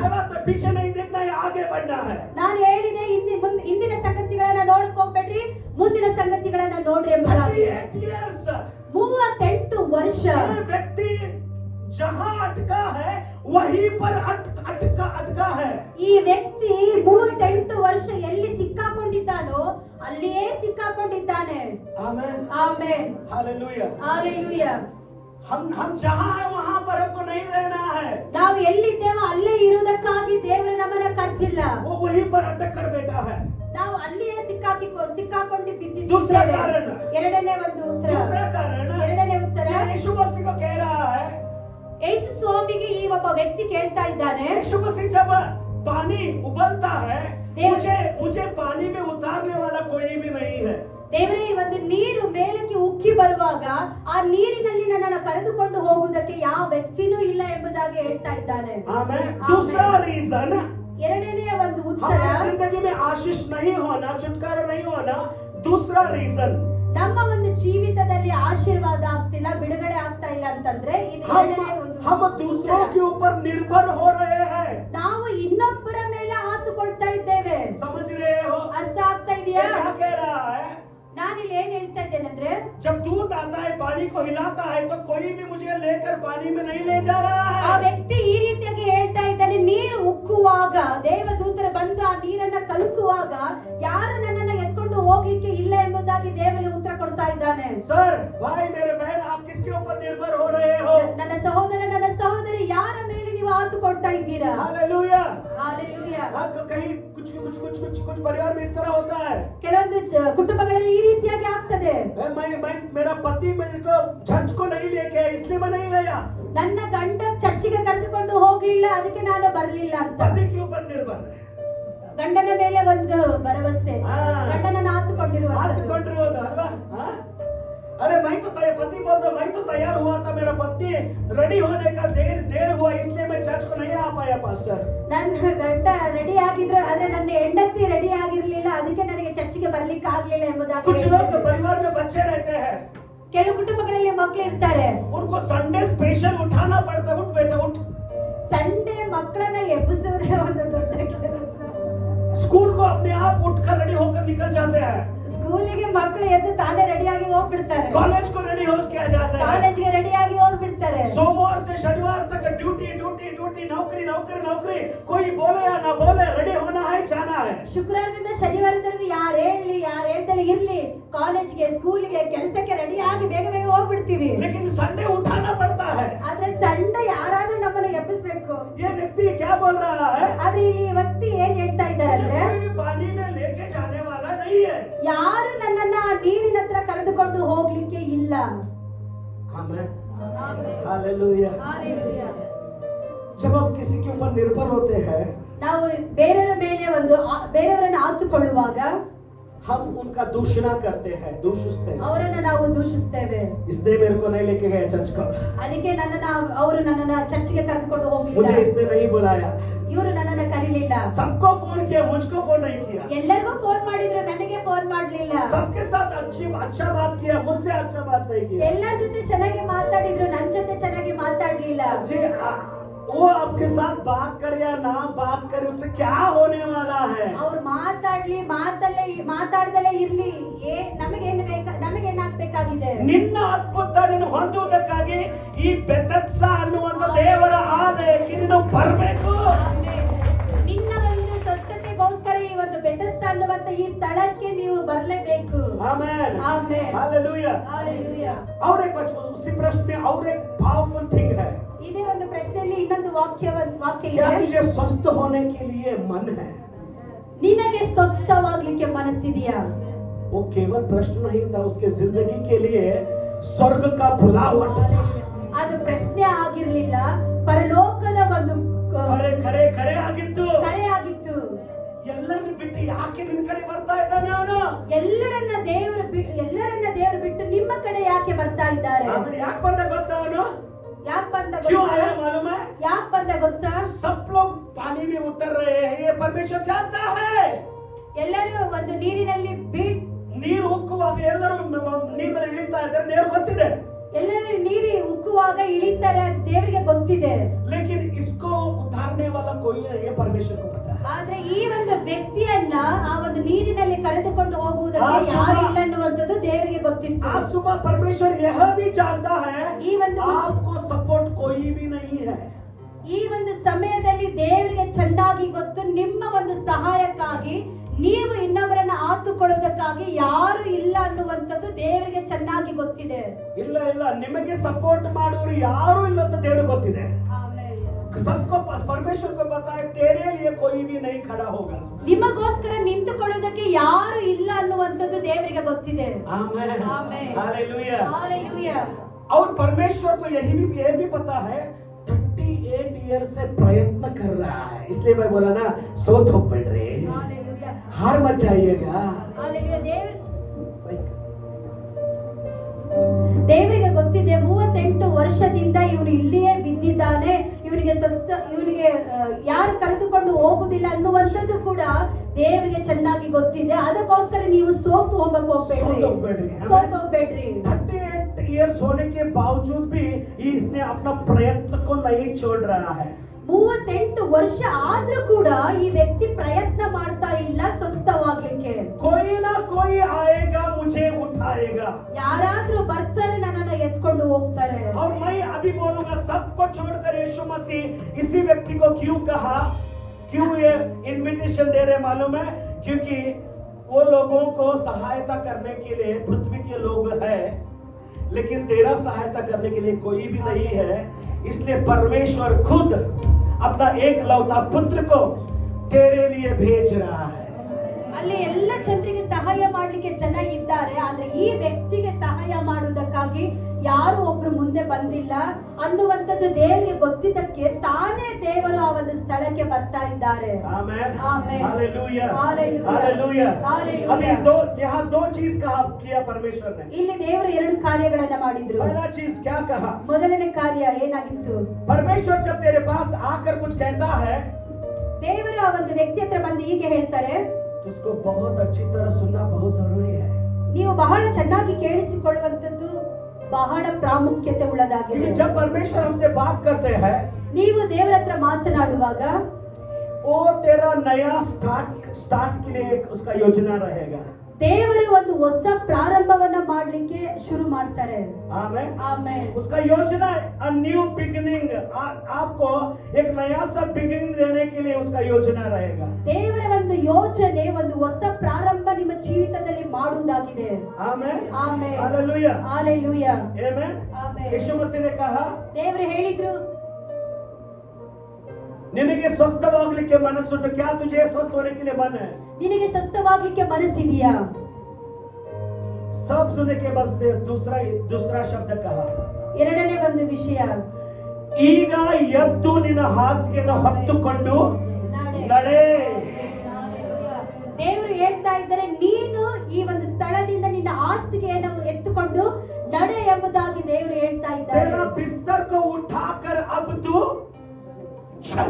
पीछे नहीं देखना है, आगे बढ़ना है. ನಾನು ಹೇಳಿದೆ ಹಿಂದಿನ ಸಂಗತಿ ಸಂಗತಿಗಳನ್ನ ನೋಡ್ರಿ ಎಂಬುದಾಗಿ. 38 years 38 ವರ್ಷ ये व्यक्ति जहां अटका है वहीं पर अटका है. ಈ ವ್ಯಕ್ತಿ 38 ವರ್ಷ ಎಲ್ಲಿ ಸಿಕ್ಕಾಕೊಂಡಿದ್ದಾನೋ ಅಲ್ಲಿಯೇ ಸಿಕ್ಕಾಕೊಂಡಿದ್ದಾನೆ. आमेन ಆಮೆನ್. हालेलुया. ಹಾಲೆಲೂಯಾ. हम जहां है वहां पर हमको नहीं रहना है. ನಾವು ಎಲ್ಲಿದ್ದೇವೋ ಅಲ್ಲೇ ಇರುವುದಕ್ಕಾಗಿ ದೇವರು ನಮ್ಮನ್ನ ಕರ್ತಿಲ್ಲ. वो वहीं पर अटक कर बैठा है. ನಾವು ಅಲ್ಲಿಯೇ ಸಿಕ್ಕಾಕೊಂಡು दूसरा ಬಿದ್ದಿದ್ದೇವೆ. कारण ಎರಡನೇ ಒಂದು ಉತ್ತರ. दूसरा कारण ಎರಡನೇ ಉತ್ತರ, यीशु मसीह को कह रहा है. ಯೇಸು ಸ್ವಾಮಿಗೆ ಈ ಒಬ್ಬ ವ್ಯಕ್ತಿ ಕೇಳ್ತಾ ಇದ್ದಾನೆ, यीशु मसीह जब पानी उबलता है देव- मुझे पानी में उतारने वाला कोई भी नहीं है. ದೇವರೇ, ಈ ಒಂದು ನೀರು ಮೇಲಕ್ಕೆ ಉಕ್ಕಿ ಬರುವಾಗ ಆ ನೀರಿನಲ್ಲಿ ನನ್ನನ್ನು ಕರೆದುಕೊಂಡು ಹೋಗುವುದಕ್ಕೆ ಯಾವ ವ್ಯಕ್ತಿನೂ ಇಲ್ಲ ಎಂಬುದಾಗಿ ಹೇಳ್ತಾ ಇದ್ದಾನೆ. आमेन. दूसरा रीजन, ಎರಡನೇ ಒಂದು ಉತ್ತರ, हमारी जिंदगी में आशीष नहीं होना, छुटकारा नहीं होना. दूसरा रीजन, ನಮ್ಮ ಒಂದು ಜೀವಿತದಲ್ಲಿ ಆಶೀರ್ವಾದ ಆಗ್ತಿಲ್ಲ, ಬಿಡುಗಡೆ ಆಗ್ತಾ ಇಲ್ಲ ಅಂತಂದ್ರೆ ಇದು ಎರಡನೇ ಒಂದು हम दूसरों के ऊपर निर्भर हो रहे हैं. ನಾವು ಇನ್ನೊಬ್ಬರ ಮೇಲೆ ಹಾತುಕೊಳ್ತಾ ಇದ್ದೇವೆ. समझ रहे हो? ಅರ್ಥ ಆಗ್ತಾ ये ಇದೆಯಾ? क्या कह रहा है? ನಾನಿಲ್ಲಿ ಏನ್ ಹೇಳ್ತಾ ಇದ್ದೇನೆಂದ್ರೆ, जब दूध आता है पानी को हिलाता है तो कोई भी मुझे लेकर पानी में नहीं ले जा रहा ಆ है. ವ್ಯಕ್ತಿ ಈ ರೀತಿಯಾಗಿ ಹೇಳ್ತಾ ಇದ್ದಾನೆ, ನೀರು ಉಕ್ಕುವಾಗ, ದೇವದೂತರು ಬಂದು ಆ ನೀರನ್ನ ಕಲಕುವಾಗ ಯಾರು ನನ್ನನ್ನ ಎತ್ಕೊಂಡು ಹೋಗ್ಲಿಕ್ಕೆ ಇಲ್ಲ ಎಂಬುದಾಗಿ ದೇವರಿಗೆ ಉತ್ತರ ಕೊಡ್ತಾ ಇದ್ದಾನೆ. सर, भाई, मेरे बहन, आप किसके ऊपर निर्भर हो रहे हो? ನನ್ನ ಸಹೋದರ, ನನ್ನ ಸಹೋದರಿ, ಯಾರ ಮೇಲೆ ನೀವು ಹಾತುಕೊಳ್ತಾ ಇದ್ದೀರಾ? हालेलुया. ಹಾಲೆಲೂಯಾ. हाँ, कहीं कुछ परिवार में इस तरह होता है. ಕೆಲವೊಂದು ಕುಟುಂಬಗಳಲ್ಲಿ ಈ ರೀತಿಯಾಗಿ ಆಗ್ತದೆ. मेरा पति मेरे को चर्च को नहीं लेके आया, इसलिए मैं नहीं गया. ನನ್ನ ಗಂಡ ಚರ್ಚಿಗೆ ಕರೆದುಕೊಂಡು ಹೋಗ್ಲಿಲ್ಲ, ಅದಕ್ಕೆ ನಾನು ಬರ್ಲಿಲ್ಲ ಅಂತ. पति के ऊपर निर्भर है. ಗಂಡನ ಮೇಲೆ ಒಂದು ಭರವಸೆ, ಹಾ. ಗಂಡನನ್ನು ಹಾತುಕೊಂಡಿರುವಂತದ್ದು. हाथ अल्वा. हाँ? अरे मैं तो पति बोलता, मैं तो तैयार हुआ था, मेरा पत्नी रेडी होने का देर हुआ, इसलिए मैं चर्च को नहीं आ पाया पास्टर. ನನ್ನ ಗಂಡ ರೆಡಿ ಆಗಿದ್ರು, ಆದ್ರೆ ನನ್ನ ಹೆಂಡತಿ ರೆಡಿ ಆಗಿರ್ಲಿಲ್ಲ, ಅದಕ್ಕೆ ನನಗೆ ಚರ್ಚಿಗೆ ಬರ್ಲಿಕ್ಕೆ ಆಗ್ಲಿಲ್ಲ ಎಂಬುದಾಗಿ कुछ लोग ಹೇಳ್ತಾರೆ. परिवार में बच्चे रहते हैं, ಕೆಲವು ಕುಟುಂಬಗಳಲ್ಲಿ ಮಕ್ಕಳು ಇರ್ತಾರೆ, उनको संडे स्पेशल उठाना पड़ता है. उठ बेटा उठ. ಸಂಡೇ ಮಕ್ಕಳನ್ನ ಎಬ್ಬಿಸುವುದೇ ಒಂದು ದೊಡ್ಡ ಕೆಲಸ. स्कूल को अपने आप उठकर रेडी होकर निकल जाते हैं. ಸ್ಕೂಲಿಗೆ ಮಕ್ಕಳು ಎದ್ದು ತಾನೇ ರೆಡಿಯಾಗಿ ಹೋಗ್ಬಿಡ್ತಾರೆ, कॉलेज को रेडी हो किया जाता है. ಕಾಲೇಜ್ಗೆ ರೆಡಿಯಾಗಿ ಹೋಗ್ಬಿಡ್ತಾರೆ. सोमवार से शनिवार तक ड्यूटी ड्यूटी ड्यूटी, नौकरी नौकरी नौकरी. कोई बोले या ना बोले, रेडी होना है, जाना है. ಶುಕ್ರವಾರದಿಂದ ಶನಿವಾರದವರೆಗೂ ಯಾರು ಹೇಳಿ ಯಾರು ಹೇಳ್ದಲೆ ಇರ್ಲಿ, ಕಾಲೇಜ್ಗೆ ಸ್ಕೂಲಿಗೆ ಕೆಲಸಕ್ಕೆ ರೆಡಿ ಆಗಿ ಬೇಗ ಬೇಗ ಹೋಗ್ಬಿಡ್ತೀವಿ. लेकिन संडे उठाना पड़ता है. ಆದ್ರೆ ಸಂಡೆ ಯಾರಾದ್ರೂ ನಮ್ಮನ್ನ ಎಬ್ಬಿಸ್ಬೇಕು. ये व्यक्ति क्या बोल रहा है? ಆದ್ರೆ ಈ ವ್ಯಕ್ತಿ ಏನ್ ಹೇಳ್ತಾ ಇದ್ದಾರೆ मुझे ಅಂದ್ರೆ, कोई भी पानी में लेके जाने वाला नहीं है. ಯಾರು ನನ್ನನ್ನ ಆ ನೀರಿನ ಹತ್ರ ಕರೆದುಕೊಂಡು ಹೋಗ್ಲಿಕ್ಕೆ ಇಲ್ಲ. आमेन. हालेलुया. जब हम किसी के ऊपर निर्भर होते हैं, ನಾವು ಬೇರೆಯವರ ಮೇಲೆ ಬೇರೆಯವರನ್ನ ಆತುಕೊಳ್ಳುವಾಗ हम उनका दूषणा करते हैं, दूषिते हैं. ಅವರನ್ನ ನಾವು ದೂಷಿಸ್ತೇವೆ. इसने मेरे को नहीं लेके गया चर्च का, ಅದಕ್ಕೆ ಅವರು ನನ್ನನ್ನ ಚರ್ಚಿಗೆ ಕರೆದುಕೊಂಡು ಹೋಗ್ಲಿಲ್ಲ, मुझे इसने नहीं बुलाया. ಇವರು ನನ್ನನ್ನ ಕರೀಲಿಲ್ಲ. सबको फोन किया, मुझको फोन नहीं किया. ಎಲ್ಲರಿಗೂ ಫೋನ್ ಮಾಡಿದ್ರು, ನನಗೆ ಫೋನ್ ಮಾಡ್ಲಿಲ್ಲ. सबके साथ अच्छा बात किया, मुझसे अच्छा बात नहीं किया. ಎಲ್ಲರ ಜೊತೆ ಚೆನ್ನಾಗಿ ಮಾತಾಡಿದ್ರು, ನನ್ನ ಜೊತೆ ಚೆನ್ನಾಗಿ ಮಾತಾಡ್ಲಿಲ್ಲ. जी, वो आपके साथ बात करे या ना बात करे, उससे क्या होने वाला है? ಅವ್ರು ಮಾತಾಡದಲ್ಲೇ ಇರ್ಲಿ, ನಮಗೇನಾಗ್ಬೇಕಾಗಿದೆ? ನಿನ್ನ ಅದ್ಭುತ ನೀನು ಹೊಂದುವುದಕ್ಕಾಗಿ ಈ ಬೆತತ್ಸ ಅನ್ನುವಂತ ದೇವರ ಆಲಯಕ್ಕೆ ನೀನು ಬರಬೇಕು. ನಿನ್ನ ಒಂದು ಸ್ವಸ್ಥತೆಗೋಸ್ಕರ ಈ ಒಂದು ಬೆತಸ್ತ ಅನ್ನುವಂತ ಈ ಸ್ಥಳಕ್ಕೆ ನೀವು ಬರಲೇಬೇಕು. ಆಮೆನ್. ಆಮೆನ್. हालेलुया. हालेलुया. और एक उसी प्रश्न में और एक पावरफुल थिंग है. ಇದೇ ಒಂದು ಪ್ರಶ್ನೆಯಲ್ಲಿ ಇನ್ನೊಂದು ವಾಕ್ಯ क्या ಇದೆ. तुझे स्वस्थ होने के लिए मन है? ನಿನಗೆ ಸ್ವಸ್ಥವಾಗ್ಲಿಕ್ಕೆ ಮನಸ್ಸಿದೆಯಾ? वो केवल प्रश्न नहीं था, उसके जिंदगी के लिए स्वर्ग का बुलावट था. ಅದು ಪ್ರಶ್ನೆ ಆಗಿರ್ಲಿಲ್ಲ, ಪರಲೋಕದ ಒಂದು ಖರೆ ಖರೆ ಖರೆ ಆಗಿತ್ತು. ಕರೆ ಆಗಿತ್ತು. ಎಲ್ಲರನ್ನು ಬಿಟ್ಟು ಯಾಕೆ ನಿನ್ನ ಕಡೆ ಬರ್ತಾ ಇದ್ದಾನೆ ಅವನು? ಎಲ್ಲರನ್ನ ದೇವರು ಬಿಟ್ಟು ನಿಮ್ಮ ಕಡೆ ಯಾಕೆ ಬರ್ತಾ ಇದ್ದಾರೆ? ಆದ್ರೆ ಯಾಕೆ ಬಂದ ಗೊತ್ತಾ ಅವನು? ಯಾಕೆ ಬಂದ क्यों ಗೊತ್ತಾ? आया मालूम है? ಯಾಕೆ ಬಂದ ಗೊತ್ತಾ? सब लोग पानी में उतर रहे हैं, ये परमेश्वर जानता है. ಎಲ್ಲರೂ ಒಂದು ನೀರಿನಲ್ಲಿ ನೀರು ಉಕ್ಕುವಾಗ ಎಲ್ಲರೂ ನೀರಿನಲ್ಲಿ ಇಳಿತಾ ಇದ್ದಾರೆ, ದೇವ್ರಿಗೆ ಗೊತ್ತಿದೆ. ಎಲ್ಲರೂ ನೀರು ಉಕ್ಕುವಾಗ ಇಳಿತಾರೆ, ಅದು ದೇವರಿಗೆ ಗೊತ್ತಿದೆ. लेकिन इसको उतारने वाला कोई नहीं है, परमेश्वर को पता है. ಆದ್ರೆ ಈ ಒಂದು ವ್ಯಕ್ತಿಯನ್ನ ಆ ಒಂದು ನೀರಿನಲ್ಲಿ ಕರೆದುಕೊಂಡು ಹೋಗುವುದಕ್ಕೆ ಆ ಸುಮ- ಯಾರು ಇಲ್ಲ ಅನ್ನುವಂಥದ್ದು ದೇವರಿಗೆ ಗೊತ್ತಿತ್ತು. आज सुबह परमेश्वर यह भी जानता है ಈ ಒಂದು आपको सपोर्ट कोई भी नहीं है। ಈ ಒಂದು ಸಮಯದಲ್ಲಿ ದೇವರಿಗೆ ಚೆನ್ನಾಗಿ ಗೊತ್ತು, ನಿಮ್ಮ ಒಂದು ಸಹಾಯಕ್ಕಾಗಿ ನೀವು ಇನ್ನೊಬ್ಬರನ್ನ ಆತುಕೊಳ್ಳೋದಕ್ಕಾಗಿ ಯಾರು ಇಲ್ಲ ಅನ್ನುವಂಥದ್ದು ದೇವರಿಗೆ ಚೆನ್ನಾಗಿ ಗೊತ್ತಿದೆ. ಇಲ್ಲ ಇಲ್ಲ, ನಿಮಗೆ ಸಪೋರ್ಟ್ ಮಾಡೋರು ಯಾರು ಇಲ್ಲ ಅಂತ ದೇವರಿಗೆ ಗೊತ್ತಿದೆ. सबको परमेश्वर को पता है तेरे लिए कोई भी नहीं खड़ा होगा. ನಿಮಗೋಸ್ಕರ ನಿಂತುಕೊಳ್ಳೋದಕ್ಕೆ ಯಾರು ಇಲ್ಲ ಅನ್ನುವಂಥದ್ದು ದೇವರಿಗೆ ಗೊತ್ತಿದೆ. आमेन आमेन हालेलुया हालेलुया. और परमेश्वर को यह भी पता है 38 ईयर से प्रयत्न कर रहा है, इसलिए मैं बोला ना सो थोक बैठ रहे, हालेलुया हार मत जाइएगा. हालेलुया. ದೇವರಿಗೆ ಗೊತ್ತಿದೆ 38 ವರ್ಷದಿಂದ ಇವನು ಇಲ್ಲಿಯೇ ಬಿದ್ದಿದ್ದಾನೆ, ಇವನಿಗೆ ಯಾರು ಕರೆದುಕೊಂಡು ಹೋಗುದಿಲ್ಲ ಅನ್ನುವಂಥದ್ದು ಕೂಡ ದೇವರಿಗೆ ಚೆನ್ನಾಗಿ ಗೊತ್ತಿದೆ. ಅದಕ್ಕೋಸ್ಕರ ನೀವು ಸೋತು ಹೋಗಬೇಡ್ರಿ. 38 ईयर्स होने के बावजूद भी इसने अपना प्रयत्न को नहीं छोड़ रहा है. 38 ವರ್ಷ ಆದ್ರೂ ಕೂಡ ಈ ವ್ಯಕ್ತಿ ಪ್ರಯತ್ನ ಮಾಡ್ತಾ ಇಲ್ಲ ಸ್ವಸ್ಥವಾಗ್ಲಿಕ್ಕೆ. कोई ना कोई आएगा मुझे उठाएगा. ಯಾರಾದ್ರೂ ಬರ್ತಾರೆ, ನನ್ನನ್ನು ಎತ್ಕೊಂಡು ಹೋಗ್ತಾರೆ. और मैं अभी बोलूंगा सबको छोड़कर यीशु मसीह इसी व्यक्ति को क्यों कहा, क्यों ये इनविटेशन दे रहे मालूम है? क्योंकि वो लोगों को सहायता करने के लिए पृथ्वी के लोग हैं, लेकिन तेरा सहायता करने के लिए कोई भी नहीं है. इसलिए परमेश्वर खुद अपना एक लौता पुत्र को तेरे लिए भेज रहा है. ಅಲ್ಲಿ ಎಲ್ಲ ಜನರಿಗೆ ಸಹಾಯ ಮಾಡ್ಲಿಕ್ಕೆ ಜನ ಇದ್ದಾರೆ, ಆದ್ರೆ ಈ ವ್ಯಕ್ತಿಗೆ ಸಹಾಯ ಮಾಡುವುದಕ್ಕಾಗಿ ಯಾರು ಒಬ್ರು ಮುಂದೆ ಬಂದಿಲ್ಲ ಅನ್ನುವಂಥದ್ದು ದೇವರಿಗೆ ಗೊತ್ತಿದ್ದಕ್ಕೆ ತಾನೇ ದೇವರು ಆ ಒಂದು ಸ್ಥಳಕ್ಕೆ ಬರ್ತಾ ಇದ್ದಾರೆ. Amen amen hallelujah hallelujah hallelujah. Hallelujah. अभी यहाँ दो चीज किया परमेश्वर ने. ಇಲ್ಲಿ ದೇವರು ಎರಡು ಕಾರ್ಯಗಳನ್ನ ಮಾಡಿದ್ರು. पहला चीज क्या कहा? ಮೊದಲನೇ ಕಾರ್ಯ ಏನಾಗಿತ್ತು? परमेश्वर जब तेरे पास आकर कुछ कहता है ದೇವರು ಆ ಒಂದು ವ್ಯಕ್ತಿ ಹತ್ರ ಬಂದು ಹೀಗೆ ಹೇಳ್ತಾರೆ, तो उसको बहुत अच्छी तरह सुनना बहुत जरूरी है. ನೀವು ಬಹಳ ಚೆನ್ನಾಗಿ ಕೇಳಿಸಿಕೊಳ್ಳುವಂಥದ್ದು ಬಹಳ ಪ್ರಾಮುಖ್ಯತೆ ಉಳ್ಳದಾಗಿದೆ. क्योंकि जब परमेश्वर हमसे बात करते हैं ನೀವು ದೇವರ ಹತ್ರ ಮಾತನಾಡುವಾಗ वो तेरा नया स्टार्ट के लिए उसका योजना रहेगा. ದೇವರು ಒಂದು ಹೊಸ ಪ್ರಾರಂಭವನ್ನ ಮಾಡ್ಲಿಕ್ಕೆ ಶುರು ಮಾಡ್ತಾರೆ. आमेन ಆಮೆನ್. उसका योजना a new beginning, आपको एक नया सा बिगिनिंग देने के लिए उसका योजना रहेगा. ದೇವರ ಒಂದು ಯೋಜನೆ ಒಂದು ಹೊಸ ಪ್ರಾರಂಭ ನಿಮ್ಮ ಜೀವಿತದಲ್ಲಿ ಮಾಡುವುದಾಗಿದೆ. आमेन ಆಮೆನ್ हालेलुया ಹಾಲೆಲೂಯಾ आमेन. ಆಮೆನ್. यीशु मसीह ने कहा ದೇವರು ಹೇಳಿದ್ರು, ನಿನಗೆ ಸ್ವಸ್ಥವಾಗಲಿಕ್ಕೆ ಮನಸ್ಸುಂಟು. क्या तुझे स्वस्थ होने के लिए मन है? ನಿನಗೆ ಸ್ವಸ್ಥವಾಗ್ಲಿಕ್ಕೆ ಮನಸ್ಸಿದೆಯಾ? सब सुनने के बाद दूसरा शब्द कहा, ಎರಡನೇ ಒಂದು ವಿಷಯ, ಈಗ ಎದ್ದು ನಿನ್ನ ಹಾಸಿಗೆಯನ್ನು ಹೊತ್ತುಕೊಂಡು ನಡೆ. ನಡೆ. ಹಾಲೆಲೂಯಾ. ದೇವರು ಹೇಳ್ತಾ ಇದ್ದಾರೆ, ನೀನು ಈ ಒಂದು ಸ್ಥಳದಿಂದ ನಿನ್ನ ಹಾಸಿಗೆಯನ್ನು ಎತ್ತುಕೊಂಡು ನಡೆ ಎಂಬುದಾಗಿ ದೇವರು ಹೇಳ್ತಾ ಇದ್ದಾರೆ. तेरा बिस्तर को उठाकर अब तू चल.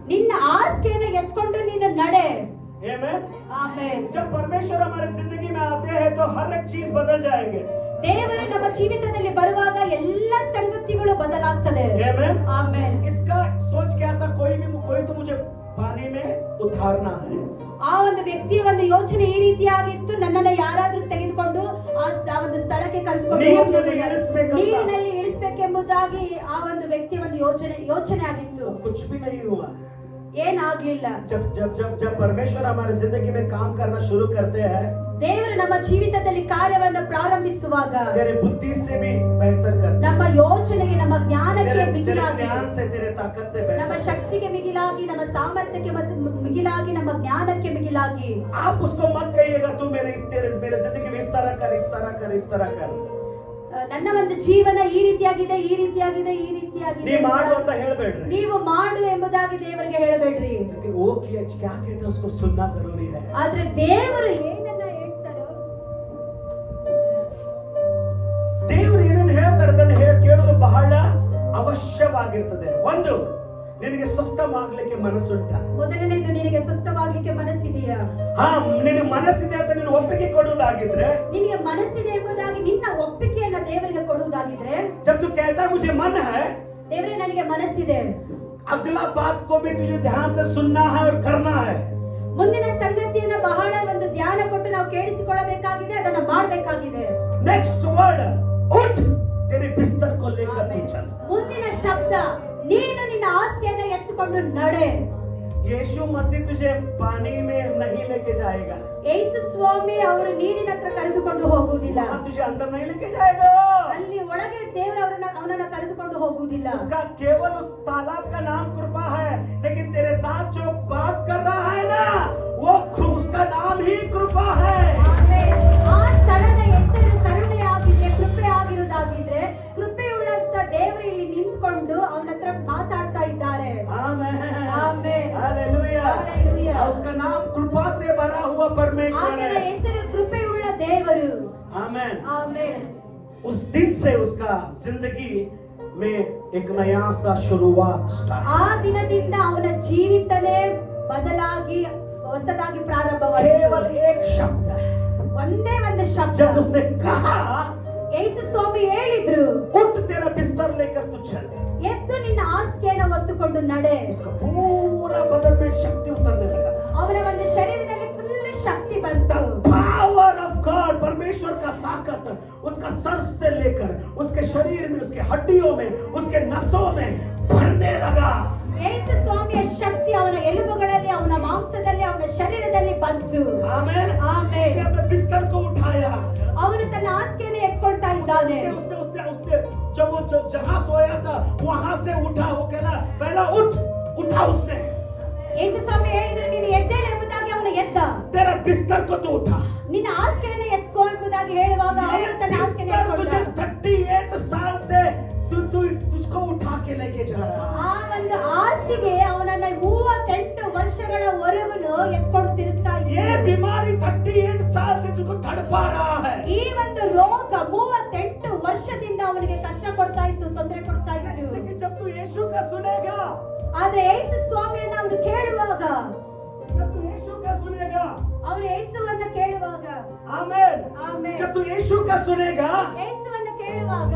ನಿನ್ನ ಹಾಸಿಗೆಯನ್ನು ಎತ್ಕೊಂಡು ನೀನು ನಡೆ. आमेन. ಆಮೆನ್. जब परमेश्वर हमारे जिंदगी में आते हैं तो हर एक चीज बदल जाएंगे. ದೇವರು ನಮ್ಮ ಜೀವಿತದಲ್ಲಿ ಬರುವಾಗ ಎಲ್ಲ ಸಂಗತಿಗಳು ಬದಲಾಗ್ತದೆ. आमेन. ಆಮೆನ್. इसका सोच क्या था? कोई तो मुझे पानी में उतारना है. ಆ ಒಂದು ವ್ಯಕ್ತಿಯ ಒಂದು ಯೋಚನೆ ಈ ರೀತಿಯಾಗಿತ್ತು, ನನ್ನನ್ನು ಯಾರಾದ್ರೂ ತೆಗೆದುಕೊಂಡು ಆ ಒಂದು ಸ್ಥಳಕ್ಕೆ ಕರೆದುಕೊಂಡು ನೀರಿನಲ್ಲಿ ಇಳಿಸಬೇಕೆಂಬುದಾಗಿ ಆ ಒಂದು ವ್ಯಕ್ತಿಯ ಒಂದು ಯೋಚನೆ ಆಗಿತ್ತು. कुछ भी नहीं हुआ. ಏನಾಗ್ಲಿಲ್ಲ. जब परमेश्वर हमारे जिंदगी में काम करना शुरू करते हैं, ದೇವರು ನಮ್ಮ ಜೀವಿತದಲ್ಲಿ ಕಾರ್ಯವನ್ನು ಪ್ರಾರಂಭಿಸುವಾಗ तेरे बुद्धि से भी बेहतर करते ನಮ್ಮ ಯೋಚನೆಗೆ, ನಮ್ಮ ಜ್ಞಾನಕ್ಕೆ तेरे ಮಿಗಿಲಾಗಿ, ज्ञान से, तेरे ताकत से ನಮ್ಮ बेहतर. ಶಕ್ತಿಗೆ ಮಿಗಿಲಾಗಿ, ನಮ್ಮ ಸಾಮರ್ಥ್ಯಕ್ಕೆ ಮಿಗಿಲಾಗಿ, ನಮ್ಮ ಜ್ಞಾನಕ್ಕೆ ಮಿಗಿಲಾಗಿ. आप उसको मत कहिएगा तू मेरे जिंदगी में इस तरह कर. ನನ್ನ ಒಂದು ಜೀವನ ಈ ರೀತಿಯಾಗಿದೆ, ಈ ರೀತಿಯಾಗಿದೆ, ಈ ರೀತಿಯಾಗಿದೆ. ನೀ ಮಾಡು ಅಂತ ಹೇಳಬೇಡ್ರಿ. ನೀವು ಮಾಡು ಎಂಬುದಾಗಿ ದೇವರಿಗೆ ಹೇಳಬೇಡ್ರಿ. लेकिन वो क्या कहते हैं उसको सुनना जरूरी है. ಆದ್ರೆ ದೇವರು ಏನನ್ನ ಹೇಳ್ತಾರೋ, ದೇವರು ಏನನ್ನು ಹೇಳ್ತಾರೆ ಅದನ್ನು ಕೇಳೋದು ಬಹಳ ಅವಶ್ಯವಾಗಿರ್ತದೆ. ಒಂದು, ನಿನಗೆ ಸ್ವಸ್ಥವಾಗಲಿಕ್ಕೆ ಮನಸ್ಸುಂಟ? ಮೊದಲನೇದು, ನಿನಗೆ ಸ್ವಸ್ಥವಾಗಲಿಕ್ಕೆ ಮನಸ್ಸಿದೆಯಾ? ಹಾ, ನಿನಗೆ ಮನಸ್ಸಿದೆ ಅಂತ ನೀನು ಒಪ್ಪಿಗೆ ಕೊಡುವುದಾಗಿದ್ರೆ, ನಿನಗೆ ಮನಸ್ಸಿದೆ ಎಂಬುದಾಗಿ ನಿನ್ನ ಒಪ್ಪಿಗೆಯನ್ನ ದೇವರಿಗೆ ಕೊಡುವುದಾಗಿದ್ರೆ, जब तू कहता है मुझे मन है, ದೇವರೇ ನನಗೆ ಮನಸ್ಸಿದೆ, अगला बात को भी तुझे ध्यान से सुनना है और करना है। ಮುಂದಿನ ಸಂಗತಿಯನ್ನ ಬಹಳ ಒಂದು ಧ್ಯಾನ ಕೊಟ್ಟು ನಾವು ಕೇಳಿಸಿಕೊಳ್ಳಬೇಕಾಗಿದೆ, ಅದನ್ನ ಮಾಡಬೇಕಾಗಿದೆ. नेक्स्ट वर्ड, उठ तेरे बिस्तर को लेकर तू चल। ಮುಂದಿನ ಶಬ್ದ, ನೀನು ನಿನ್ನ ಹಾಸಿಗೆಯನ್ನ ಎತ್ತಿಕೊಂಡು ನಡೆ. यीशु मसीह तुझे पानी में नहीं लेके जाएगा, ಯೇಸು ಸ್ವಾಮಿ ಅವರು ನೀರಿನ ಹತ್ರ ಕರೆದುಕೊಂಡು ಹೋಗುವುದಿಲ್ಲ. वहाँ तुझे अंदर नहीं लेके जाएगा। ಅಲ್ಲಿ ಒಳಗೆ ದೇವರು ಅವನನ್ನ ಕರೆದುಕೊಂಡು ಹೋಗುವುದಿಲ್ಲ. उसका केवल उस तालाब का नाम कृपा है, लेकिन तेरे साथ जो बात कर रहा है ना, वो उसका नाम ही कृपा है। ಆಮೆನ್. ಆ ಸ್ಥಳದ ಹೆಸರು ಕರುಣೆ ಆಗಿದೆ, ಕೃಪೆ ಆಗಿರುವುದಾಗಿದ್ರೆ, ಕೃಪೆಯುಳ್ಳಂತ ದೇವರು ಇಲ್ಲಿ ನಿಂತ್ಕೊಂಡು ಅವನ ಹತ್ರ ಮಾತಾಡ್ತಾ ಇದ್ದಾರೆ. आमेन, ಆಮೆನ್. हालेलुया। हालेलुया। और उसका नाम कृपा से भरा हुआ परमेश्वर ಆತನ है। ಹೆಸರು ಕೃಪೆಯುಳ್ಳ ದೇವರು. आमेन। ಆಮೆನ್. उस दिन से उसका जिंदगी में एक नया सा शुरुआत स्टार्ट। ಆ ದಿನದಿಂದ ಅವನ ಜೀವಿತನೇ ಬದಲಾಗಿ ಹೊಸದಾಗಿ ಪ್ರಾರಂಭವಾಯಿತು. केवल एक शब्द, ಒಂದೇ ಒಂದು ಶಬ್ದ. जब उसने कहा ಯೇಸು ಸ್ವಾಮಿ ಹೇಳಿದ್ರು, उठ तेरा बिस्तर लेकर तू चल, ಎದ್ದು ನಿನ್ನ ಹಾಸಿಗೆಯನ್ನು ಹೊತ್ತುಕೊಂಡು ನಡೆ. उसका पूरा बदन में शक्ति उतरने लगा। ಅವನ ಒಂದು ಶರೀರದಲ್ಲಿ ಫುಲ್ ಶಕ್ತಿ ಬಂತು. पावर ऑफ गॉड, परमेश्वर का ताकत उसका सर से लेकर उसके शरीर में, उसके हड्डियों में, उसके नसों में भरने लगा। ಯೇಸು ಸ್ವಾಮಿಯ ಶಕ್ತಿ ಅವನ ಎಲುಬುಗಳಲ್ಲಿ, ಅವನ ಮಾಂಸದಲ್ಲಿ, ಅವನ ಶರೀರದಲ್ಲಿ ಬಂತು. आमीन। ಆಮೆನ್. उसने अपने बिस्तर को उठाया, ಅವನು ತನ್ನ ಹಾಸಿಗೆಯನ್ನು ಎತ್ಕೊಳ್ತಾ ಇದ್ದಾನೆ. उसने उसने उसने जब वो जहां सोया था वहां से उठा। वो कहना पहला उठ, उठा उसने। ಯೇಸು ಸ್ವಾಮಿ ಹೇಳಿದ್ರು, ನೀನು ಎದ್ದೇಳು ಎಂಬುದಾಗಿ ಅವನು ಎದ್ದ. तेरा बिस्तर को तो उठा। ನಿನ್ನ ಹಾಸಿಗೆಯನ್ನು ಎತ್ಕೋ ಎಂಬುದಾಗಿ ಹೇಳುವಾಗ ಅವನು ತನ್ನ ಹಾಸಿಗೆಯನ್ನು तुझे ಎತ್ಕೊಂಡ. 38 साल से तुझको उठा के लेके जा रहा है। ಆ ಒಂದು ಹಾಸಿಗೆ ಅವನನ್ನ 38 ವರ್ಷಗಳವರೆಗೂ ಎತ್ಕೊಂಡು ತಿರುಗ್ತಾ ये ಇತ್ತು. बीमारी 38 साल से तुझको तड़पा रहा है। ಈ ಒಂದು ರೋಗ 38 ವರ್ಷದಿಂದ ಅವನಿಗೆ ಕಷ್ಟ ಕೊಡ್ತಾ ಇತ್ತು, ತೊಂದರೆ ಕೊಡ್ತಾ ಇತ್ತು. लेकिन जब तू यीशु का सुनेगा, ಆದ್ರೆ ಯೇಸು ಸ್ವಾಮಿಯನ್ನ ಅವನು ಕೇಳುವಾಗ, जब तू यीशु का सुनेगा, ಅವನು ಯೇಸುವನ್ನ ಕೇಳುವಾಗ, आमीन। ಆಮೆನ್. जब तू यीशु का सुनेगा, ಯೇಸುವನ್ನ ಕೇಳುವಾಗ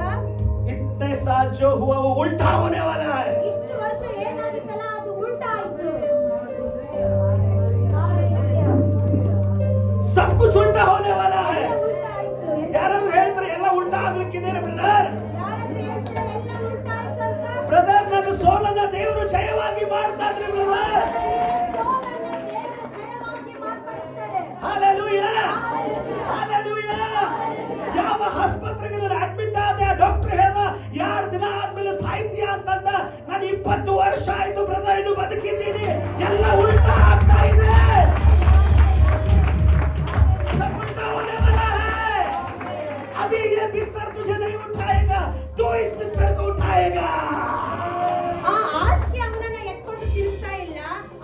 इतने साल जो हुआ वो उल्टा होने वाला है। ಇಷ್ಟು ವರ್ಷ ಏನಾಗಿತ್ತಲ್ಲ ಅದು ಉಲ್ಟಾ ಆಯ್ತು. सब कुछ उल्टा होने वाला है। ಎಲ್ಲ ಉಲ್ಟಾ ಆಯ್ತು. ಯಾರಾದ್ರೂ ಹೇಳ್ತಾರೆ ಎಲ್ಲ ಉಲ್ಟಾ ಆಗ್ಲಿಕ್ಕಿದ್ದಾರೆ ಬ್ರದರ್? ಯಾರಾದ್ರೂ ಹೇಳ್ತಾರೆ ಎಲ್ಲ ಉಲ್ಟಾ ಆಯ್ತು ಅಂತ? ಬ್ರದರ್, ನನ್ನ ಸೋಲನ್ನ ದೇವರು ಜಯವಾಗಿ ಮಾಡ್ತಾನೆ ಬ್ರದರ್। ಸೋಲನ್ನ ದೇವರು ಜಯವಾಗಿ ಮಾರ್ಪಡಿಸ್ತಾರೆ. Hallelujah, hallelujah. ಯಾವ ಆಸ್ಪತ್ರೆಗೆ ನಾನು ಅಡ್ಮಿಟ್ ಆದೆ, ಆ ಡಾಕ್ಟರ್ ಹೇಳ್ದ 2 ದಿನ ಆದ್ಮೇಲೆ ಸಾಯ್ತೀಯ ಅಂತಂದ. ನಾನು 20 ವರ್ಷ ಆಯ್ತು ಬ್ರದರ್, ಇನ್ನು ಬದುಕಿದ್ದೀನಿ। ಎಲ್ಲ ಉಲ್ಟಾ ಆಗ್ತಾ ಇದೆ, सब उल्टा होने वाला है। अभी ये बिस्तर तुझे नहीं उठाएगा, तू इस बिस्तर को उठाएगा। ಆ ಹಾಸಿಗೆ ಅವನನ್ನ ಎತ್ಕೊಂಡು ತಿರುಗ್ತಾ ಇಲ್ಲ,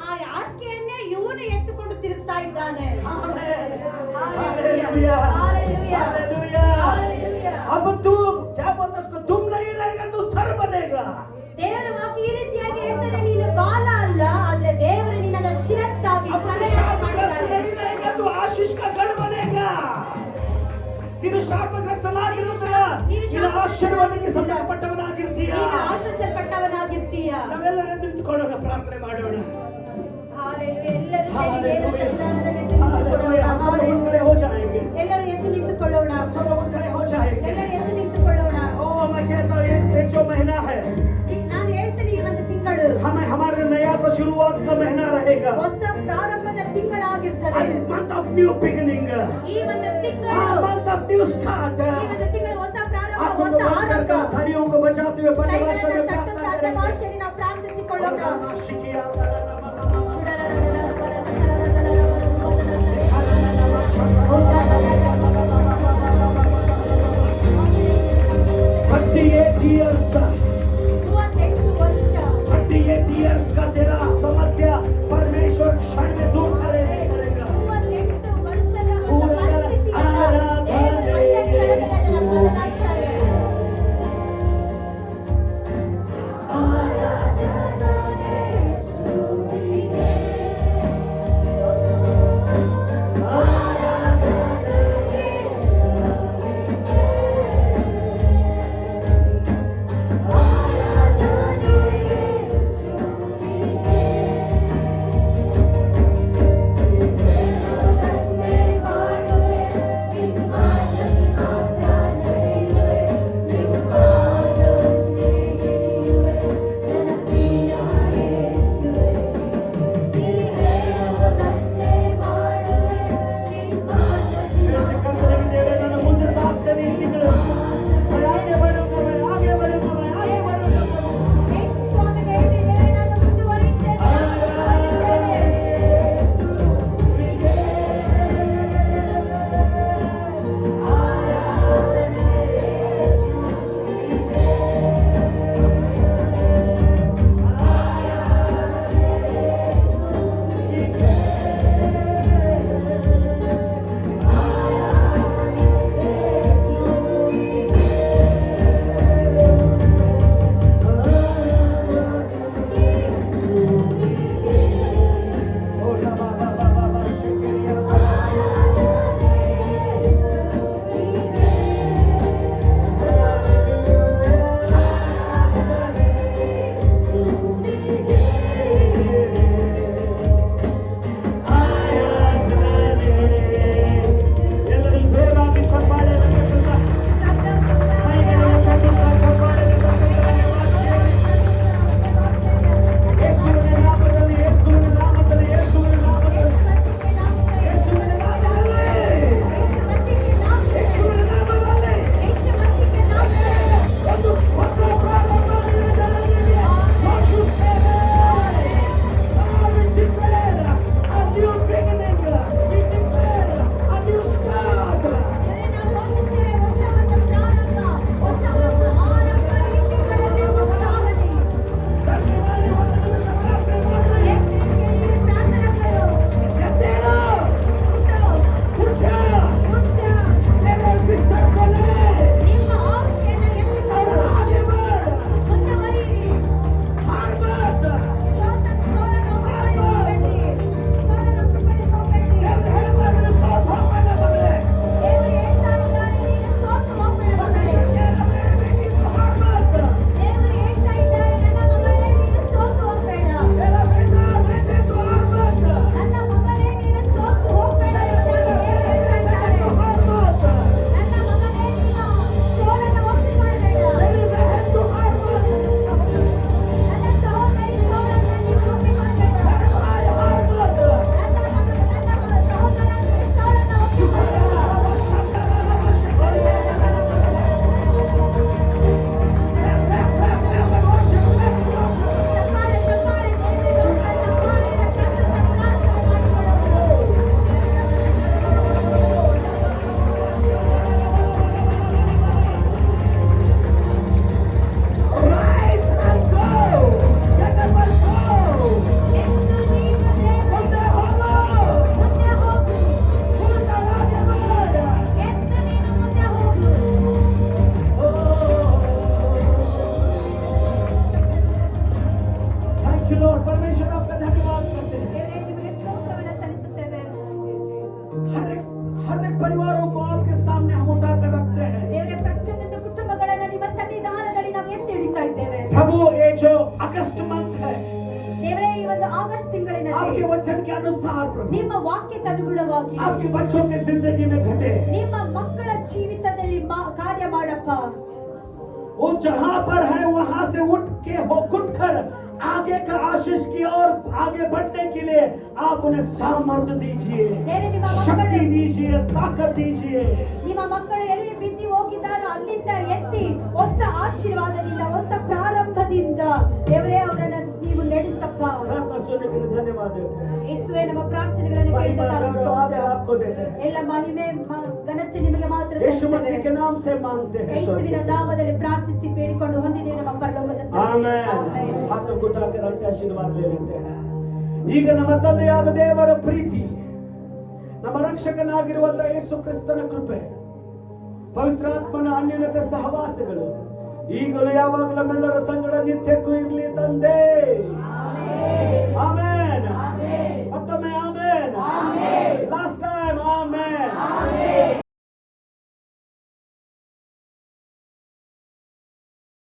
ಆ ಹಾಸಿಗೆಯನ್ನೇ ಇವನು ಎತ್ತುಕೊಂಡು ತಿರುಗ್ತಾ ಇದ್ದಾನೆ. Hallelujah, hallelujah, hallelujah. हालेलुया। अब तू क्या बोलता है उसको, तुम नहीं रहेगा, तू सर बनेगा। ದೇವರ ವಾಕ್ಯ ಈ ರೀತಿಯಾಗಿ ಹೇಳ್ತದೆ, ನೀನು ಬಾಲ ಅಲ್ಲ, ಆದ್ರೆ ದೇವರು ನಿನ್ನನ್ನ ಶಿರಸ್ಸಾಗಿ अब तू ತಲೆಯಾಗಿ शापग्रस्त ಮಾಡಿದ್ದಾನೆ. नहीं रहेगा, तू आशीष का गढ़ बनेगा। ನೀನು ಶಾಪಗ್ರಸ್ತನಾಗಿರುವುದಿಲ್ಲ, ನೀನು ಆಶೀರ್ವಾದಕ್ಕೆ ಸಂಬಂಧಪಟ್ಟವನಾಗಿರ್ತೀಯ। ನೀನು ಆಶ್ರಯಿಸಲ್ಪಟ್ಟವನಾಗಿರ್ತೀಯ. ನಾವೆಲ್ಲರೂ ಎದ್ದು ನಿಂತುಕೊಳ್ಳೋಣ, ಪ್ರಾರ್ಥನೆ ಮಾಡೋಣ। ಹಾಲೆಲೂಯಾ. ಎಲ್ಲರೂ ಸೇರಿ ದೇವರ हालेलुया, ಸನ್ನಿಧಾನದಲ್ಲಿ ಎದ್ದು हालेलुया। ನಿಂತುಕೊಳ್ಳೋಣ. हम सब उठ खड़े हो जाएंगे, ಎಲ್ಲರೂ ಎದ್ದು ನಿಂತುಕೊಳ್ಳೋಣ. सब उठ खड़े हो जाएंगे। ಎಲ್ಲರೂ ಎದ್ದು ನಿಂತುಕೊಳ್ಳೋಣ. ओ मैं कहता हूँ ये जो महीना है, ನಾನು ಹೇಳ್ತೀನಿ, ಈ ಒಂದು ತಿಂಗಳು हमारे नया सा शुरुआत का महीना रहेगा। ಹೊಸ ಪ್ರಾರಂಭದ ತಿಂಗಳಾಗಿರ್ತದೆ. month of new beginning, ಈ ಒಂದು ತಿಂಗಳು, month of new start। ಈ ಒಂದು ತಿಂಗಳು ಹೊಸ ಪ್ರಾರಂಭ, आंखों ಹೊಸ को बंद ಆರಂಭ. कर तालियों को बजाते हुए अपने भाषा में ಕೈಗಳನ್ನು प्रार्थना ತಟ್ಟುತ್ತಾ करेंगे। ಭಾಷೆಯಲ್ಲಿ ನಾವು ಪ್ರಾರ್ಥಿಸಿಕೊಳ್ಳೋಣ. years, 38 ವರ್ಷ 38 years का तेरा समस्या परमेश्वर क्षण में दूर करेगा। 38 ವರ್ಷದ ಒಂದು ಪರಿಸ್ಥಿತಿಯನ್ನ ದೇವರು ಒಂದೇ ಕ್ಷಣದಲ್ಲಿ ಅದನ್ನ ಬದಲಾಯಿಸ್ತಾರೆ. वचन के अनुसार प्रभु ನಿಮ್ಮ ವಾಕ್ಯಕ್ಕೆ ಅನುಗುಣವಾಗಿ आपके बच्चों की जिंदगी में घटे। ನಿಮ್ಮ ಮಕ್ಕಳ ಜೀವಿತದಲ್ಲಿ ಕಾರ್ಯ ಮಾಡಪ್ಪ. वो जहां पर है वहां से उठकर आगे का आशीष की ओर आगे बढ़ने के लिए आप उन्हें सामर्थ्य दीजिए, शक्ति दीजिए, ताकत दीजिए। ನಿಮ್ಮ ಮಕ್ಕಳು ಎಲ್ಲಿ ಬಿದ್ದು ಹೋಗಿದ್ದಾರೋ ಅಲ್ಲಿಂದ ಎತ್ತಿ ಹೊಸ ಆಶೀರ್ವಾದದಿಂದ ಹೊಸ ಪ್ರಾರಂಭದಿಂದ ದೇವರೇ ಅವರನ್ನು ನೀವು ನಡೆಸಪ್ಪ. प्रार्थना सुनने के लिए धन्यवाद देते हैं। ಯೇಸುವೇ ನಮ್ಮ ಪ್ರಾರ್ಥನೆಗಳನ್ನು ಕೇಳಿದ್ದಕ್ಕಾಗಿ ಸ್ತೋತ್ರ. आपको देते हैं। ಎಲ್ಲ ಮಹಿಮೆ ಘನತೆ ನಿಮಗೆ ಮಾತ್ರ यीशु मसीह ಸಲ್ಲುತ್ತದೆ. के नाम से मांगते हैं। ಯೇಸುವಿನ ನಾಮದಲ್ಲಿ ಪ್ರಾರ್ಥಿಸಿ ಬೇಡಿಕೊಂಡು ಹೊಂದಿದ್ದೇವೆ ನಮ್ಮ ಪರಲೋಕದ ತಂದೆ. ಆಮೆನ್। ಆಮೆನ್. हाथ उठाकर अंत्य आशीर्वाद ले लेते हैं। ಈಗ ನಮ್ಮ ತಂದೆಯಾದ ದೇವರ ಪ್ರೀತಿ, ನಮ್ಮ ರಕ್ಷಕನಾಗಿರುವಂತಹ ಯೇಸು ಕ್ರಿಸ್ತನ ಕೃಪೆ, ಪವಿತ್ರಾತ್ಮನ ಅನ್ಯೋನ್ಯತೆ ಸಹವಾಸಗಳು ಈಗಲೂ ಯಾವಾಗಲೂ ನಮ್ಮೆಲ್ಲರ ಸಂಗಡ ನಿತ್ಯಕ್ಕೂ ಇರಲಿ ತಂದೆ.